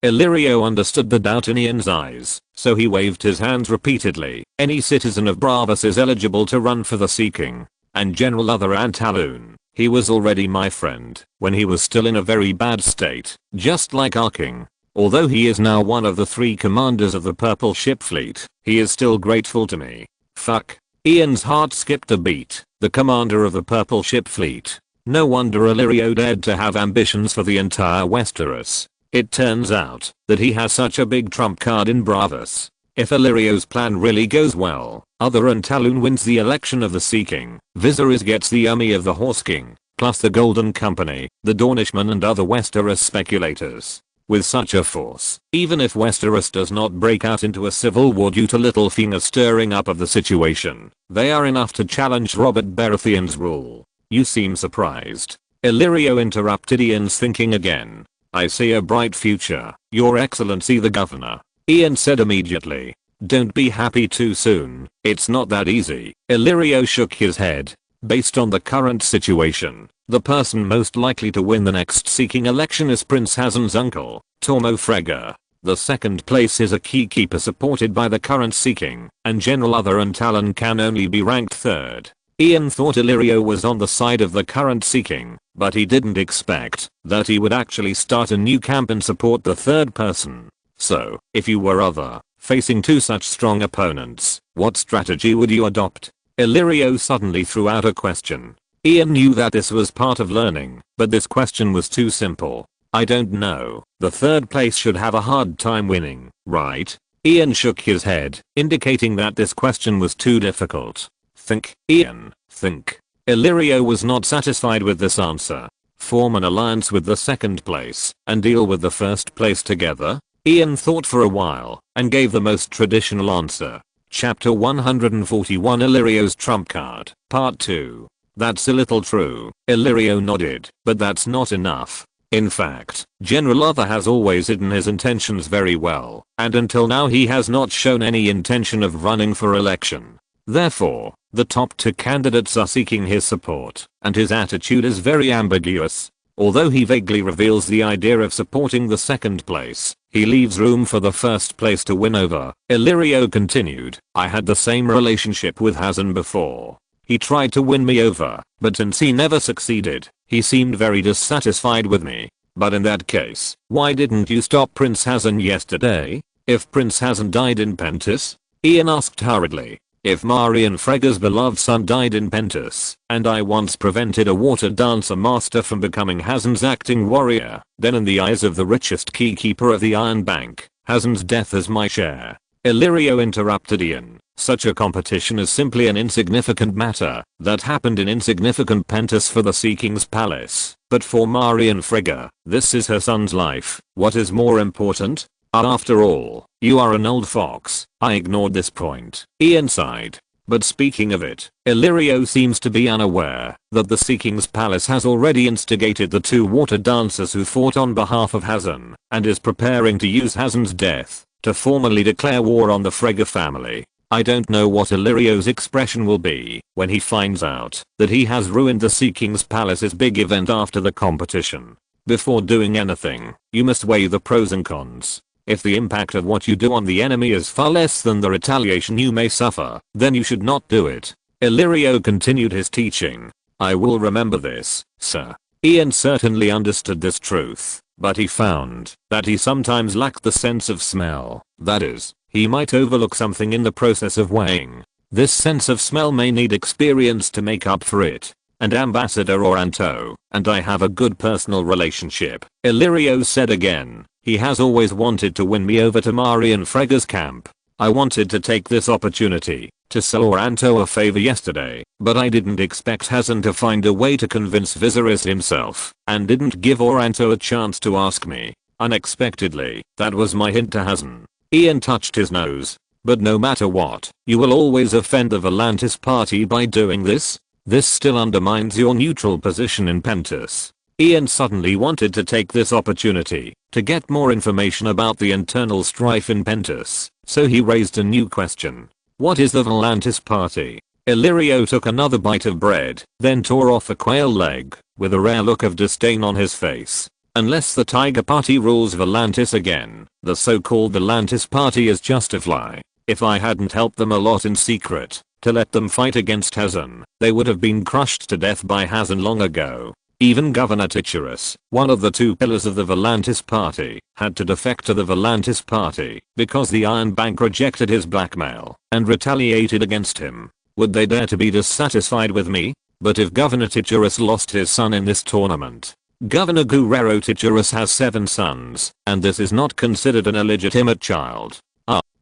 Illyrio understood the doubt in Ian's eyes, so he waved his hands repeatedly. "Any citizen of Bravos is eligible to run for the Sea King. And General Other Antaloon, he was already my friend when he was still in a very bad state, just like our king. Although he is now one of the 3 commanders of the Purple Ship Fleet, he is still grateful to me." Fuck. Ian's heart skipped a beat. The commander of the Purple Ship Fleet. No wonder Illyrio dared to have ambitions for the entire Westeros. It turns out that he has such a big trump card in Bravos. If Illyrio's plan really goes well, Other Talon wins the election of the Sea King, Viserys gets the army of the Horse King, plus the Golden Company, the Dornishmen and other Westeros speculators. With such a force, even if Westeros does not break out into a civil war due to Littlefinger stirring up of the situation, they are enough to challenge Robert Baratheon's rule. You seem surprised. Illyrio interrupted Ian's thinking again. I see a bright future, Your Excellency the Governor. Ian said immediately. Don't be happy too soon, it's not that easy. Illyrio shook his head. Based on the current situation, the person most likely to win the next seeking election is Prince Hazen's uncle, Tormo Frege. The second place is a key keeper supported by the current seeking, and General Other and Talon can only be ranked third. Ian thought Illyrio was on the side of the current seeking, but he didn't expect that he would actually start a new camp and support the third person. So, if you were Other, facing two such strong opponents, what strategy would you adopt? Illyrio suddenly threw out a question. Ian knew that this was part of learning, but this question was too simple. I don't know. The third place should have a hard time winning, right? Ian shook his head, indicating that this question was too difficult. Think, Ian, think. Illyrio was not satisfied with this answer. Form an alliance with the second place and deal with the first place together? Ian thought for a while and gave the most traditional answer. Chapter 141 Illyrio's Trump Card, Part 2. That's a little true, Illyrio nodded, but that's not enough. In fact, General Other has always hidden his intentions very well, and until now he has not shown any intention of running for election. Therefore, the top two candidates are seeking his support, and his attitude is very ambiguous. Although he vaguely reveals the idea of supporting the second place, he leaves room for the first place to win over. Illyrio continued, I had the same relationship with Hazen before. He tried to win me over, but since he never succeeded, he seemed very dissatisfied with me. But in that case, why didn't you stop Prince Hazen yesterday? If Prince Hazen died in Pentis? Ian asked hurriedly. If Marion Frege's beloved son died in Pentis, and I once prevented a water dancer master from becoming Hazen's acting warrior, then in the eyes of the richest keykeeper of the Iron Bank, Hazen's death is my share. Illyrio interrupted Ian. Such a competition is simply an insignificant matter that happened in insignificant Pentis for the Seeking's palace. But for Marion Frege, this is her son's life. What is more important? After all, you are an old fox. I ignored this point. Ian sighed. But speaking of it, Illyrio seems to be unaware that the Seeking's palace has already instigated the two water dancers who fought on behalf of Hazen, and is preparing to use Hazen's death to formally declare war on the Frege family. I don't know what Illyrio's expression will be when he finds out that he has ruined the Seeking's palace's big event after the competition. Before doing anything, you must weigh the pros and cons. If the impact of what you do on the enemy is far less than the retaliation you may suffer, then you should not do it. Illyrio continued his teaching. I will remember this, sir. Ian certainly understood this truth, but he found that he sometimes lacked the sense of smell. That is, he might overlook something in the process of weighing. This sense of smell may need experience to make up for it. And Ambassador Oranto and I have a good personal relationship, Illyrio said again. He has always wanted to win me over to Marion Frege's camp. I wanted to take this opportunity to sell Oranto a favor yesterday, but I didn't expect Hazen to find a way to convince Viserys himself, and didn't give Oranto a chance to ask me. Unexpectedly, that was my hint to Hazen. Ian touched his nose. But no matter what, you will always offend the Volantis party by doing this? This still undermines your neutral position in Pentis. Ian suddenly wanted to take this opportunity to get more information about the internal strife in Pentis, so he raised a new question. What is the Volantis party? Illyrio took another bite of bread, then tore off a quail leg, with a rare look of disdain on his face. Unless the Tiger Party rules Volantis again, the so-called Volantis party is just a fly. If I hadn't helped them a lot in secret to let them fight against Hazen, they would have been crushed to death by Hazen long ago. Even Governor Titcherus, one of the two pillars of the Volantis party, had to defect to the Volantis party because the Iron Bank rejected his blackmail and retaliated against him. Would they dare to be dissatisfied with me? But if Governor Titcherus lost his son in this tournament, Governor Guerrero Titcherus has 7 sons, and this is not considered an illegitimate child.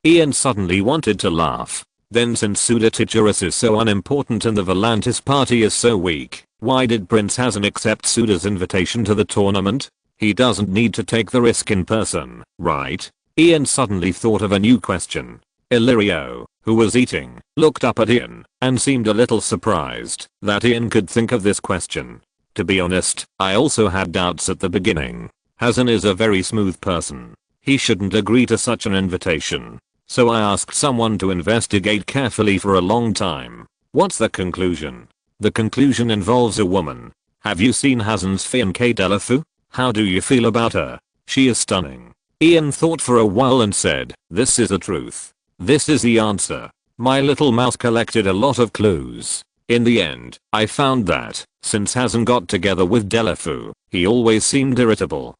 Ian suddenly wanted to laugh. Then since Suda Titcherus is so unimportant and the Volantis party is so weak, Why did Prince Hazen accept Suda's invitation to the tournament? He doesn't need to take the risk in person, right? Ian suddenly thought of a new question. Illyrio, who was eating, looked up at Ian and seemed a little surprised that Ian could think of this question. To be honest, I also had doubts at the beginning. Hazen is a very smooth person. He shouldn't agree to such an invitation. So I asked someone to investigate carefully for a long time. What's the conclusion? The conclusion involves a woman. Have you seen Hazen's fiancée Delafu? How do you feel about her? She is stunning. Ian thought for a while and said, this is the truth. This is the answer. My little mouse collected a lot of clues. In the end, I found that, since Hazen got together with Delafu, he always seemed irritable,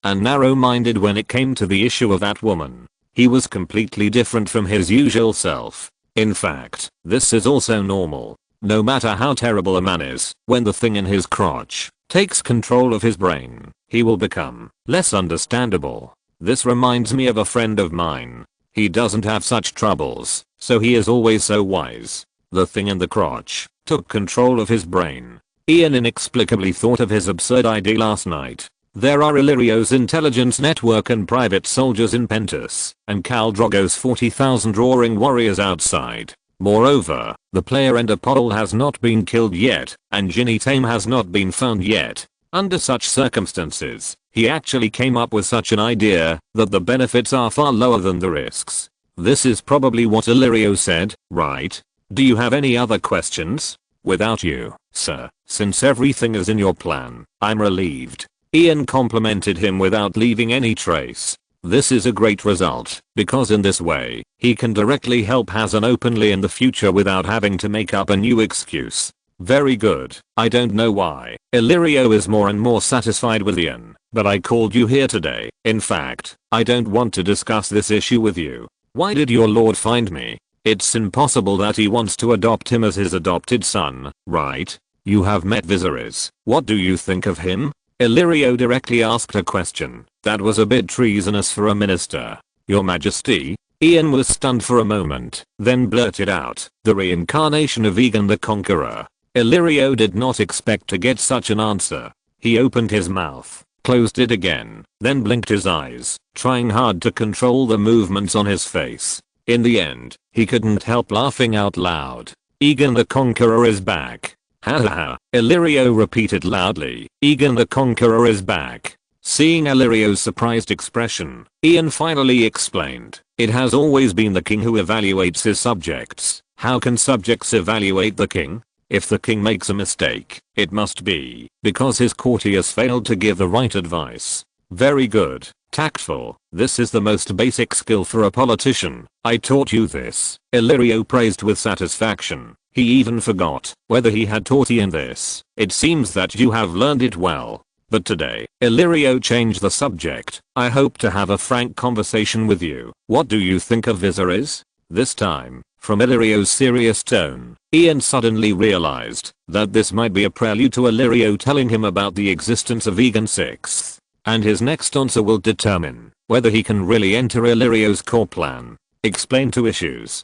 and narrow-minded when it came to the issue of that woman. He was completely different from his usual self. In fact, this is also normal. No matter how terrible a man is, when the thing in his crotch takes control of his brain, he will become less understandable. This reminds me of a friend of mine. He doesn't have such troubles, so he is always so wise. The thing in the crotch took control of his brain. Ian inexplicably thought of his absurd idea last night. There are Illyrio's intelligence network and private soldiers in Pentus, and Khal Drogo's 40,000 roaring warriors outside. Moreover, the player Enderpodal has not been killed yet, and Ginny Tame has not been found yet. Under such circumstances, he actually came up with such an idea that the benefits are far lower than the risks. This is probably what Illyrio said, right? Do you have any other questions? Without you, sir, since everything is in your plan, I'm relieved. Ian complimented him without leaving any trace. This is a great result, because in this way, he can directly help Hazen openly in the future without having to make up a new excuse. Very good. I don't know why. Illyrio is more and more satisfied with Ian, but I called you here today. In fact, I don't want to discuss this issue with you. Why did your lord find me? It's impossible that he wants to adopt him as his adopted son, right? You have met Viserys. What do you think of him? Illyrio directly asked a question that was a bit treasonous for a minister. Your Majesty? Ian was stunned for a moment, then blurted out, the reincarnation of Aegon the Conqueror. Illyrio did not expect to get such an answer. He opened his mouth, closed it again, then blinked his eyes, trying hard to control the movements on his face. In the end, he couldn't help laughing out loud. Aegon the Conqueror is back. Ha ha ha. Illyrio repeated loudly. Aegon the Conqueror is back. Seeing Illyrio's surprised expression, Ian finally explained. It has always been the king who evaluates his subjects. How can subjects evaluate the king? If the king makes a mistake, it must be because his courtiers failed to give the right advice. Very good. Tactful. This is the most basic skill for a politician. I taught you this. Illyrio praised with satisfaction. He even forgot whether he had taught Ian this. It seems that you have learned it well. But today, Illyrio changed the subject. I hope to have a frank conversation with you. What do you think of Viserys? This time, from Illyrio's serious tone, Ian suddenly realized that this might be a prelude to Illyrio telling him about the existence of Aegon VI. And his next answer will determine whether he can really enter Illyrio's core plan. Explain two issues.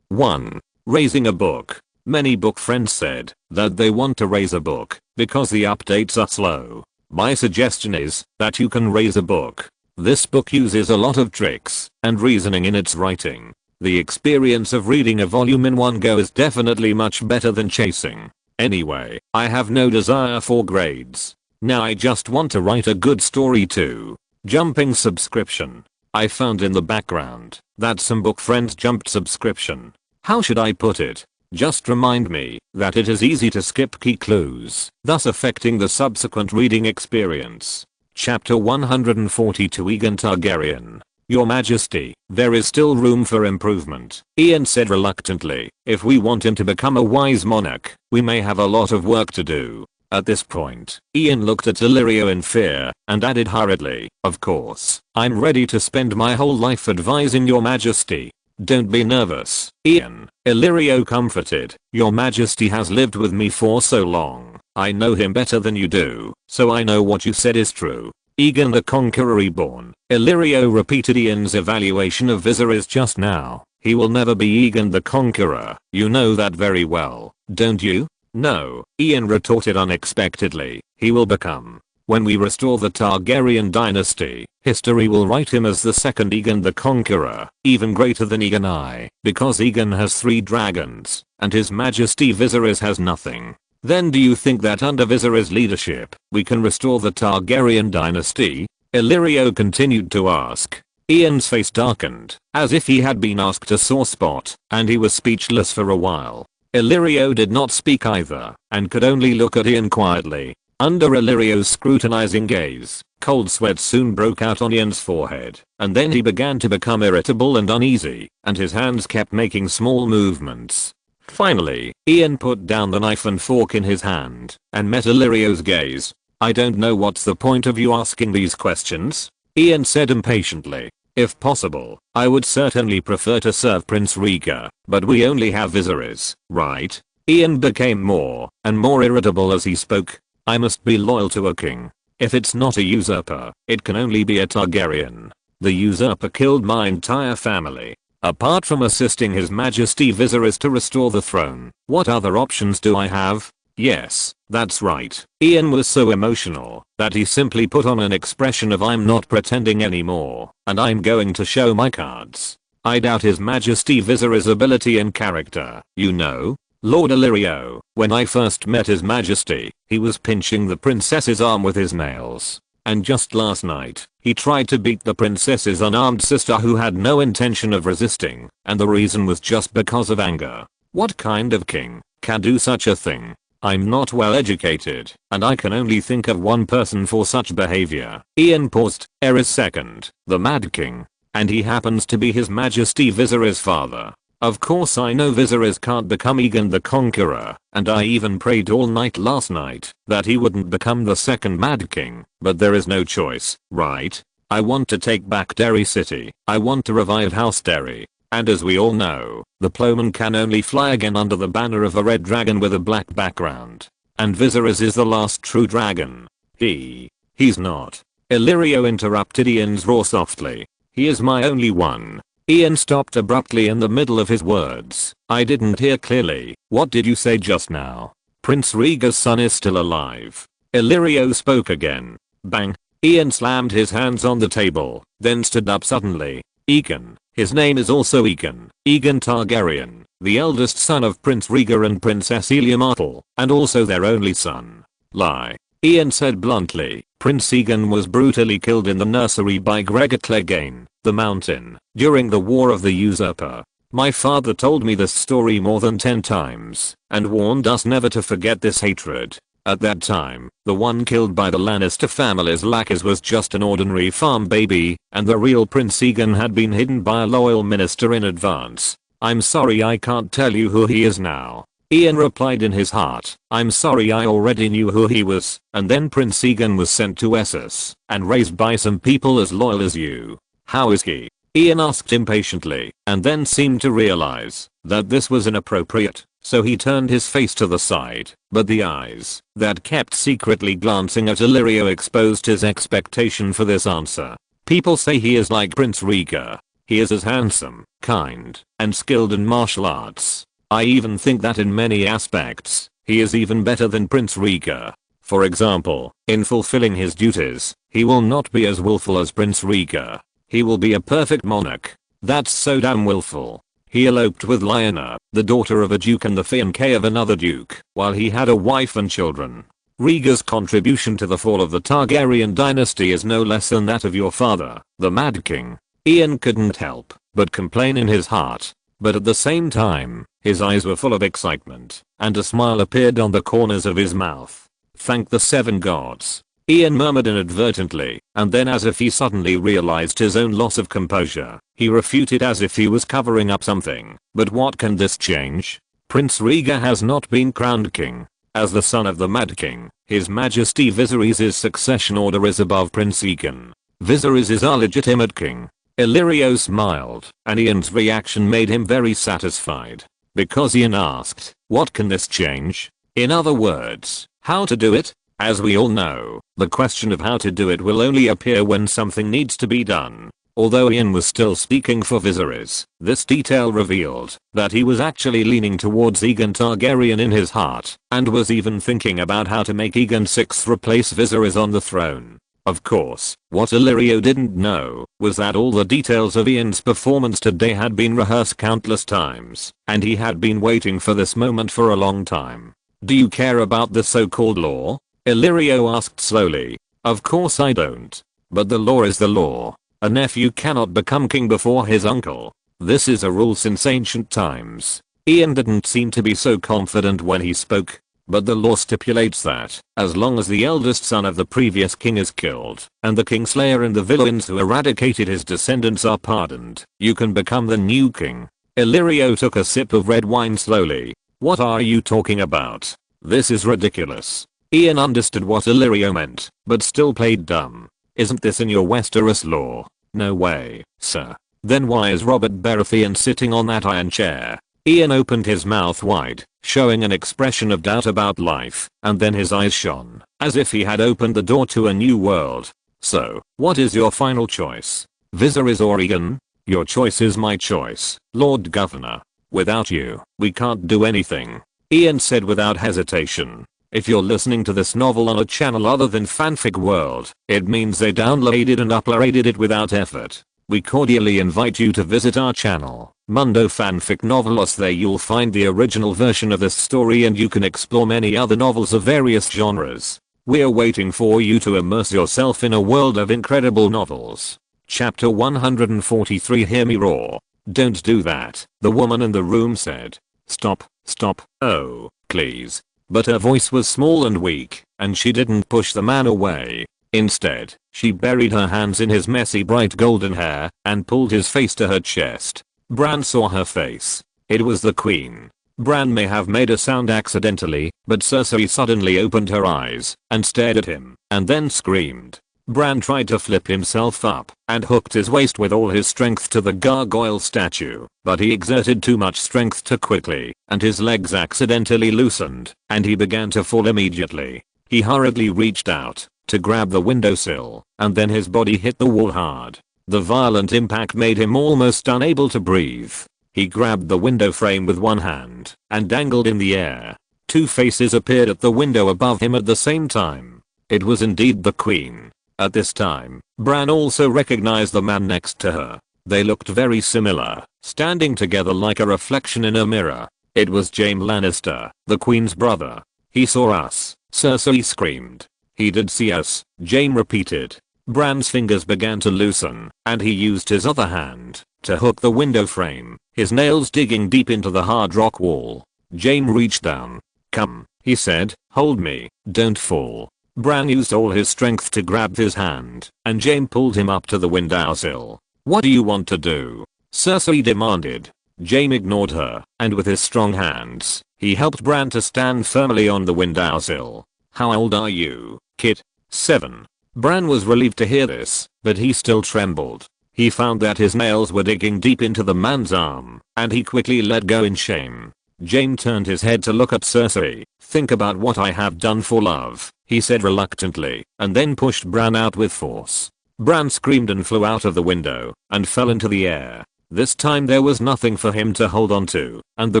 1. Raising a book. Many book friends said that they want to raise a book because the updates are slow. My suggestion is that you can raise a book. This book uses a lot of tricks and reasoning in its writing. The experience of reading a volume in one go is definitely much better than chasing. Anyway, I have no desire for grades. Now I just want to write a good story too. Jumping subscription. I found in the background that some book friends jumped subscription. How should I put it? Just remind me that it is easy to skip key clues, thus affecting the subsequent reading experience. Chapter 142 Aegon Targaryen. Your Majesty, there is still room for improvement, Ian said reluctantly. If we want him to become a wise monarch, we may have a lot of work to do. At this point, Ian looked at Illyrio in fear and added hurriedly, of course, I'm ready to spend my whole life advising your Majesty. Don't be nervous, Ian. Illyrio comforted. Your Majesty has lived with me for so long. I know him better than you do, so I know what you said is true. Aegon the Conqueror reborn. Illyrio repeated Ian's evaluation of Viserys just now. He will never be Aegon the Conqueror. You know that very well, don't you? No, Ian retorted unexpectedly. He will become. When we restore the Targaryen dynasty, history will write him as the second Aegon the Conqueror, even greater than Aegon I, because Aegon has 3 dragons, and His Majesty Viserys has nothing. Then do you think that under Viserys' leadership, we can restore the Targaryen dynasty? Illyrio continued to ask. Ian's face darkened, as if he had been asked a sore spot, and he was speechless for a while. Illyrio did not speak either, and could only look at Ian quietly. Under Illyrio's scrutinizing gaze, cold sweat soon broke out on Ian's forehead, and then he began to become irritable and uneasy, and his hands kept making small movements. Finally, Ian put down the knife and fork in his hand, and met Illyrio's gaze. I don't know what's the point of you asking these questions, Ian said impatiently. If possible, I would certainly prefer to serve Prince Rhaegar, but we only have Viserys, right? Ian became more and more irritable as he spoke. I must be loyal to a king. If it's not a usurper, it can only be a Targaryen. The usurper killed my entire family. Apart from assisting His Majesty Viserys to restore the throne, what other options do I have? Yes, that's right. Ian was so emotional that he simply put on an expression of I'm not pretending anymore, and I'm going to show my cards. I doubt His Majesty Viserys' ability and character, you know. Lord Illyrio, when I first met His Majesty, he was pinching the princess's arm with his nails. And just last night, he tried to beat the princess's unarmed sister who had no intention of resisting, and the reason was just because of anger. What kind of king can do such a thing? I'm not well educated, and I can only think of one person for such behavior. Ian paused. Aerys second, the Mad King. And he happens to be His Majesty Viserys' father. Of course I know Viserys can't become Aegon the Conqueror, and I even prayed all night last night that he wouldn't become the second Mad King, but there is no choice, right? I want to take back Derry City. I want to revive House Derry. And as we all know, the Plowman can only fly again under the banner of a red dragon with a black background. And Viserys is the last true dragon. He's not. Illyrio interrupted Ian's roar softly. He is my only one. Ian stopped abruptly in the middle of his words. I didn't hear clearly. What did you say just now? Prince Rhaegar's son is still alive. Illyrio spoke again. Bang. Ian slammed his hands on the table, then stood up suddenly. Aegon. His name is also Aegon. Aegon Targaryen, the eldest son of Prince Rhaegar and Princess Elia Martell, and also their only son. Lie. Ian said bluntly. Prince Aegon was brutally killed in the nursery by Gregor Clegane, the Mountain, during the War of the Usurper. My father told me this story more than 10 times, and warned us never to forget this hatred. At that time, the one killed by the Lannister family's lackeys was just an ordinary farm baby, and the real Prince Aegon had been hidden by a loyal minister in advance. I'm sorry I can't tell you who he is now. Ian replied in his heart. I'm sorry I already knew who he was, and then Prince Aegon was sent to Essos, and raised by some people as loyal as you. How is he? Ian asked impatiently, and then seemed to realize that this was inappropriate, so he turned his face to the side, but the eyes that kept secretly glancing at Illyrio exposed his expectation for this answer. People say he is like Prince Rhaegar. He is as handsome, kind, and skilled in martial arts. I even think that in many aspects, he is even better than Prince Rhaegar. For example, in fulfilling his duties, he will not be as willful as Prince Rhaegar. He will be a perfect monarch. That's so damn willful. He eloped with Lyanna, the daughter of a duke and the fiancée of another duke, while he had a wife and children. Rhaegar's contribution to the fall of the Targaryen dynasty is no less than that of your father, the Mad King. Ian couldn't help but complain in his heart. But at the same time, his eyes were full of excitement, and a smile appeared on the corners of his mouth. Thank the 7 gods. Ian murmured inadvertently, and then as if he suddenly realized his own loss of composure, he refuted as if he was covering up something. But what can this change? Prince Rhaegar has not been crowned king. As the son of the Mad King, His Majesty Viserys' succession order is above Prince Aegon. Viserys is our legitimate king. Illyrio smiled, and Ian's reaction made him very satisfied. Because Ian asked, what can this change? In other words, how to do it? As we all know, the question of how to do it will only appear when something needs to be done. Although Ian was still speaking for Viserys, this detail revealed that he was actually leaning towards Aegon Targaryen in his heart and was even thinking about how to make Aegon VI replace Viserys on the throne. Of course, what Illyrio didn't know was that all the details of Ian's performance today had been rehearsed countless times, and he had been waiting for this moment for a long time. "Do you care about the so-called law?" Illyrio asked slowly. "Of course I don't. But the law is the law. A nephew cannot become king before his uncle. This is a rule since ancient times." Ian didn't seem to be so confident when he spoke. "But the law stipulates that, as long as the eldest son of the previous king is killed, and the kingslayer and the villains who eradicated his descendants are pardoned, you can become the new king." Illyrio took a sip of red wine slowly. "What are you talking about? This is ridiculous." Ian understood what Illyrio meant, but still played dumb. "Isn't this in your Westeros law?" "No way, sir." "Then why is Robert Baratheon sitting on that iron chair?" Ian opened his mouth wide, showing an expression of doubt about life, and then his eyes shone, as if he had opened the door to a new world. "So, what is your final choice? Viserys or Aegon?" "Your choice is my choice, Lord Governor. Without you, we can't do anything," Ian said without hesitation. If you're listening to this novel on a channel other than Fanfic World, it means they downloaded and uploaded it without effort. We cordially invite you to visit our channel, Mundo Fanfic Novelos. There you'll find the original version of this story and you can explore many other novels of various genres. We're waiting for you to immerse yourself in a world of incredible novels. Chapter 143. Hear me roar. "Don't do that," the woman in the room said. "Stop, stop, oh, please." But her voice was small and weak, and she didn't push the man away. Instead, she buried her hands in his messy bright golden hair and pulled his face to her chest. Bran saw her face. It was the queen. Bran may have made a sound accidentally, but Cersei suddenly opened her eyes and stared at him, and then screamed. Bran tried to flip himself up and hooked his waist with all his strength to the gargoyle statue, but he exerted too much strength too quickly, and his legs accidentally loosened, and he began to fall immediately. He hurriedly reached out to grab the windowsill, and then his body hit the wall hard. The violent impact made him almost unable to breathe. He grabbed the window frame with one hand and dangled in the air. Two faces appeared at the window above him at the same time. It was indeed the queen. At this time, Bran also recognized the man next to her. They looked very similar, standing together like a reflection in a mirror. It was Jaime Lannister, the queen's brother. "He saw us," Cersei screamed. "He did see us," Jaime repeated. Bran's fingers began to loosen, and he used his other hand to hook the window frame, his nails digging deep into the hard rock wall. Jaime reached down. "Come," he said, "hold me, don't fall." Bran used all his strength to grab his hand, and Jaime pulled him up to the windowsill. "What do you want to do?" Cersei demanded. Jaime ignored her, and with his strong hands, he helped Bran to stand firmly on the windowsill. "How old are you, kid?" 7. Bran was relieved to hear this, but he still trembled. He found that his nails were digging deep into the man's arm, and he quickly let go in shame. Jaime turned his head to look at Cersei. "Think about what I have done for love," he said reluctantly, and then pushed Bran out with force. Bran screamed and flew out of the window and fell into the air. This time there was nothing for him to hold on to, and the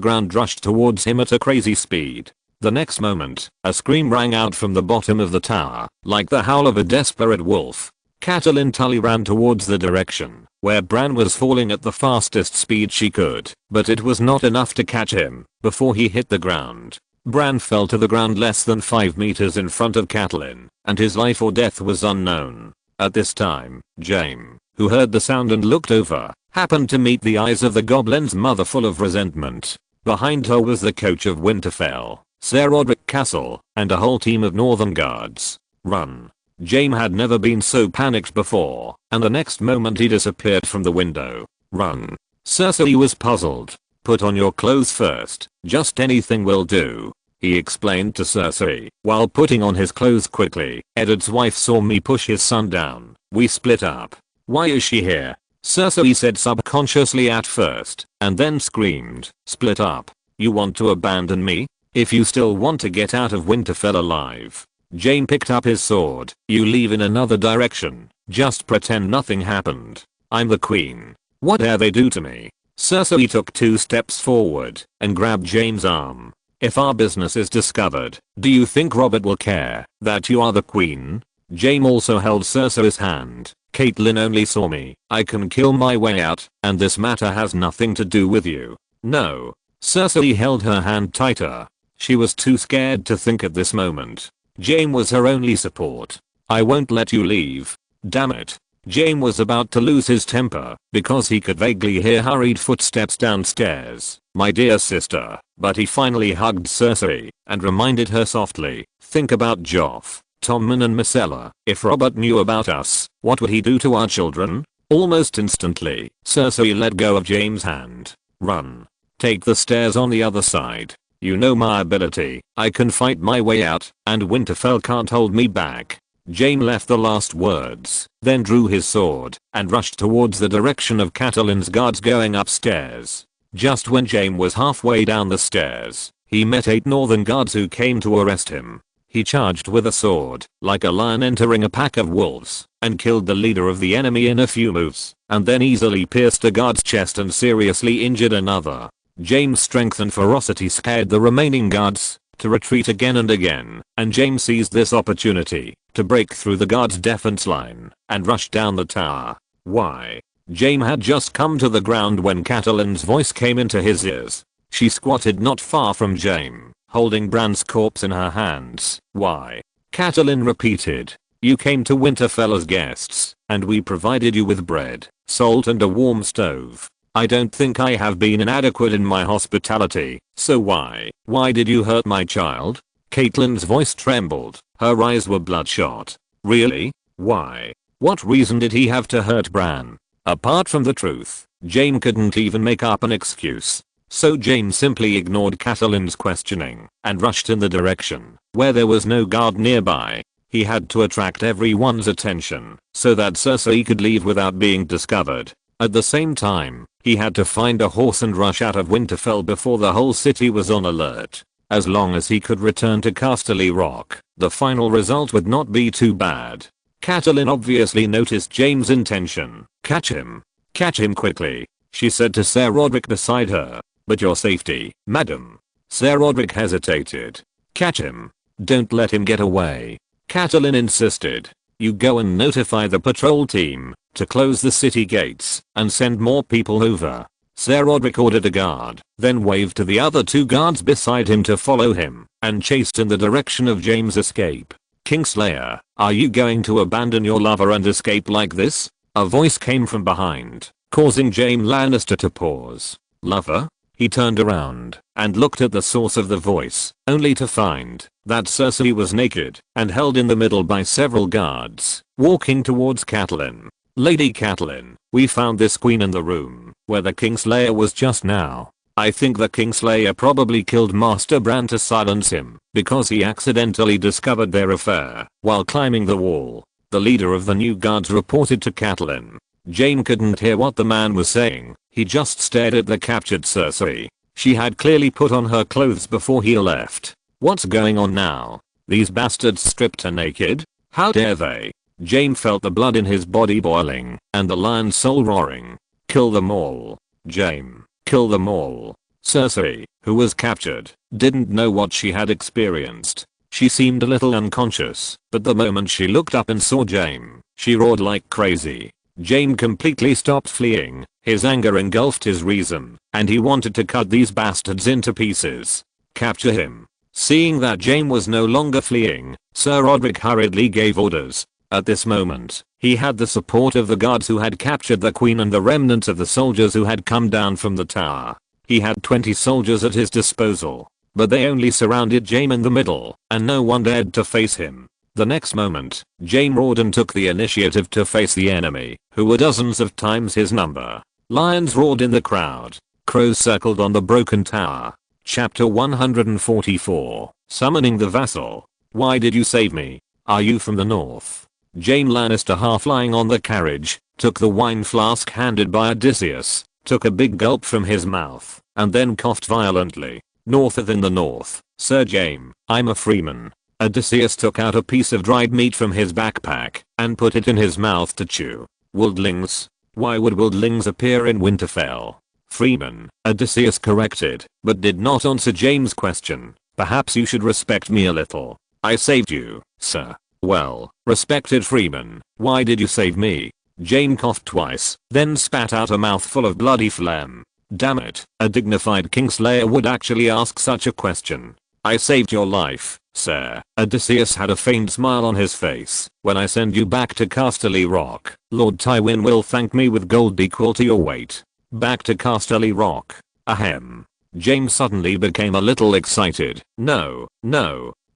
ground rushed towards him at a crazy speed. The next moment, a scream rang out from the bottom of the tower, like the howl of a desperate wolf. Catelyn Tully ran towards the direction where Bran was falling at the fastest speed she could, but it was not enough to catch him before he hit the ground. Bran fell to the ground less than 5 meters in front of Catelyn, and his life or death was unknown. At this time, Jaime, who heard the sound and looked over, happened to meet the eyes of the goblin's mother full of resentment. Behind her was the coach of Winterfell, Ser Roderick Castle, and a whole team of northern guards. "Run." Jaime had never been so panicked before, and the next moment he disappeared from the window. "Run." Cersei was puzzled. "Put on your clothes first, just anything will do," he explained to Cersei, while putting on his clothes quickly. "Eddard's wife saw me push his son down. We split up." "Why is she here?" Cersei said subconsciously at first, and then screamed. "Split up? You want to abandon me? If you still want to get out of Winterfell alive." Jaime picked up his sword. "You leave in another direction. Just pretend nothing happened." I'm the queen. What dare they do to me? Cersei took 2 steps forward and grabbed James' arm. If our business is discovered, do you think Robert will care that you are the queen? Jaime also held Cersei's hand. Catelyn only saw me. I can kill my way out, and this matter has nothing to do with you. No. Cersei held her hand tighter. She was too scared to think at this moment. Jaime was her only support. I won't let you leave. Damn it. Jaime was about to lose his temper because he could vaguely hear hurried footsteps downstairs. My dear sister. But he finally hugged Cersei and reminded her softly, think about Joff, Tommen and Myrcella. If Robert knew about us, what would he do to our children? Almost instantly, Cersei let go of Jaime's hand. Run. Take the stairs on the other side. You know my ability. I can fight my way out, and Winterfell can't hold me back. Jaime left the last words, then drew his sword and rushed towards the direction of Catelyn's guards going upstairs. Just when Jaime was halfway down the stairs, he met 8 northern guards who came to arrest him. He charged with a sword, like a lion entering a pack of wolves, and killed the leader of the enemy in a few moves, and then easily pierced a guard's chest and seriously injured another. Jaime's strength and ferocity scared the remaining guards to retreat again and again, and Jaime seized this opportunity to break through the guards' defense line and rush down the tower. Why? Jaime had just come to the ground when Catelyn's voice came into his ears. She squatted not far from Jaime, holding Bran's corpse in her hands. Why? Catelyn repeated. You came to Winterfell as guests, and we provided you with bread, salt and a warm stove. I don't think I have been inadequate in my hospitality, so why did you hurt my child? Catelyn's voice trembled, her eyes were bloodshot. Really? Why? What reason did he have to hurt Bran? Apart from the truth, Jaime couldn't even make up an excuse. So Jaime simply ignored Catelyn's questioning and rushed in the direction where there was no guard nearby. He had to attract everyone's attention so that Cersei could leave without being discovered. At the same time, he had to find a horse and rush out of Winterfell before the whole city was on alert. As long as he could return to Casterly Rock, the final result would not be too bad. Catelyn obviously noticed Jaime's intention. Catch him. Catch him quickly, she said to Ser Rodrik beside her. But your safety, madam. Ser Rodrik hesitated. Catch him. Don't let him get away. Catelyn insisted. You go and notify the patrol team to close the city gates and send more people over. Ser Rodrik ordered a guard, then waved to the other 2 guards beside him to follow him, and chased in the direction of Jaime's escape. Kingslayer, are you going to abandon your lover and escape like this? A voice came from behind, causing Jaime Lannister to pause. Lover? He turned around and looked at the source of the voice, only to find that Cersei was naked and held in the middle by several guards, walking towards Catelyn. Lady Catelyn, we found this queen in the room where the Kingslayer was just now. I think the Kingslayer probably killed Master Bran to silence him because he accidentally discovered their affair while climbing the wall. The leader of the new guards reported to Catelyn. Jaime couldn't hear what the man was saying. He just stared at the captured Cersei. She had clearly put on her clothes before he left. What's going on now? These bastards stripped her naked? How dare they? Jaime felt the blood in his body boiling and the lion's soul roaring. Kill them all. Jaime. Kill them all. Cersei, who was captured, didn't know what she had experienced. She seemed a little unconscious, but the moment she looked up and saw Jaime, she roared like crazy. Jaime completely stopped fleeing. His anger engulfed his reason, and he wanted to cut these bastards into pieces. Capture him. Seeing that Jaime was no longer fleeing, Ser Rodrik hurriedly gave orders. At this moment, he had the support of the guards who had captured the queen and the remnants of the soldiers who had come down from the tower. He had 20 soldiers at his disposal, but they only surrounded Jaime in the middle, and no one dared to face him. The next moment, Jaime roared and took the initiative to face the enemy, who were dozens of times his number. Lions roared in the crowd. Crows circled on the broken tower. Chapter 144, Summoning the Vassal. Why did you save me? Are you from the north? Jaime Lannister, half lying on the carriage, took the wine flask handed by Odysseus, took a big gulp from his mouth, and then coughed violently. North in the north, Sir Jaime, I'm a freeman. Odysseus took out a piece of dried meat from his backpack and put it in his mouth to chew. Wildlings. Why would wildlings appear in Winterfell? Freeman, Odysseus corrected, but did not answer James' question. Perhaps you should respect me a little. I saved you, sir. Well, respected Freeman, why did you save me? James coughed twice, then spat out a mouthful of bloody phlegm. Damn it, a dignified Kingslayer would actually ask such a question. I saved your life, sir. Odysseus had a faint smile on his face. When I send you back to Casterly Rock, Lord Tywin will thank me with gold equal to your weight. Back to Casterly Rock. Ahem. James suddenly became a little excited. No.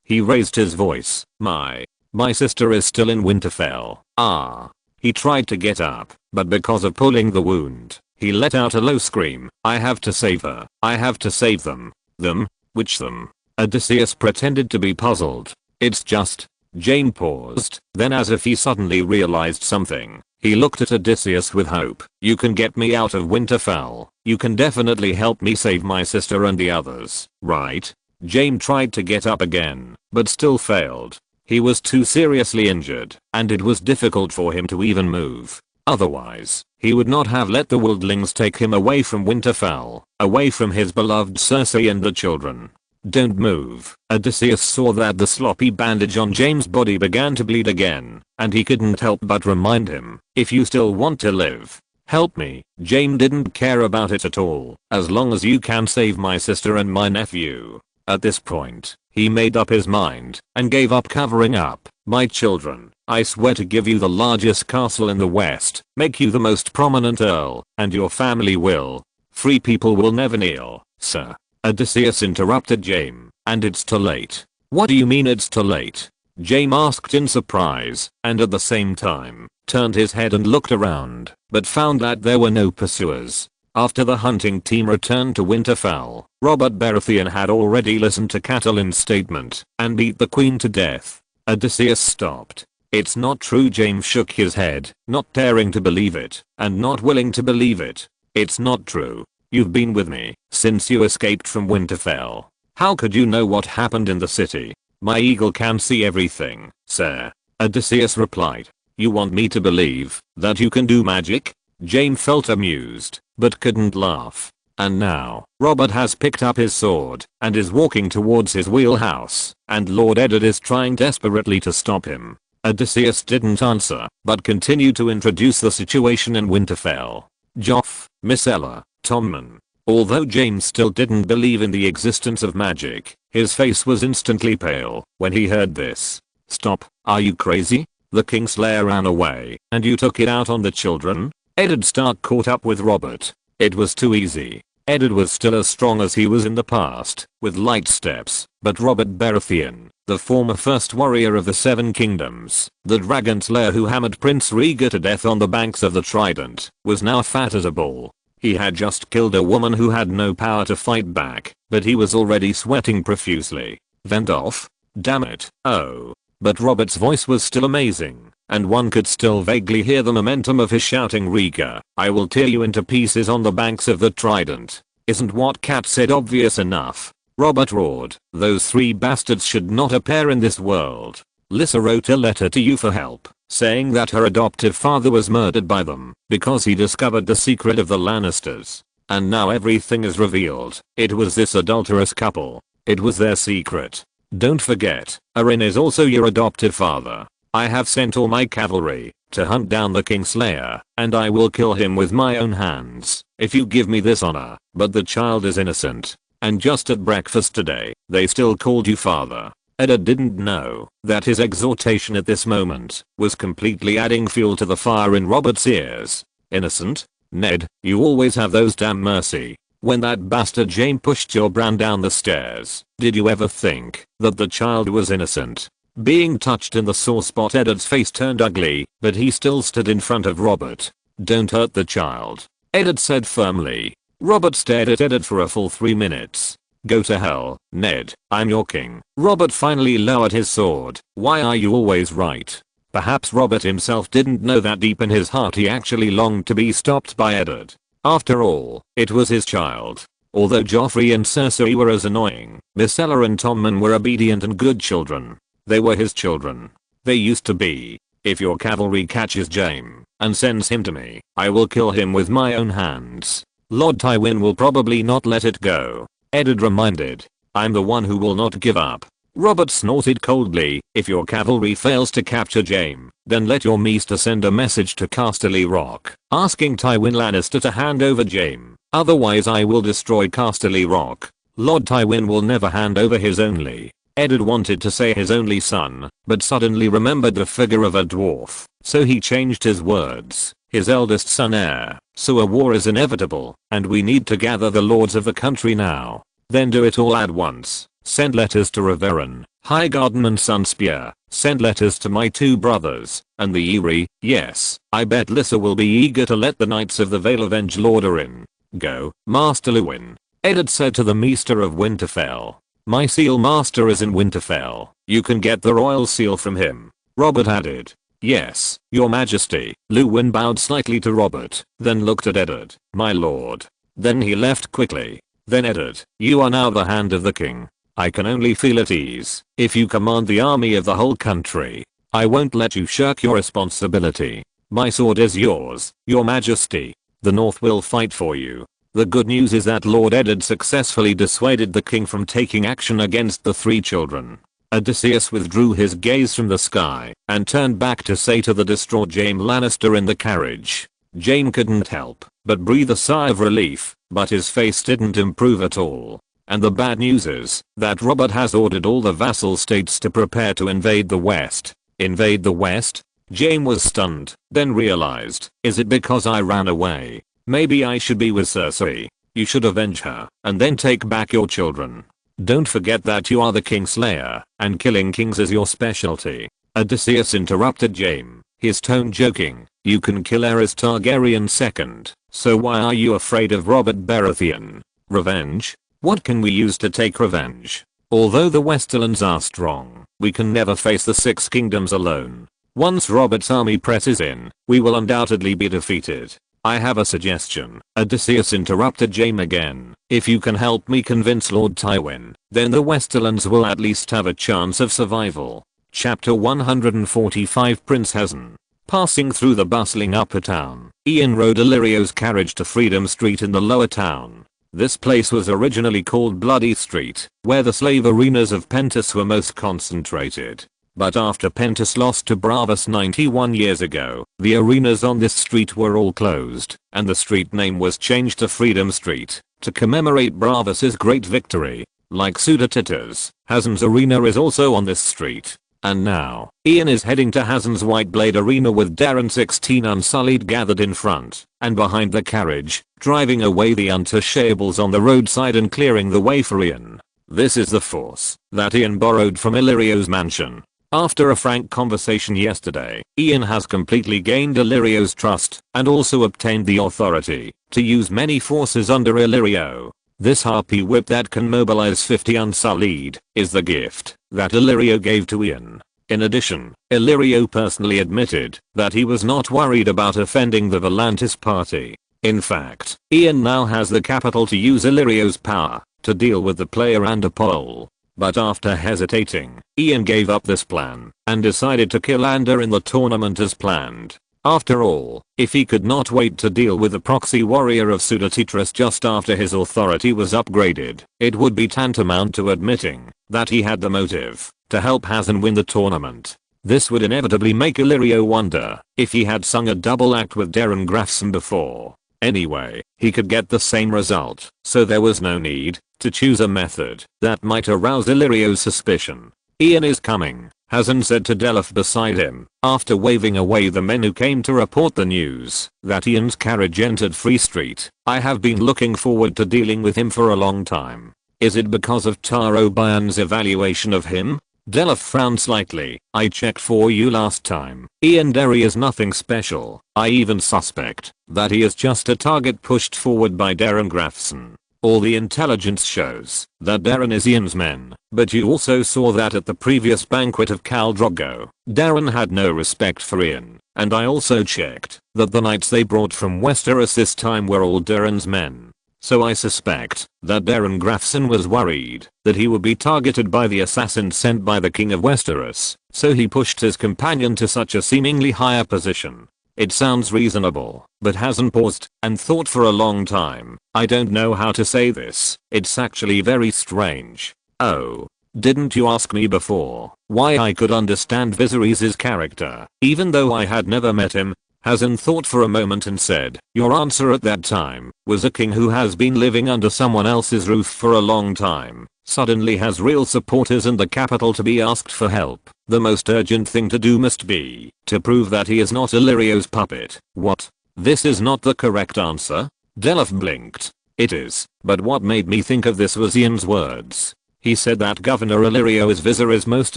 He raised his voice. My sister is still in Winterfell. Ah. He tried to get up, but because of pulling the wound, he let out a low scream. I have to save her. I have to save them. Them? Which them? Odysseus pretended to be puzzled. It's just. James paused, then as if he suddenly realized something, he looked at Odysseus with hope. You can get me out of Winterfell. You can definitely help me save my sister and the others, right? James tried to get up again, but still failed. He was too seriously injured, and it was difficult for him to even move. Otherwise, he would not have let the wildlings take him away from Winterfell, away from his beloved Cersei and the children. Don't move. Odysseus saw that the sloppy bandage on James' body began to bleed again, and he couldn't help but remind him, if you still want to live, help me. James didn't care about it at all, as long as you can save my sister and my nephew. At this point, he made up his mind, and gave up covering up. My children, I swear to give you the largest castle in the West, make you the most prominent earl, and your family will. Free people will never kneel, sir. Odysseus interrupted James, and it's too late. What do you mean it's too late? James asked in surprise, and at the same time, turned his head and looked around, but found that there were no pursuers. After the hunting team returned to Winterfell, Robert Baratheon had already listened to Catelyn's statement, and beat the queen to death. Odysseus stopped. It's not true. James shook his head, not daring to believe it, and not willing to believe it. It's not true. You've been with me since you escaped from Winterfell. How could you know what happened in the city? My eagle can see everything, sir. Odysseus replied. You want me to believe that you can do magic? James felt amused, but couldn't laugh. And now, Robert has picked up his sword, and is walking towards his wheelhouse, and Lord Eddard is trying desperately to stop him. Odysseus didn't answer, but continued to introduce the situation in Winterfell. Joff, Myrcella, Tommen. Although James still didn't believe in the existence of magic, his face was instantly pale when he heard this. Stop, are you crazy? The Kingslayer ran away, and you took it out on the children? Eddard Stark caught up with Robert. It was too easy. Eddard was still as strong as he was in the past, with light steps, but Robert Baratheon, the former first warrior of the Seven Kingdoms, the dragon slayer who hammered Prince Rhaegar to death on the banks of the Trident, was now fat as a bull. He had just killed a woman who had no power to fight back, but he was already sweating profusely. Vendolf? Damn it. Oh. But Robert's voice was still amazing, and one could still vaguely hear the momentum of his shouting. Rhaegar, I will tear you into pieces on the banks of the Trident. Isn't what Cat said obvious enough? Robert roared. Those three bastards should not appear in this world. Lysa wrote a letter to you for help, saying that her adoptive father was murdered by them because he discovered the secret of the Lannisters. And now everything is revealed. It was this adulterous couple. It was their secret. Don't forget, Arryn is also your adoptive father. I have sent all my cavalry to hunt down the Kingslayer, and I will kill him with my own hands if you give me this honor. But the child is innocent. And just at breakfast today, they still called you father. Eddard didn't know that his exhortation at this moment was completely adding fuel to the fire in Robert's ears. Innocent? Ned, you always have those damn mercy. When that bastard Jaime pushed your Bran down the stairs, did you ever think that the child was innocent? Being touched in the sore spot, Eddard's face turned ugly, but he still stood in front of Robert. Don't hurt the child, Eddard said firmly. Robert stared at Eddard for a full 3 minutes. Go to hell, Ned, I'm your king. Robert finally lowered his sword. Why are you always right? Perhaps Robert himself didn't know that deep in his heart he actually longed to be stopped by Eddard. After all, it was his child. Although Joffrey and Cersei were as annoying, Myrcella and Tommen were obedient and good children. They were his children. They used to be. if your cavalry catches Jaime and sends him to me, I will kill him with my own hands. Lord Tywin will probably not let it go. Eddard reminded. I'm the one who will not give up. Robert snorted coldly. If your cavalry fails to capture Jaime, then let your maester send a message to Casterly Rock, asking Tywin Lannister to hand over Jaime. Otherwise I will destroy Casterly Rock. Lord Tywin will never hand over his only. Eddard wanted to say his only son, but suddenly remembered the figure of a dwarf, so he changed his words. His eldest son heir. So a war is inevitable, and we need to gather the lords of the country now. Then do it all at once. Send letters to Reveron, Highgarden and Sunspear. Send letters to my 2 brothers, and the Eyrie. Yes, I bet Lysa will be eager to let the Knights of the Vale avenge Lorda in. Go, Master Luwin. Eddard said to the Maester of Winterfell. My seal master is in Winterfell. You can get the royal seal from him. Robert added. Yes, your majesty. Luwin bowed slightly to Robert, then looked at Eddard. My lord. Then he left quickly. Then Eddard, you are now the hand of the king. I can only feel at ease if you command the army of the whole country. I won't let you shirk your responsibility. My sword is yours, your majesty. The North will fight for you. The good news is that Lord Eddard successfully dissuaded the king from taking action against the 3 children. Odysseus withdrew his gaze from the sky and turned back to say to the distraught Jaime Lannister in the carriage. Jaime couldn't help but breathe a sigh of relief, but his face didn't improve at all. And the bad news is that Robert has ordered all the vassal states to prepare to invade the West. Invade the West? Jaime was stunned, then realized, is it because I ran away? Maybe I should be with Cersei. You should avenge her, and then take back your children. Don't forget that you are the Kingslayer, and killing kings is your specialty. Odysseus interrupted Jaime, his tone joking. You can kill Aerys Targaryen second, so why are you afraid of Robert Baratheon? Revenge? What can we use to take revenge? Although the Westerlands are strong, we can never face the 6 kingdoms alone. Once Robert's army presses in, we will undoubtedly be defeated. I have a suggestion. Odysseus interrupted Jaime again. If you can help me convince Lord Tywin, then the Westerlands will at least have a chance of survival. Chapter 145 Prince Hazen. Passing through the bustling upper town, Ian rode Illyrio's carriage to Freedom Street in the lower town. This place was originally called Bloody Street, where the slave arenas of Pentos were most concentrated. But after Pentos lost to Bravos 91 years ago, the arenas on this street were all closed, and the street name was changed to Freedom Street, to commemorate Bravos' great victory. Like Sudatitas, Hazen's arena is also on this street. And now, Ian is heading to Hazen's White Blade Arena with Darren 16 Unsullied gathered in front and behind the carriage, driving away the untouchables on the roadside and clearing the way for Ian. This is the force that Ian borrowed from Illyrio's mansion. After a frank conversation yesterday, Ian has completely gained Illyrio's trust and also obtained the authority to use many forces under Illyrio. This harpy whip that can mobilize 50 Unsullied is the gift that Illyrio gave to Ian. In addition, Illyrio personally admitted that he was not worried about offending the Volantis party. In fact, Ian now has the capital to use Illyrio's power to deal with the player and a poll. But after hesitating, Ian gave up this plan and decided to kill Ander in the tournament as planned. After all, if he could not wait to deal with the proxy warrior of Sudatitras just after his authority was upgraded, it would be tantamount to admitting that he had the motive to help Hazen win the tournament. This would inevitably make Illyrio wonder if he had sung a double act with Darren Grafson before. Anyway, he could get the same result, so there was no need to choose a method that might arouse Illyrio's suspicion. Ian is coming, Hazen said to Delph beside him, after waving away the men who came to report the news that Ian's carriage entered Free Street. I have been looking forward to dealing with him for a long time. Is it because of Taro Byan's evaluation of him? Delph frowned slightly. I checked for you last time. Ian Derry is nothing special. I even suspect that he is just a target pushed forward by Darren Grafson. All the intelligence shows that Darren is Ian's men, but you also saw that at the previous banquet of Khal Drogo, Darren had no respect for Ian, and I also checked that the knights they brought from Westeros this time were all Darren's men. So I suspect that Darren Grafson was worried that he would be targeted by the assassin sent by the King of Westeros, so he pushed his companion to such a seemingly higher position. It sounds reasonable, but Hazen paused and thought for a long time. I don't know how to say this, it's actually very strange. Oh. Didn't you ask me before why I could understand Viserys' character, even though I had never met him? Hazen thought for a moment and said, your answer at that time was a king who has been living under someone else's roof for a long time, suddenly has real supporters in the capital to be asked for help. The most urgent thing to do must be to prove that he is not Illyrio's puppet. What? This is not the correct answer? Delph blinked. It is, but what made me think of this was Ian's words. He said that Governor Illyrio is Viserys' most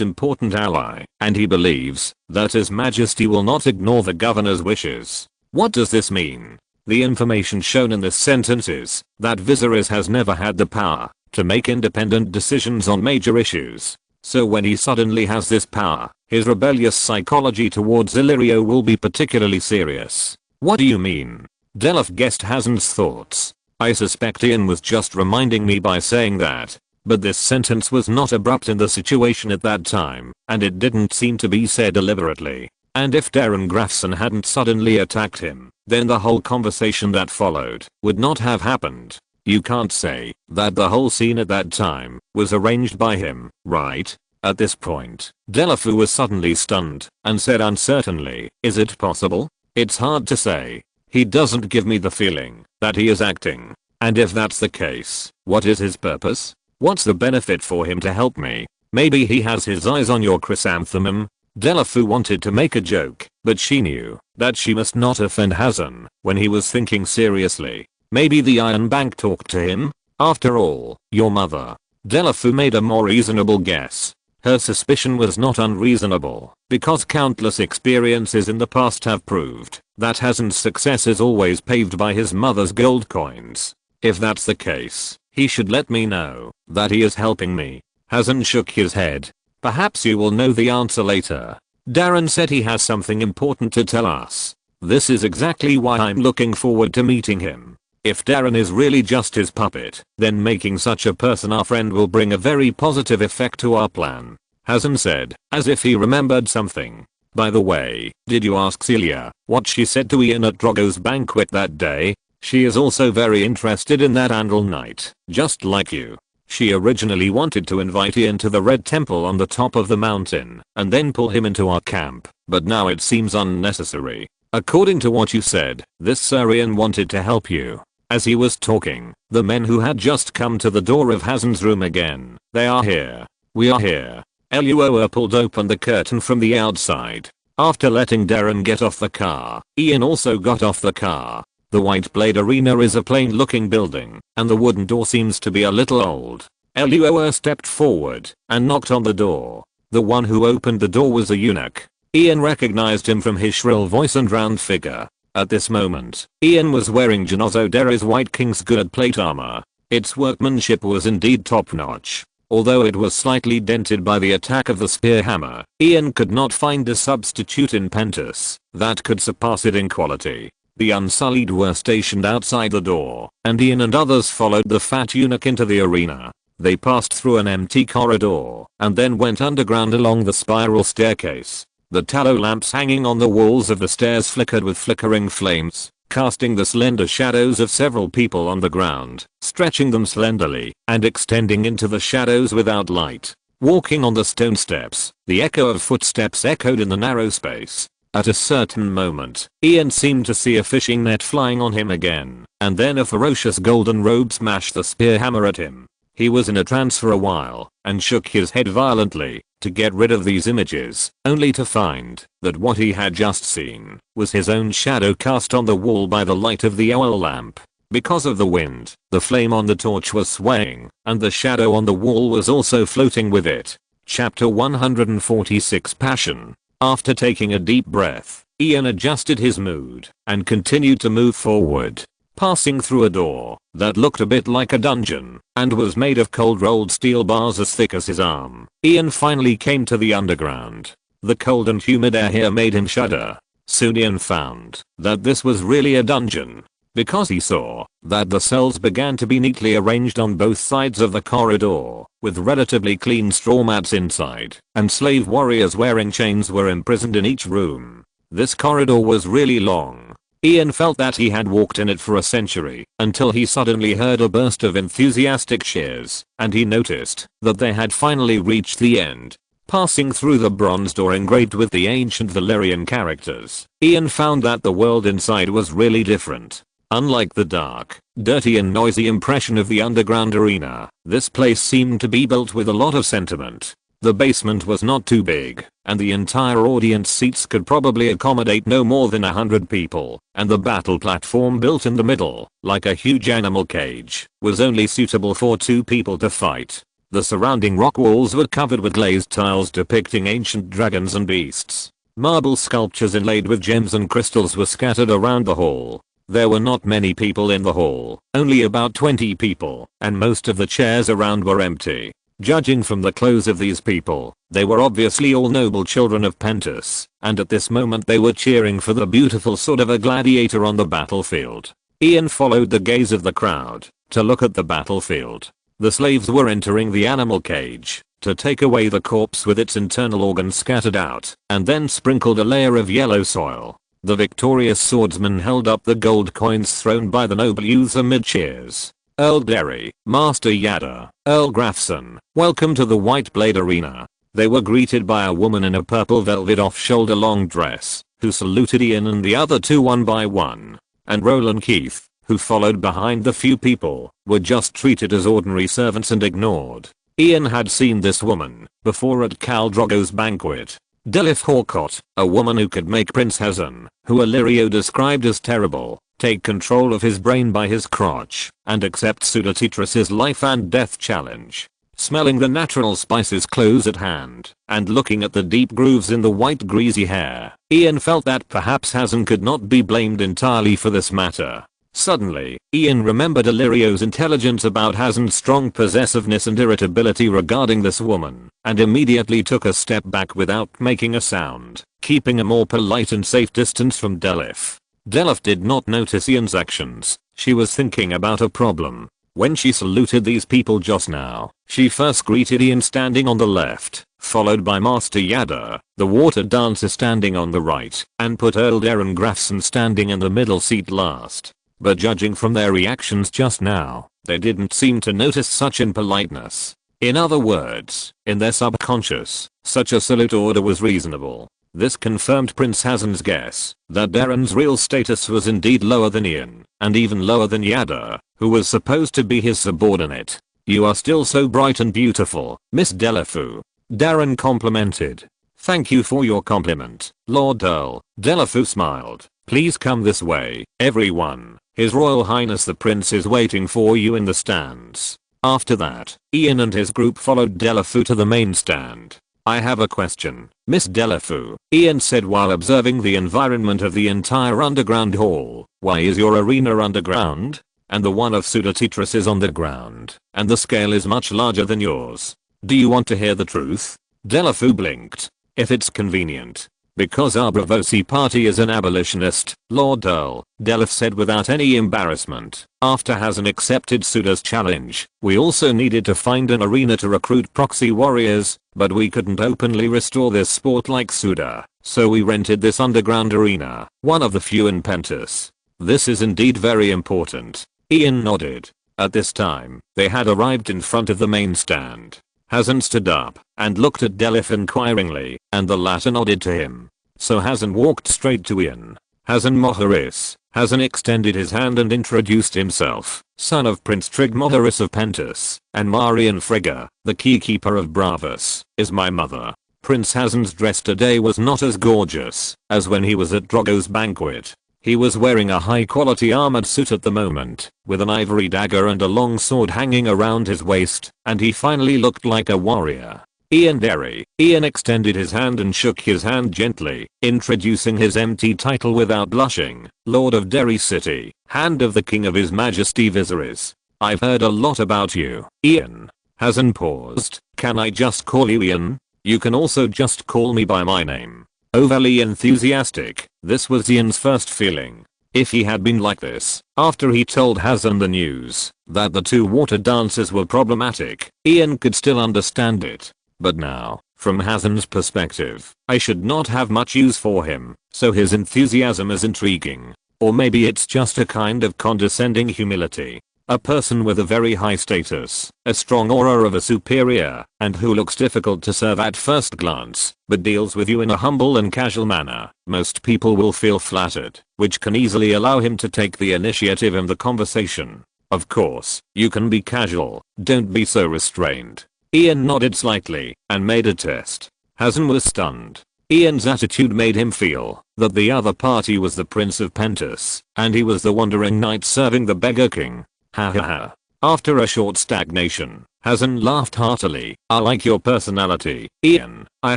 important ally, and he believes that His Majesty will not ignore the governor's wishes. What does this mean? The information shown in this sentence is that Viserys has never had the power to make independent decisions on major issues. So when he suddenly has this power, his rebellious psychology towards Illyrio will be particularly serious. What do you mean? Delph guessed Hazen's thoughts. I suspect Ian was just reminding me by saying that. But this sentence was not abrupt in the situation at that time, and it didn't seem to be said deliberately. And if Darren Grafson hadn't suddenly attacked him, then the whole conversation that followed would not have happened. You can't say that the whole scene at that time was arranged by him, right? At this point, Delph was suddenly stunned and said uncertainly, is it possible? It's hard to say. He doesn't give me the feeling that he is acting. And if that's the case, what is his purpose? What's the benefit for him to help me? Maybe he has his eyes on your chrysanthemum? Delph wanted to make a joke, but she knew that she must not offend Hazen when he was thinking seriously. Maybe the Iron Bank talked to him? After all, your mother. Delph made a more reasonable guess. Her suspicion was not unreasonable, because countless experiences in the past have proved that Hazen's success is always paved by his mother's gold coins. If that's the case, he should let me know that he is helping me. Hazen shook his head. Perhaps you will know the answer later. Darren said he has something important to tell us. This is exactly why I'm looking forward to meeting him. If Darren is really just his puppet, then making such a person our friend will bring a very positive effect to our plan. Hazen said, as if he remembered something. By the way, did you ask Celia what she said to Ian at Drogo's banquet that day? She is also very interested in that Andal night, just like you. She originally wanted to invite Ian to the Red Temple on the top of the mountain, and then pull him into our camp, but now it seems unnecessary. According to what you said, this Sir Ian wanted to help you. As he was talking, the men who had just come to the door of Hazen's room again. They are here. We are here. Luo pulled open the curtain from the outside. After letting Darren get off the car, Ian also got off the car. The White Blade Arena is a plain looking building, and the wooden door seems to be a little old. Luo stepped forward and knocked on the door. The one who opened the door was a eunuch. Ian recognized him from his shrill voice and round figure. At this moment, Ian was wearing Janozo Derry's White King's good plate armor. Its workmanship was indeed top notch. Although it was slightly dented by the attack of the spear hammer, Ian could not find a substitute in Pentus that could surpass it in quality. The Unsullied were stationed outside the door, and Ian and others followed the fat eunuch into the arena. They passed through an empty corridor, and then went underground along the spiral staircase. The tallow lamps hanging on the walls of the stairs flickered with flickering flames, casting the slender shadows of several people on the ground, stretching them slenderly, and extending into the shadows without light. Walking on the stone steps, the echo of footsteps echoed in the narrow space. At a certain moment, Ian seemed to see a fishing net flying on him again, and then a ferocious golden robe smashed the spear hammer at him. He was in a trance for a while, and shook his head violently to get rid of these images, only to find that what he had just seen was his own shadow cast on the wall by the light of the oil lamp. Because of the wind, the flame on the torch was swaying, and the shadow on the wall was also floating with it. Chapter 146 Passion. After taking a deep breath, Ian adjusted his mood and continued to move forward, passing through a door that looked a bit like a dungeon and was made of cold rolled steel bars as thick as his arm. Ian finally came to the underground. The cold and humid air here made him shudder. Soon Ian found that this was really a dungeon. because he saw that the cells began to be neatly arranged on both sides of the corridor, with relatively clean straw mats inside, and slave warriors wearing chains were imprisoned in each room. This corridor was really long. Ian felt that he had walked in it for a century, until he suddenly heard a burst of enthusiastic cheers, and he noticed that they had finally reached the end. Passing through the bronze door engraved with the ancient Valyrian characters, Ian found that the world inside was really different. Unlike the dark, dirty and noisy impression of the underground arena, this place seemed to be built with a lot of sentiment. The basement was not too big, and the entire audience seats could probably accommodate no more than 100 people, and the battle platform built in the middle, like a huge animal cage, was only suitable for 2 people to fight. The surrounding rock walls were covered with glazed tiles depicting ancient dragons and beasts. Marble sculptures inlaid with gems and crystals were scattered around the hall. There were not many people in the hall, only about 20 people, and most of the chairs around were empty. Judging from the clothes of these people, they were obviously all noble children of Pentus, and at this moment they were cheering for the beautiful sword of a gladiator on the battlefield. Ian followed the gaze of the crowd to look at the battlefield. The slaves were entering the animal cage to take away the corpse with its internal organs scattered out, and then sprinkled a layer of yellow soil. The victorious swordsman held up the gold coins thrown by the noble youths amid cheers. Earl Derry, Master Yada, Earl Grafson, welcome to the White Blade Arena. They were greeted by a woman in a purple velvet off-shoulder long dress, who saluted Ian and the other 2 one by one. And Roland Keith, who followed behind the few people, were just treated as ordinary servants and ignored. Ian had seen this woman before at Khal Drogo's banquet. Delith Horcott, a woman who could make Prince Hazen, who Illyrio described as terrible, take control of his brain by his crotch, and accept Sudatetras's life and death challenge. Smelling the natural spices close at hand, and looking at the deep grooves in the white greasy hair, Ian felt that perhaps Hazen could not be blamed entirely for this matter. Suddenly, Ian remembered Illyrio's intelligence about Hazen's strong possessiveness and irritability regarding this woman, and immediately took a step back without making a sound, keeping a more polite and safe distance from Delith. Delith did not notice Ian's actions. She was thinking about a problem. When she saluted these people just now, she first greeted Ian standing on the left, followed by Master Yada, the water dancer standing on the right, and put Earl Darren Grafson standing in the middle seat last. But judging from their reactions just now, they didn't seem to notice such impoliteness. In other words, in their subconscious, such a salute order was reasonable. This confirmed Prince Hazen's guess that Darren's real status was indeed lower than Ian, and even lower than Yada, who was supposed to be his subordinate. "You are still so bright and beautiful, Miss Delafu," Darren complimented. "Thank you for your compliment, Lord Earl." Delafu smiled. "Please come this way, everyone. His Royal Highness the Prince is waiting for you in the stands." After that, Ian and his group followed Delafu to the main stand. "I have a question, Miss Delafu," Ian said while observing the environment of the entire underground hall. "Why is your arena underground? And the one of Sudatetras is on the ground, and the scale is much larger than yours. Do you want to hear the truth?" Delafu blinked. "If it's convenient. Because our Bravosi party is an abolitionist, Lord Earl," Delith said without any embarrassment. "After Hazen accepted Suda's challenge, we also needed to find an arena to recruit proxy warriors, but we couldn't openly restore this sport like Suda, so we rented this underground arena, one of the few in Pentus. This is indeed very important." Ian nodded. At this time, they had arrived in front of the main stand. Hazen stood up and looked at Delith inquiringly, and the latter nodded to him. So Hazen walked straight to Ian. "Hazen Moharis." Hazen extended his hand and introduced himself. "Son of Prince Trig Moharis of Pentus, and Marian Frigga, the keykeeper of Bravus, is my mother." Prince Hazen's dress today was not as gorgeous as when he was at Drogo's banquet. He was wearing a high-quality armored suit at the moment, with an ivory dagger and a long sword hanging around his waist, and he finally looked like a warrior. "Ian Derry." Ian extended his hand and shook his hand gently, introducing his empty title without blushing. "Lord of Derry City, Hand of the King of His Majesty Viserys. I've heard a lot about you, Ian." Hazen paused. "Can I just call you Ian? You can also just call me by my name." Overly enthusiastic, this was Ian's first feeling. If he had been like this, after he told Hasan the news that the two water dances were problematic, Ian could still understand it. But now, from Hasan's perspective, I should not have much use for him, so his enthusiasm is intriguing. Or maybe it's just a kind of condescending humility. A person with a very high status, a strong aura of a superior, and who looks difficult to serve at first glance, but deals with you in a humble and casual manner. Most people will feel flattered, which can easily allow him to take the initiative in the conversation. Of course, you can be casual, don't be so restrained. Ian nodded slightly, and made a test. Hasan was stunned. Ian's attitude made him feel that the other party was the Prince of Pentus, and he was the wandering knight serving the beggar king. Ha ha ha. After a short stagnation, Hasan laughed heartily. I like your personality, Ian. I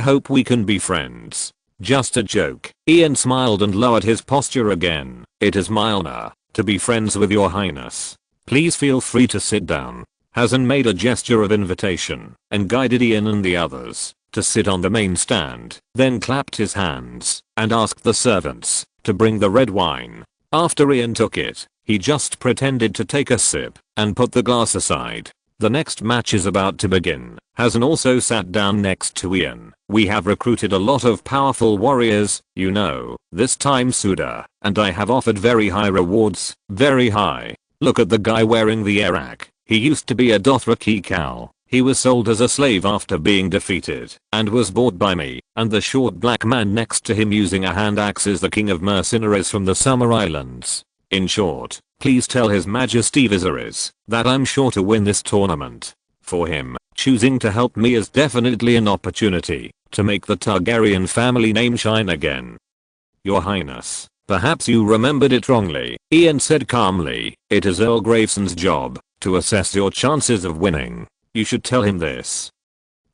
hope we can be friends. Just a joke. Ian smiled and lowered his posture again. It is my honor to be friends with your highness. Please feel free to sit down. Hasan made a gesture of invitation and guided Ian and the others to sit on the main stand, then clapped his hands and asked the servants to bring the red wine. After Ian took it, he just pretended to take a sip and put the glass aside. The next match is about to begin. Hasan also sat down next to Ian. We have recruited a lot of powerful warriors, you know, this time Suda, and I have offered very high rewards, very high. Look at the guy wearing the Arak. He used to be a Dothraki cow. He was sold as a slave after being defeated and was bought by me, and the short black man next to him using a hand axe is the king of mercenaries from the Summer Islands. In short, please tell His Majesty Viserys that I'm sure to win this tournament. For him, choosing to help me is definitely an opportunity to make the Targaryen family name shine again. Your Highness, perhaps you remembered it wrongly, Ian said calmly. It is Earl Graveson's job to assess your chances of winning. You should tell him this.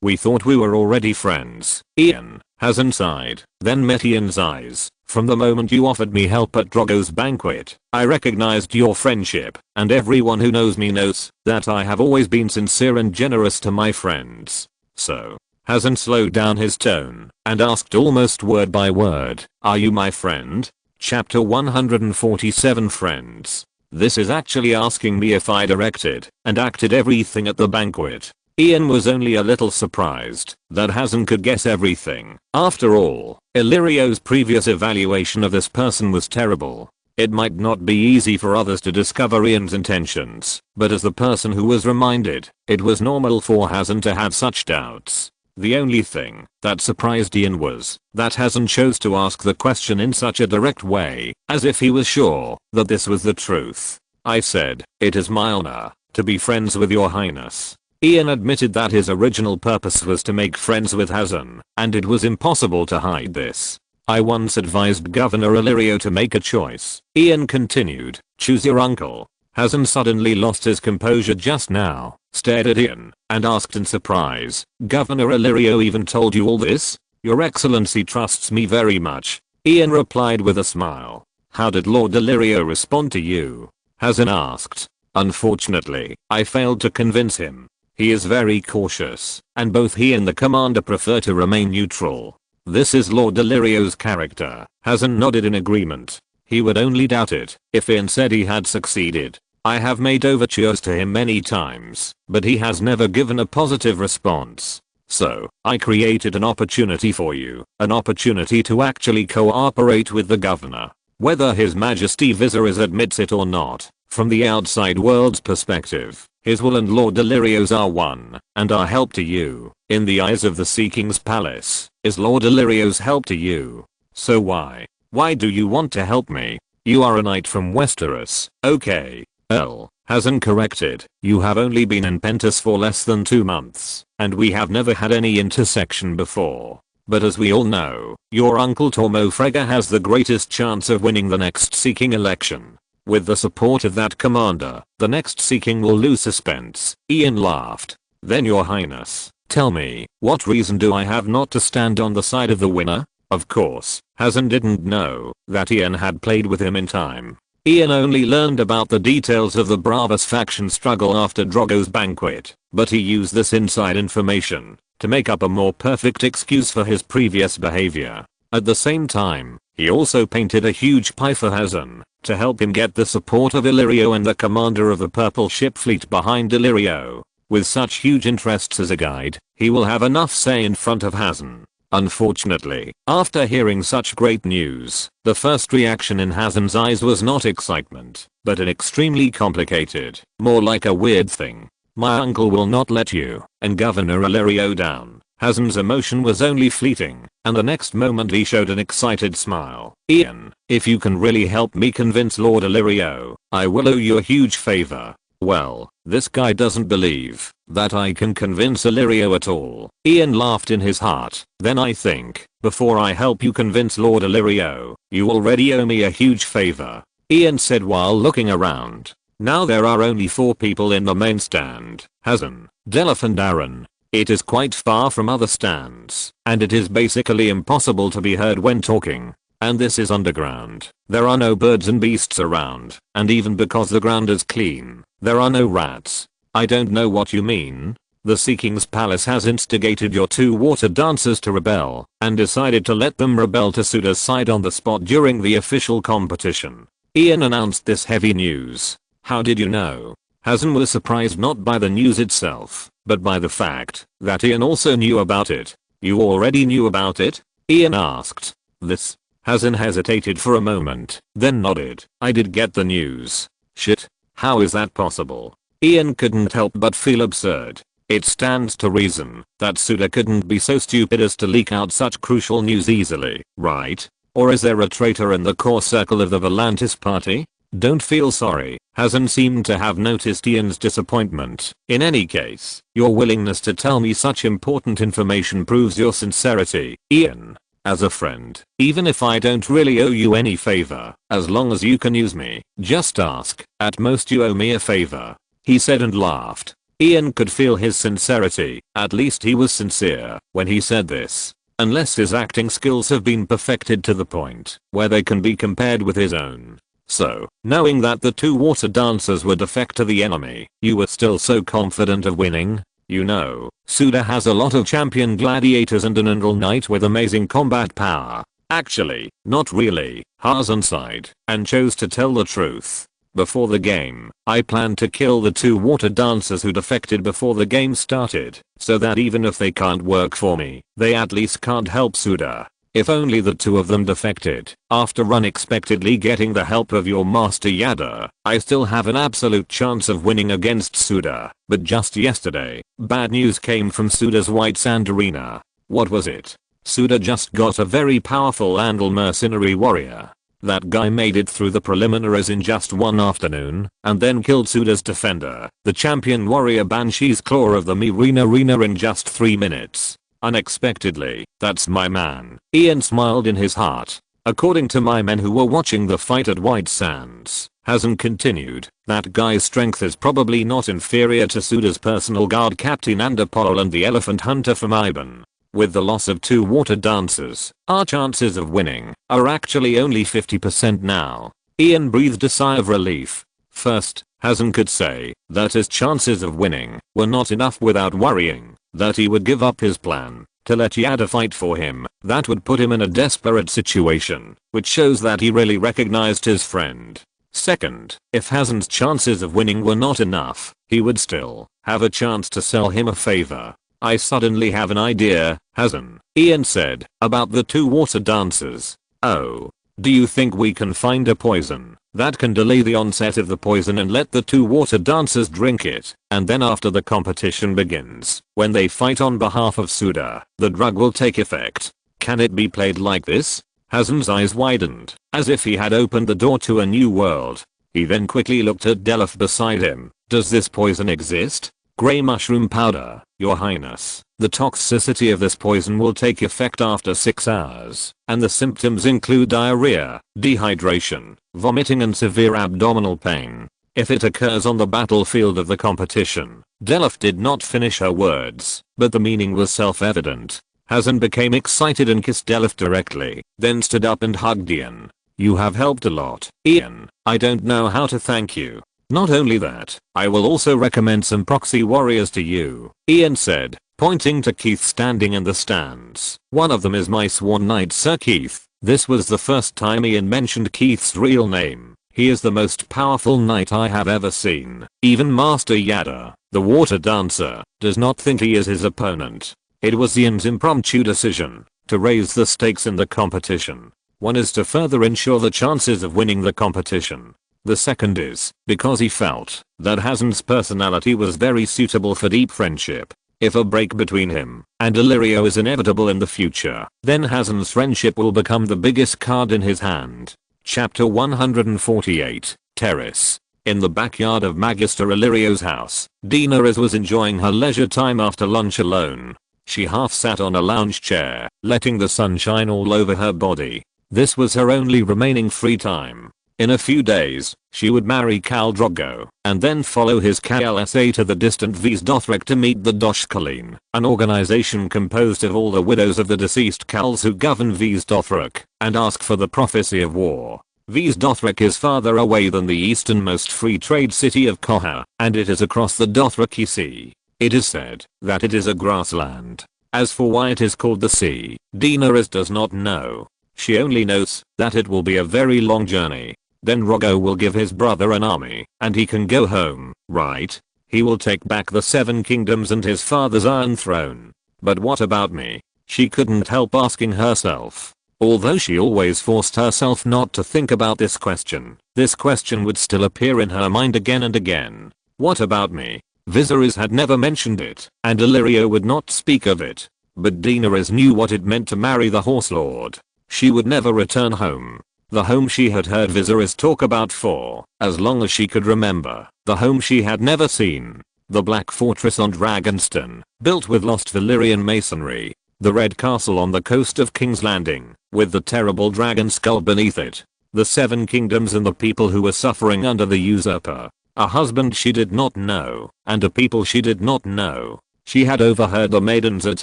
We thought we were already friends, Ian. Hasan sighed, then met Ian's eyes. From the moment you offered me help at Drogo's banquet, I recognized your friendship, and everyone who knows me knows that I have always been sincere and generous to my friends. So, Hasan slowed down his tone and asked almost word by word, are you my friend? Chapter 147 Friends. This is actually asking me if I directed and acted everything at the banquet. Ian was only a little surprised that Hasan could guess everything. After all, Illyrio's previous evaluation of this person was terrible. It might not be easy for others to discover Ian's intentions, but as the person who was reminded, it was normal for Hasan to have such doubts. The only thing that surprised Ian was that Hasan chose to ask the question in such a direct way, as if he was sure that this was the truth. I said, it is my honor to be friends with your highness. Ian admitted that his original purpose was to make friends with Hasan, and it was impossible to hide this. I once advised Governor Illyrio to make a choice. Ian continued, choose your uncle. Hasan suddenly lost his composure just now, stared at Ian, and asked in surprise, Governor Illyrio even told you all this? Your Excellency trusts me very much. Ian replied with a smile. How did Lord Illyrio respond to you? Hasan asked. Unfortunately, I failed to convince him. He is very cautious, and both he and the commander prefer to remain neutral. This is Lord Illyrio's character. Hasan nodded in agreement. He would only doubt it if Ian said he had succeeded. I have made overtures to him many times, but he has never given a positive response. So, I created an opportunity for you, an opportunity to actually cooperate with the governor. Whether His Majesty Viserys admits it or not, from the outside world's perspective, his will and Lord Illyrio's are one, and our help to you, in the eyes of the Sea King's palace, is Lord Illyrio's help to you. So why do you want to help me? You are a knight from Westeros, okay. Earl, Hasan corrected, you have only been in Pentus for less than 2 months, and we have never had any intersection before. But as we all know, your uncle Tormo Frega has the greatest chance of winning the next Sea King election. With the support of that commander, the next Sea King will lose suspense. Ian laughed. Then your highness, tell me, what reason do I have not to stand on the side of the winner? Of course, Hasan didn't know that Ian had played with him in time. Ian only learned about the details of the Bravos faction struggle after Drogo's banquet, but he used this inside information to make up a more perfect excuse for his previous behavior. At the same time, he also painted a huge pie for Hasan to help him get the support of Illyrio and the commander of the Purple Ship Fleet behind Illyrio. With such huge interests as a guide, he will have enough say in front of Hazen. Unfortunately, after hearing such great news, the first reaction in Hazen's eyes was not excitement, but an extremely complicated, more like a weird thing. My uncle will not let you and Governor Illyrio down. Hazen's emotion was only fleeting, and the next moment he showed an excited smile. Ian, if you can really help me convince Lord Illyrio, I will owe you a huge favor. Well, this guy doesn't believe that I can convince Illyrio at all. Ian laughed in his heart. Then I think, before I help you convince Lord Illyrio, you already owe me a huge favor. Ian said while looking around. Now there are only 4 people in the main stand, Hazen, Delph and Aaron. It is quite far from other stands, and it is basically impossible to be heard when talking. And this is underground. There are no birds and beasts around, and even because the ground is clean, there are no rats. I don't know what you mean. The Sea King's palace has instigated your 2 water dancers to rebel, and decided to let them rebel to Suda's side on the spot during the official competition. Ian announced this heavy news. How did you know? Hazen was surprised not by the news itself, but by the fact that Ian also knew about it. You already knew about it? Ian asked. This. Hazen hesitated for a moment, then nodded. I did get the news. Shit. How is that possible? Ian couldn't help but feel absurd. It stands to reason that Suda couldn't be so stupid as to leak out such crucial news easily, right? Or is there a traitor in the core circle of the Volantis party? Don't feel sorry. Hazen seemed to have noticed Ian's disappointment. In any case, your willingness to tell me such important information proves your sincerity, Ian. As a friend, even if I don't really owe you any favor, as long as you can use me, just ask. At most you owe me a favor. He said and laughed. Ian could feel his sincerity. At least he was sincere when he said this. Unless his acting skills have been perfected to the point where they can be compared with his own. So, knowing that the 2 water dancers would defect to the enemy, you were still so confident of winning? You know, Suda has a lot of champion gladiators and an Andal knight with amazing combat power. Actually, not really, Hazen sighed and chose to tell the truth. Before the game, I planned to kill the 2 water dancers who defected before the game started, so that even if they can't work for me, they at least can't help Suda. If only the 2 of them defected, after unexpectedly getting the help of your master Yada, I still have an absolute chance of winning against Suda. But just yesterday, bad news came from Suda's White Sand Arena. What was it? Suda just got a very powerful Andal mercenary warrior. That guy made it through the preliminaries in just one afternoon, and then killed Suda's defender, the champion warrior Banshee's Claw of the Arena in just 3 minutes. Unexpectedly, that's my man. Ian smiled in his heart. According to my men who were watching the fight at White Sands, Hazen continued, that guy's strength is probably not inferior to Suda's personal guard captain Andapol and the elephant hunter from Iban. With the loss of 2 water dancers, our chances of winning are actually only 50% now. Ian breathed a sigh of relief. First, Hazen could say that his chances of winning were not enough without worrying that he would give up his plan to let Yada fight for him. That would put him in a desperate situation, which shows that he really recognized his friend. Second, if Hazen's chances of winning were not enough, he would still have a chance to sell him a favor. I suddenly have an idea, Hazen, Ian said, about the 2 water dancers. Oh. Do you think we can find a poison that can delay the onset of the poison and let the 2 water dancers drink it, and then after the competition begins, when they fight on behalf of Suda, the drug will take effect? Can it be played like this? Hazen's eyes widened, as if he had opened the door to a new world. He then quickly looked at Delph beside him. Does this poison exist? Grey mushroom powder, Your Highness. The toxicity of this poison will take effect after 6 hours, and the symptoms include diarrhea, dehydration, vomiting and severe abdominal pain. If it occurs on the battlefield of the competition. Delph did not finish her words, but the meaning was self-evident. Hazen became excited and kissed Delph directly, then stood up and hugged Ian. You have helped a lot, Ian. I don't know how to thank you. Not only that, I will also recommend some proxy warriors to you, Ian said, pointing to Keith standing in the stands. One of them is my sworn knight Sir Keith. This was the first time Ian mentioned Keith's real name. He is the most powerful knight I have ever seen. Even Master Yada, the water dancer, does not think he is his opponent. It was Ian's impromptu decision to raise the stakes in the competition. One is to further ensure the chances of winning the competition. The second is because he felt that Hazen's personality was very suitable for deep friendship. If a break between him and Illyrio is inevitable in the future, then Hazen's friendship will become the biggest card in his hand. Chapter 148, Terrace. In the backyard of Magister Illyrio's house, Daenerys was enjoying her leisure time after lunch alone. She half sat on a lounge chair, letting the sun shine all over her body. This was her only remaining free time. In a few days, she would marry Khal Drogo, and then follow his KLSA to the distant Vys Dothrak to meet the Doshkaline, an organization composed of all the widows of the deceased Khals who govern Vys Dothrak, and ask for the prophecy of war. Vys Dothrak is farther away than the easternmost free trade city of Koha, and it is across the Dothraki Sea. It is said that it is a grassland. As for why it is called the sea, Daenerys does not know. She only knows that it will be a very long journey. Then Drogo will give his brother an army, and he can go home, right? He will take back the 7 kingdoms and his father's Iron Throne. But what about me? She couldn't help asking herself. Although she always forced herself not to think about this question would still appear in her mind again and again. What about me? Viserys had never mentioned it, and Illyrio would not speak of it. But Daenerys knew what it meant to marry the Horse Lord. She would never return home. The home she had heard Viserys talk about for as long as she could remember. The home she had never seen. The Black Fortress on Dragonstone, built with lost Valyrian masonry. The Red Castle on the coast of King's Landing, with the terrible dragon skull beneath it. The 7 kingdoms and the people who were suffering under the usurper. A husband she did not know, and a people she did not know. She had overheard the maidens at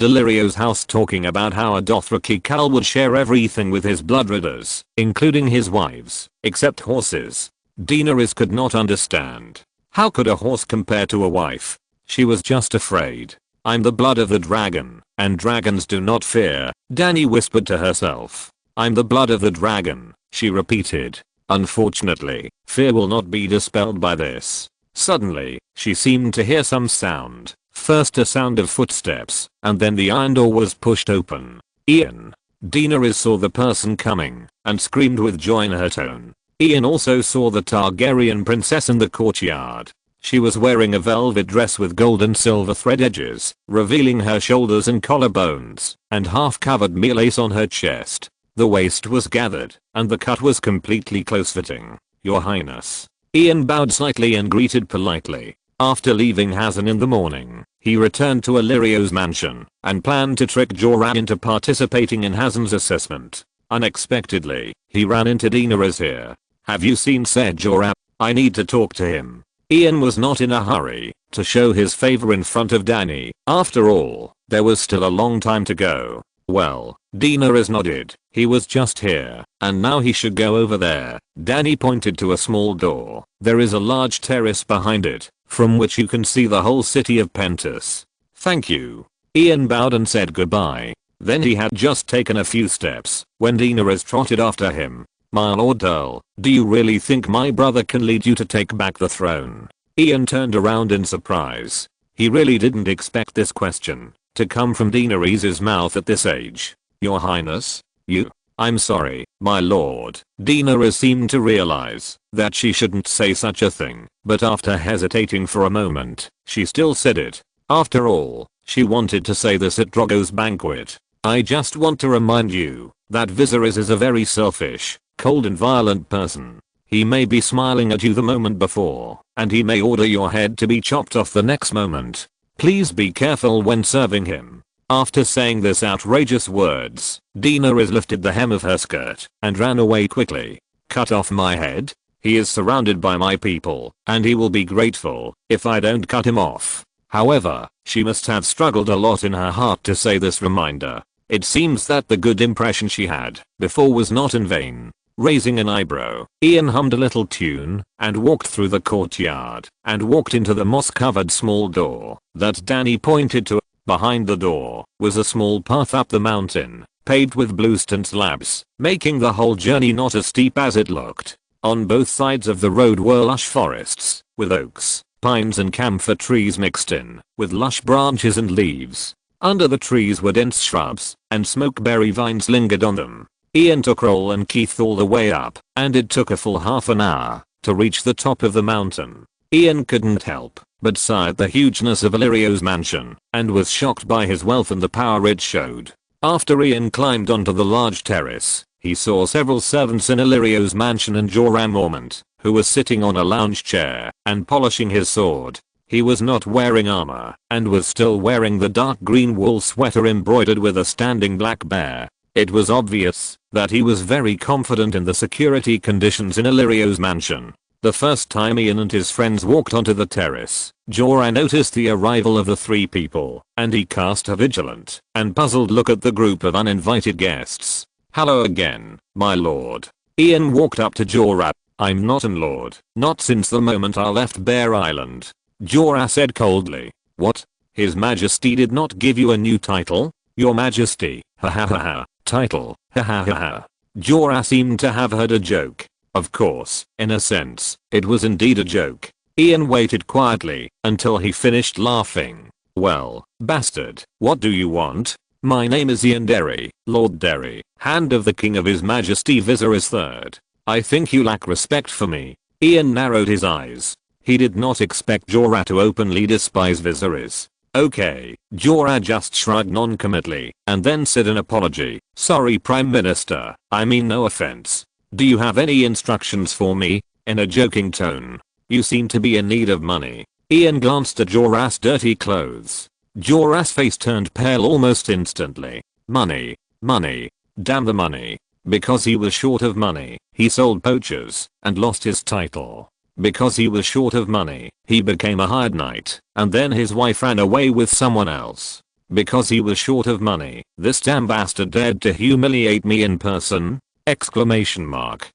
Illyrio's house talking about how a Dothraki Khal would share everything with his bloodridders, including his wives, except horses. Daenerys could not understand. How could a horse compare to a wife? She was just afraid. I'm the blood of the dragon, and dragons do not fear, Dany whispered to herself. I'm the blood of the dragon, she repeated. Unfortunately, fear will not be dispelled by this. Suddenly, she seemed to hear some sound. First a sound of footsteps, and then the iron door was pushed open. Ian. Daenerys saw the person coming, and screamed with joy in her tone. Ian also saw the Targaryen princess in the courtyard. She was wearing a velvet dress with gold and silver thread edges, revealing her shoulders and collarbones, and half-covered meal lace on her chest. The waist was gathered, and the cut was completely close-fitting. Your Highness. Ian bowed slightly and greeted politely. After leaving Hazen in the morning, he returned to Illyrio's mansion, and planned to trick Jorah into participating in Hazen's assessment. Unexpectedly, he ran into Daenerys here. Have you seen said Jorah? I need to talk to him. Ian was not in a hurry to show his favor in front of Dany. After all, there was still a long time to go. Well, Daenerys nodded. He was just here, and now he should go over there. Dany pointed to a small door. There is a large terrace behind it, from which you can see the whole city of Pentos. Thank you. Ian bowed and said goodbye. Then he had just taken a few steps when Daenerys trotted after him. My Lord Earl, do you really think my brother can lead you to take back the throne? Ian turned around in surprise. He really didn't expect this question to come from Daenerys' mouth at this age. Your Highness? You? I'm sorry, my lord. Daenerys seemed to realize that she shouldn't say such a thing, but after hesitating for a moment, she still said it. After all, she wanted to say this at Drogo's banquet. I just want to remind you that Viserys is a very selfish, cold and violent person. He may be smiling at you the moment before, and he may order your head to be chopped off the next moment. Please be careful when serving him. After saying this outrageous words, Daenerys lifted the hem of her skirt and ran away quickly. Cut off my head? He is surrounded by my people, and he will be grateful if I don't cut him off. However, she must have struggled a lot in her heart to say this reminder. It seems that the good impression she had before was not in vain. Raising an eyebrow, Ian hummed a little tune and walked through the courtyard and walked into the moss-covered small door that Dany pointed to. Behind the door was a small path up the mountain, paved with bluestone slabs, making the whole journey not as steep as it looked. On both sides of the road were lush forests, with oaks, pines and camphor trees mixed in, with lush branches and leaves. Under the trees were dense shrubs, and smokeberry vines lingered on them. Ian took Roll and Keith all the way up, and it took a full half an hour to reach the top of the mountain. Ian couldn't help but sigh at the hugeness of Valyrio's mansion, and was shocked by his wealth and the power it showed. After Ian climbed onto the large terrace, he saw several servants in Illyrio's mansion and Jorah Mormont, who was sitting on a lounge chair and polishing his sword. He was not wearing armor, and was still wearing the dark green wool sweater embroidered with a standing black bear. It was obvious that he was very confident in the security conditions in Illyrio's mansion. The first time Ian and his friends walked onto the terrace, Jorah noticed the arrival of the three people, and he cast a vigilant and puzzled look at the group of uninvited guests. "Hello again, my lord." Ian walked up to Jorah. "I'm not a lord, not since the moment I left Bear Island," Jorah said coldly. "What? His Majesty did not give you a new title? Your Majesty, ha ha ha ha, title, ha ha ha ha." Jorah seemed to have heard a joke. Of course, in a sense, it was indeed a joke. Ian waited quietly until he finished laughing. "Well, bastard, what do you want? My name is Ian Derry, Lord Derry, Hand of the King of His Majesty Viserys III. I think you lack respect for me." Ian narrowed his eyes. He did not expect Jorah to openly despise Viserys. "Okay." Jorah just shrugged noncommittally, and then said an apology. "Sorry Prime Minister, I mean no offense. Do you have any instructions for me?" in a joking tone. "You seem to be in need of money." Ian glanced at Jorah's dirty clothes. Jorah's face turned pale almost instantly. "Money. Money. Damn the money." Because he was short of money, he sold poachers and lost his title. Because he was short of money, he became a hired knight, and then his wife ran away with someone else. Because he was short of money, this damn bastard dared to humiliate me in person! Exclamation mark.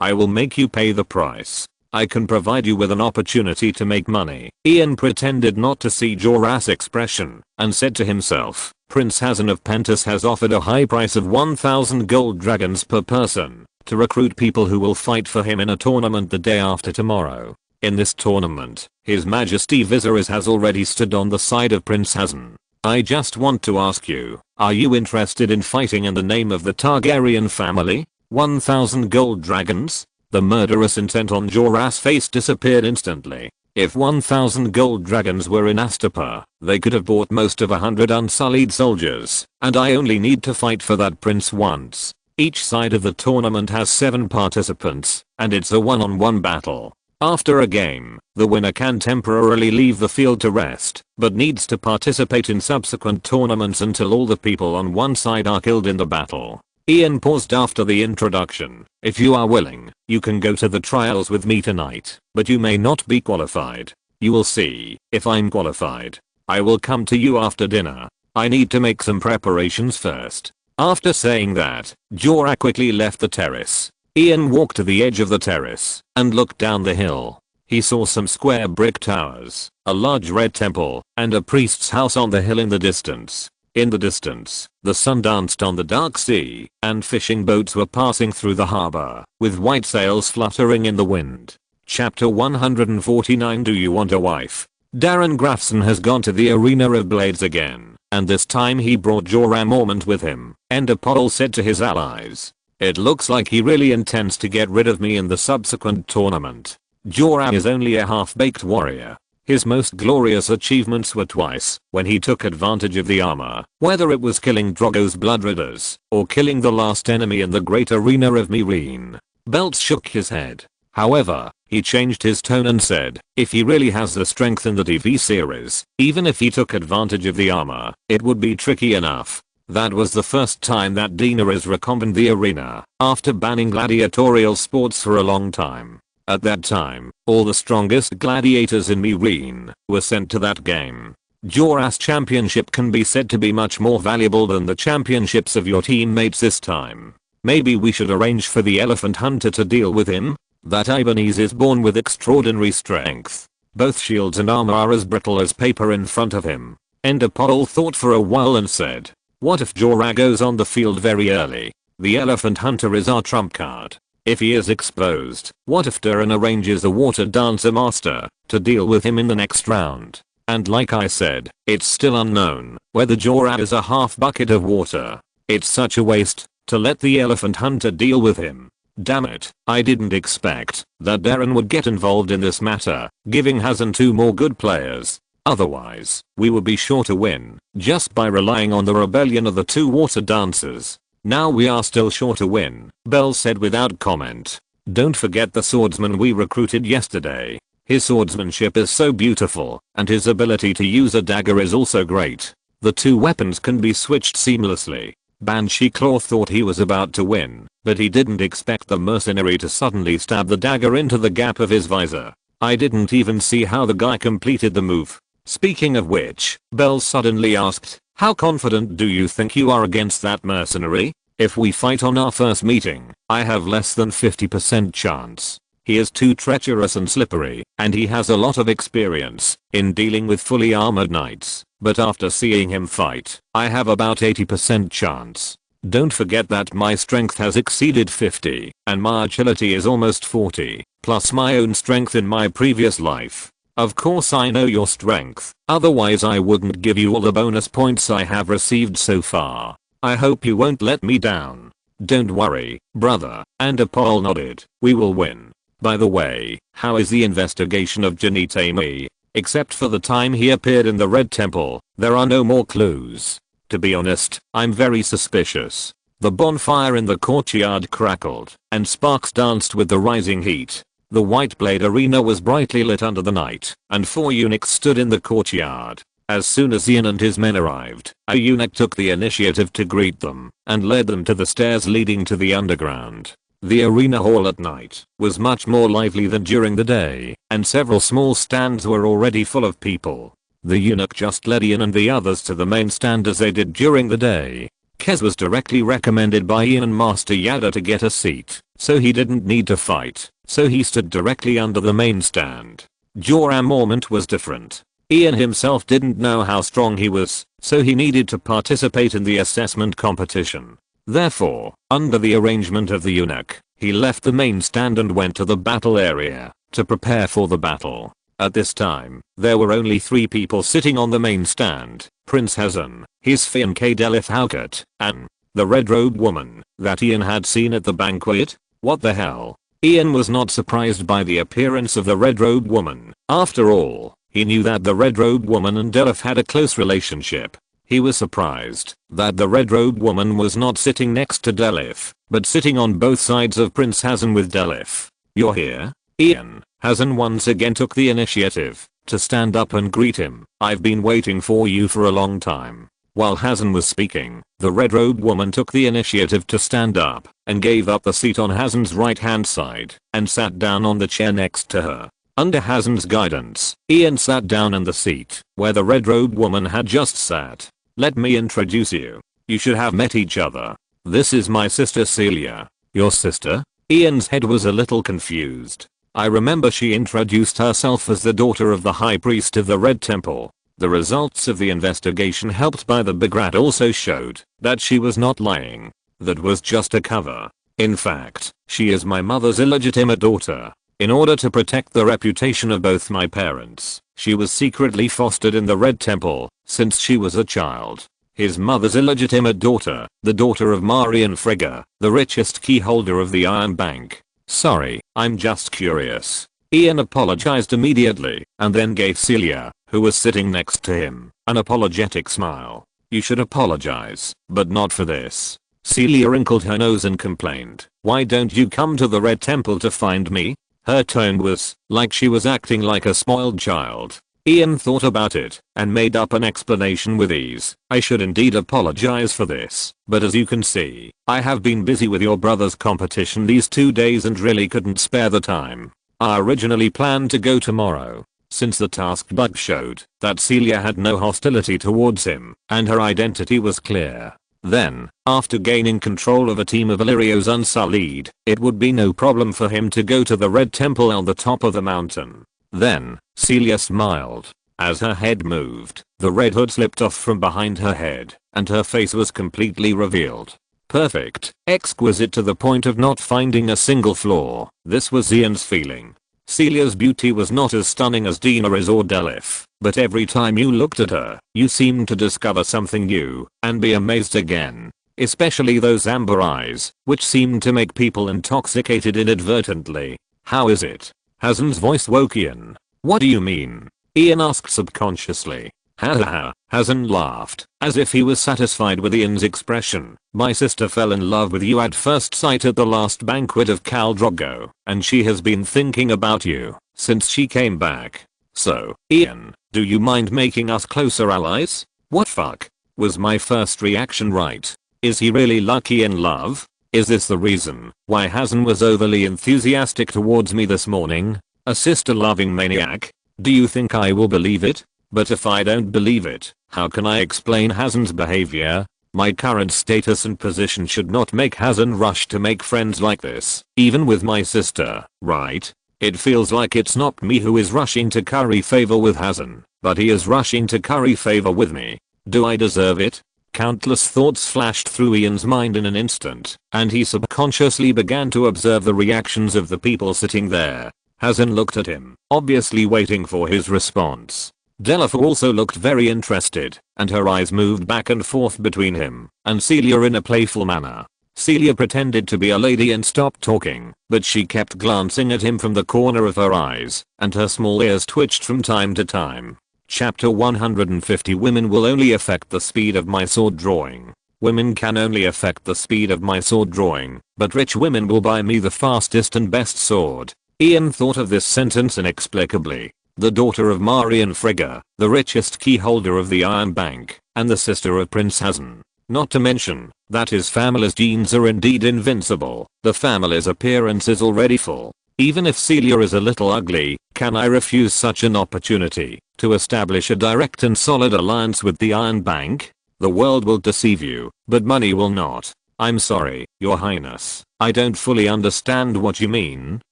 "I will make you pay the price. I can provide you with an opportunity to make money." Ian pretended not to see Jorah's expression and said to himself, "Prince Hazen of Pentos has offered a high price of 1,000 gold dragons per person to recruit people who will fight for him in a tournament the day after tomorrow. In this tournament, His Majesty Viserys has already stood on the side of Prince Hazen. I just want to ask you, are you interested in fighting in the name of the Targaryen family? 1,000 gold dragons?" The murderous intent on Jorah's face disappeared instantly. If 1,000 gold dragons were in Astapor, they could have bought most of 100 unsullied soldiers, and I only need to fight for that prince once. Each side of the tournament has 7 participants, and it's a one-on-one battle. After a game, the winner can temporarily leave the field to rest, but needs to participate in subsequent tournaments until all the people on one side are killed in the battle. Ian paused after the introduction. "If you are willing, you can go to the trials with me tonight, but you may not be qualified. You will see if I'm qualified. I will come to you after dinner. I need to make some preparations first." After saying that, Jorah quickly left the terrace. Ian walked to the edge of the terrace and looked down the hill. He saw some square brick towers, a large red temple, and a priest's house on the hill in the distance. In the distance, the sun danced on the dark sea, and fishing boats were passing through the harbor, with white sails fluttering in the wind. Chapter 149. Do you want a wife? Darren Grafson has gone to the Arena of Blades again, and this time he brought Jorah Mormont with him. Ender Podol said to his allies, "It looks like he really intends to get rid of me in the subsequent tournament." Jorah is only a half-baked warrior. His most glorious achievements were twice when he took advantage of the armor, whether it was killing Drogo's Bloodridders or killing the last enemy in the great arena of Meereen. Belts shook his head. However, he changed his tone and said, if he really has the strength in the TV series, even if he took advantage of the armor, it would be tricky enough. That was the first time that Daenerys reconvened the arena, after banning gladiatorial sports for a long time. At that time, all the strongest gladiators in Meereen were sent to that game. Jorah's championship can be said to be much more valuable than the championships of your teammates this time. Maybe we should arrange for the elephant hunter to deal with him? That Ibanez is born with extraordinary strength. Both shields and armor are as brittle as paper in front of him. Ender Podol thought for a while and said, what if Jorah goes on the field very early? The elephant hunter is our trump card. If he is exposed, what if Darren arranges a water dancer master to deal with him in the next round? And like I said, it's still unknown whether Jorah is a half bucket of water. It's such a waste to let the elephant hunter deal with him. Damn it, I didn't expect that Darren would get involved in this matter, giving Hazen 2 more good players. Otherwise, we would be sure to win, just by relying on the rebellion of the 2 water dancers. Now we are still sure to win, Bell said without comment. Don't forget the swordsman we recruited yesterday. His swordsmanship is so beautiful, and his ability to use a dagger is also great. The 2 weapons can be switched seamlessly. Banshee Claw thought he was about to win, but he didn't expect the mercenary to suddenly stab the dagger into the gap of his visor. I didn't even see how the guy completed the move. Speaking of which, Bell suddenly asked, how confident do you think you are against that mercenary? If we fight on our first meeting, I have less than 50% chance. He is too treacherous and slippery, and he has a lot of experience in dealing with fully armored knights. But after seeing him fight, I have about 80% chance. Don't forget that my strength has exceeded 50, and my agility is almost 40, plus my own strength in my previous life. Of course I know your strength, otherwise I wouldn't give you all the bonus points I have received so far. I hope you won't let me down. Don't worry, brother, and Apol nodded. We will win. By the way, how is the investigation of Janitami? Except for the time he appeared in the Red Temple, there are no more clues. To be honest, I'm very suspicious. The bonfire in the courtyard crackled, and sparks danced with the rising heat. The White Blade Arena was brightly lit under the night, and 4 eunuchs stood in the courtyard. As soon as Ian and his men arrived, a eunuch took the initiative to greet them, and led them to the stairs leading to the underground. The arena hall at night was much more lively than during the day, and several small stands were already full of people. The eunuch just led Ian and the others to the main stand as they did during the day. Kez was directly recommended by Ian and Master Yada to get a seat, so he didn't need to fight, so he stood directly under the main stand. Jorah Mormont was different. Ian himself didn't know how strong he was, so he needed to participate in the assessment competition. Therefore, under the arrangement of the eunuch, he left the main stand and went to the battle area to prepare for the battle. At this time, there were only 3 people sitting on the main stand: Prince Hazen, his fiancée Delith Haukat, and the red-robed woman that Ian had seen at the banquet. What the hell? Ian was not surprised by the appearance of the red-robed woman. After all, he knew that the red-robed woman and Delith had a close relationship. He was surprised that the red-robed woman was not sitting next to Delith, but sitting on both sides of Prince Hazen with Delith. You're here? Ian. Hazen once again took the initiative to stand up and greet him. I've been waiting for you for a long time. While Hazen was speaking, the red-robed woman took the initiative to stand up and gave up the seat on Hazen's right-hand side and sat down on the chair next to her. Under Hazen's guidance, Ian sat down in the seat where the red-robed woman had just sat. Let me introduce you. You should have met each other. This is my sister Celia. Your sister? Ian's head was a little confused. I remember she introduced herself as the daughter of the High Priest of the Red Temple. The results of the investigation helped by the Big Rat also showed that she was not lying. That was just a cover. In fact, she is my mother's illegitimate daughter. In order to protect the reputation of both my parents, she was secretly fostered in the Red Temple since she was a child. His mother's illegitimate daughter, the daughter of Marian Frigga, the richest key holder of the Iron Bank. Sorry, I'm just curious. Ian apologized immediately and then gave Celia, who was sitting next to him, an apologetic smile. You should apologize, but not for this. Celia wrinkled her nose and complained, why don't you come to the Red Temple to find me? Her tone was like she was acting like a spoiled child. Ian thought about it and made up an explanation with ease. I should indeed apologize for this, but as you can see, I have been busy with your brother's competition these 2 days and really couldn't spare the time. I originally planned to go tomorrow, since the task bug showed that Celia had no hostility towards him and her identity was clear. Then, after gaining control of a team of Valyrio's Unsullied, it would be no problem for him to go to the Red Temple on the top of the mountain. Then, Celia smiled. As her head moved, the red hood slipped off from behind her head, and her face was completely revealed. Perfect, exquisite to the point of not finding a single flaw. This was Ian's feeling. Celia's beauty was not as stunning as Daenerys or Delif, but every time you looked at her, you seemed to discover something new and be amazed again. Especially those amber eyes, which seemed to make people intoxicated inadvertently. How is it? Hazen's voice woke Ian. What do you mean? Ian asked subconsciously. Ha ha ha. Hazen laughed, as if he was satisfied with Ian's expression. My sister fell in love with you at first sight at the last banquet of Khal Drogo, and she has been thinking about you since she came back. So, Ian, do you mind making us closer allies? What fuck? Was my first reaction right? Is he really lucky in love? Is this the reason why Hazen was overly enthusiastic towards me this morning? A sister-loving maniac? Do you think I will believe it? But if I don't believe it, how can I explain Hazen's behavior? My current status and position should not make Hazen rush to make friends like this, even with my sister, right? It feels like it's not me who is rushing to curry favor with Hazen, but he is rushing to curry favor with me. Do I deserve it? Countless thoughts flashed through Ian's mind in an instant, and he subconsciously began to observe the reactions of the people sitting there. Hazen looked at him, obviously waiting for his response. Delif also looked very interested, and her eyes moved back and forth between him and Celia in a playful manner. Celia pretended to be a lady and stopped talking, but she kept glancing at him from the corner of her eyes, and her small ears twitched from time to time. Chapter 150. Women will only affect the speed of my sword drawing. Women can only affect the speed of my sword drawing, but rich women will buy me the fastest and best sword. Ian thought of this sentence inexplicably. The daughter of Marion Frigga, the richest key holder of the Iron Bank, and the sister of Prince Hazen. Not to mention that his family's genes are indeed invincible. The family's appearance is already full. Even if Celia is a little ugly, can I refuse such an opportunity to establish a direct and solid alliance with the Iron Bank? The world will deceive you, but money will not. I'm sorry, Your Highness. I don't fully understand what you mean.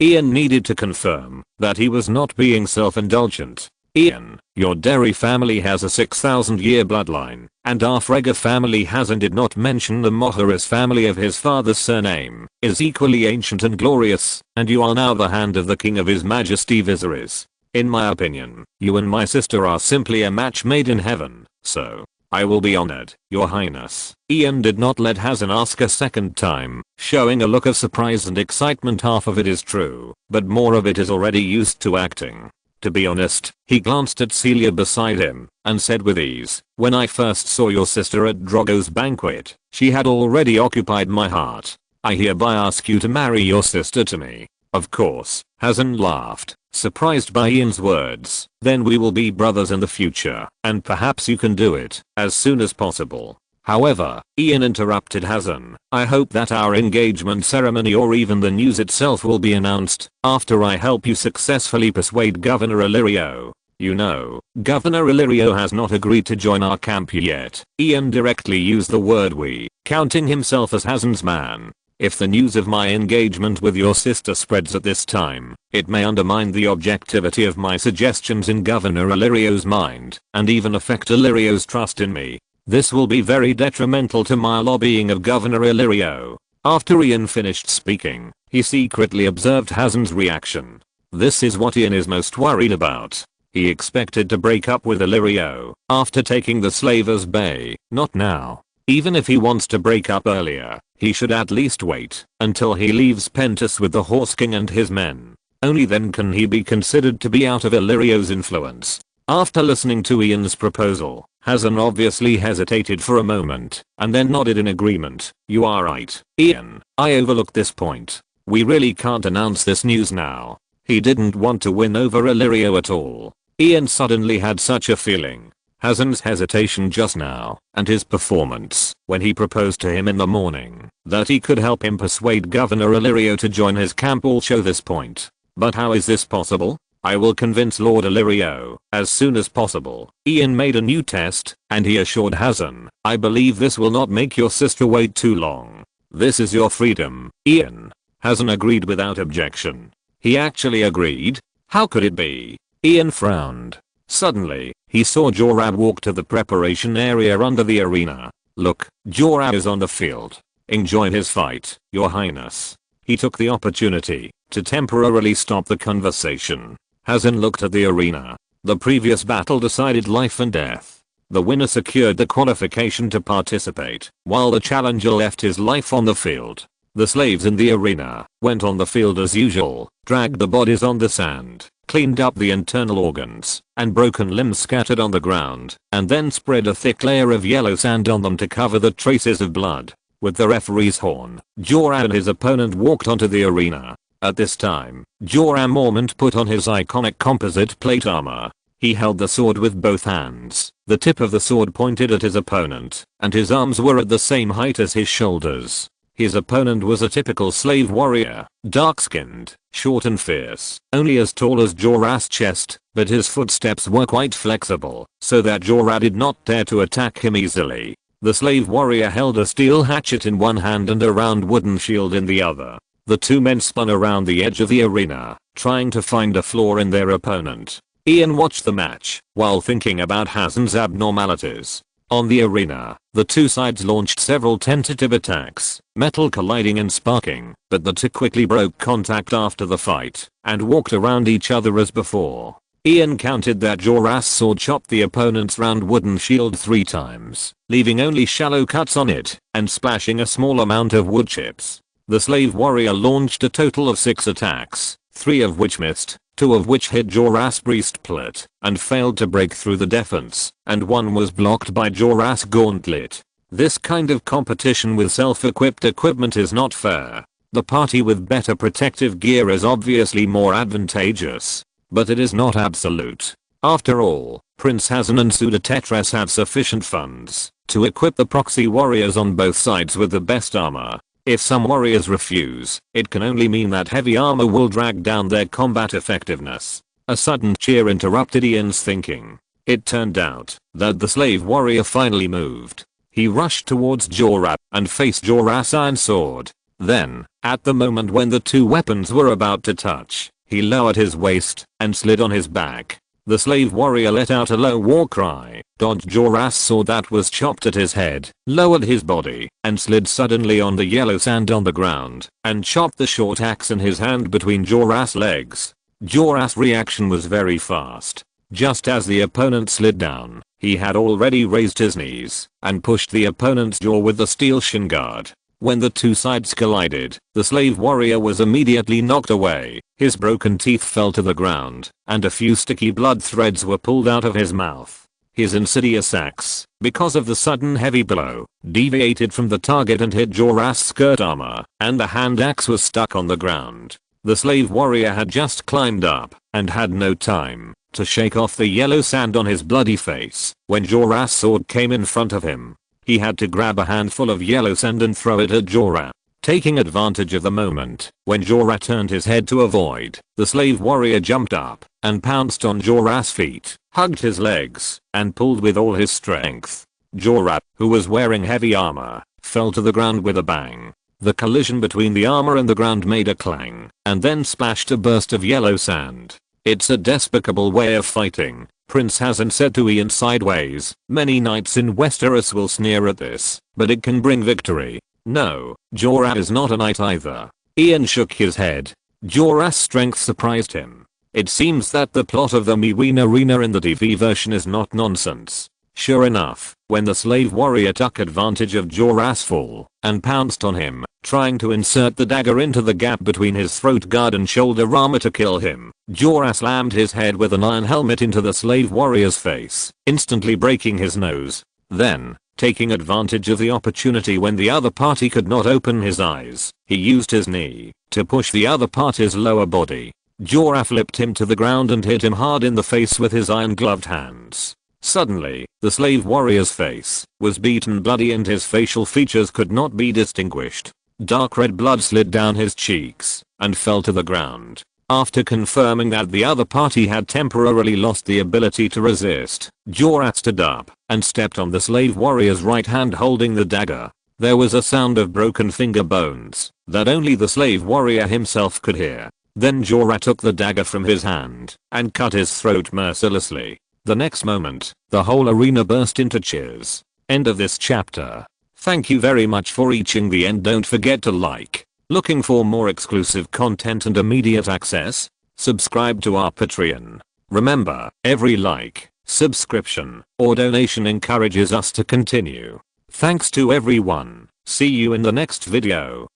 Ian needed to confirm that he was not being self-indulgent. Ian, your Derry family has a 6,000-year bloodline, and our Frigga family has, and did not mention the Moharis family of his father's surname, is equally ancient and glorious, and you are now the hand of the king of his majesty Viserys. In my opinion, you and my sister are simply a match made in heaven, so I will be honored, Your Highness. Ian did not let Hazen ask a second time, showing a look of surprise and excitement. Half of it is true, but more of it is already used to acting. To be honest, he glanced at Celia beside him and said with ease, when I first saw your sister at Drogo's banquet, she had already occupied my heart. I hereby ask you to marry your sister to me. Of course, Hazen laughed, surprised by Ian's words. Then we will be brothers in the future, and perhaps you can do it as soon as possible. However, Ian interrupted Hazen. I hope that our engagement ceremony or even the news itself will be announced after I help you successfully persuade Governor Illyrio. You know, Governor Illyrio has not agreed to join our camp yet. Ian directly used the word we, counting himself as Hazen's man. If the news of my engagement with your sister spreads at this time, it may undermine the objectivity of my suggestions in Governor Illyrio's mind, and even affect Illyrio's trust in me. This will be very detrimental to my lobbying of Governor Illyrio. After Ian finished speaking, he secretly observed Hazen's reaction. This is what Ian is most worried about. He expected to break up with Illyrio after taking the Slavers Bay, not now. Even if he wants to break up earlier, he should at least wait until he leaves Pentus with the Horse King and his men. Only then can he be considered to be out of Illyrio's influence. After listening to Ian's proposal, Hazen obviously hesitated for a moment, and then nodded in agreement. You are right, Ian, I overlooked this point. We really can't announce this news now. He didn't want to win over Illyrio at all. Ian suddenly had such a feeling. Hazen's hesitation just now, and his performance when he proposed to him in the morning that he could help him persuade Governor Illyrio to join his camp all show this point. But how is this possible? I will convince Lord Illyrio as soon as possible. Ian made a new test, and he assured Hazen, I believe this will not make your sister wait too long. This is your freedom, Ian. Hazen agreed without objection. He actually agreed? How could it be? Ian frowned. Suddenly, he saw Jorah walk to the preparation area under the arena. Look, Jorah is on the field. "Enjoy his fight, your highness." He took the opportunity to temporarily stop the conversation. Hazen looked at the arena. The previous battle decided life and death. The winner secured the qualification to participate, while the challenger left his life on the field. The slaves in the arena went on the field as usual, dragged the bodies on the sand, cleaned up the internal organs and broken limbs scattered on the ground, and then spread a thick layer of yellow sand on them to cover the traces of blood. With the referee's horn, Jorah and his opponent walked onto the arena. At this time, Jorah Mormont put on his iconic composite plate armor. He held the sword with both hands. The tip of the sword pointed at his opponent, and his arms were at the same height as his shoulders. His opponent was a typical slave warrior, dark-skinned, short and fierce, only as tall as Jorah's chest, but his footsteps were quite flexible, so that Jorah did not dare to attack him easily. The slave warrior held a steel hatchet in one hand and a round wooden shield in the other. The two men spun around the edge of the arena, trying to find a flaw in their opponent. Ian watched the match, while thinking about Hazen's abnormalities. On the arena, the two sides launched several tentative attacks, metal colliding and sparking, but the two quickly broke contact after the fight, and walked around each other as before. Ian counted that Jorah's sword chopped the opponent's round wooden shield 3 times, leaving only shallow cuts on it, and splashing a small amount of wood chips. The slave warrior launched a total of 6 attacks, 3 of which missed, 2 of which hit Jorah's breastplate, and failed to break through the defense, and 1 was blocked by Jorah's gauntlet. This kind of competition with self-equipped equipment is not fair. The party with better protective gear is obviously more advantageous, but it is not absolute. After all, Prince Hazen and Suda Tetras had sufficient funds to equip the proxy warriors on both sides with the best armor. If some warriors refuse, it can only mean that heavy armor will drag down their combat effectiveness. A sudden cheer interrupted Ian's thinking. It turned out that the slave warrior finally moved. He rushed towards Jorah and faced Jorah's iron sword. Then, at the moment when the two weapons were about to touch, he lowered his waist and slid on his back. The slave warrior let out a low war cry, dodged Jorah's sword that was chopped at his head, lowered his body, and slid suddenly on the yellow sand on the ground, and chopped the short axe in his hand between Jorah's legs. Jorah's reaction was very fast. Just as the opponent slid down, he had already raised his knees and pushed the opponent's jaw with the steel shin guard. When the two sides collided, the slave warrior was immediately knocked away. His broken teeth fell to the ground, and a few sticky blood threads were pulled out of his mouth. His insidious axe, because of the sudden heavy blow, deviated from the target and hit Jorah's skirt armor, and the hand axe was stuck on the ground. The slave warrior had just climbed up, and had no time to shake off the yellow sand on his bloody face when Jorah's sword came in front of him. He had to grab a handful of yellow sand and throw it at Jorah. Taking advantage of the moment, when Jorah turned his head to avoid, the slave warrior jumped up and pounced on Jorah's feet, hugged his legs, and pulled with all his strength. Jorah, who was wearing heavy armor, fell to the ground with a bang. The collision between the armor and the ground made a clang, and then splashed a burst of yellow sand. "It's a despicable way of fighting," Prince Hazen said to Ian sideways. "Many knights in Westeros will sneer at this, but it can bring victory." "No, Jorah is not a knight either." Ian shook his head. Jorah's strength surprised him. It seems that the plot of the Meween Arena in the TV version is not nonsense. Sure enough, when the slave warrior took advantage of Jorah's fall and pounced on him, trying to insert the dagger into the gap between his throat guard and shoulder armor to kill him, Jorah slammed his head with an iron helmet into the slave warrior's face, instantly breaking his nose. Then, taking advantage of the opportunity when the other party could not open his eyes, he used his knee to push the other party's lower body. Jorah flipped him to the ground and hit him hard in the face with his iron-gloved hands. Suddenly, the slave warrior's face was beaten bloody and his facial features could not be distinguished. Dark red blood slid down his cheeks and fell to the ground. After confirming that the other party had temporarily lost the ability to resist, Jorah stood up and stepped on the slave warrior's right hand holding the dagger. There was a sound of broken finger bones that only the slave warrior himself could hear. Then Jorah took the dagger from his hand and cut his throat mercilessly. The next moment, the whole arena burst into cheers. End of this chapter. Thank you very much for reaching the end. Don't forget to like. Looking for more exclusive content and immediate access? Subscribe to our Patreon. Remember, every like, subscription, or donation encourages us to continue. Thanks to everyone. See you in the next video.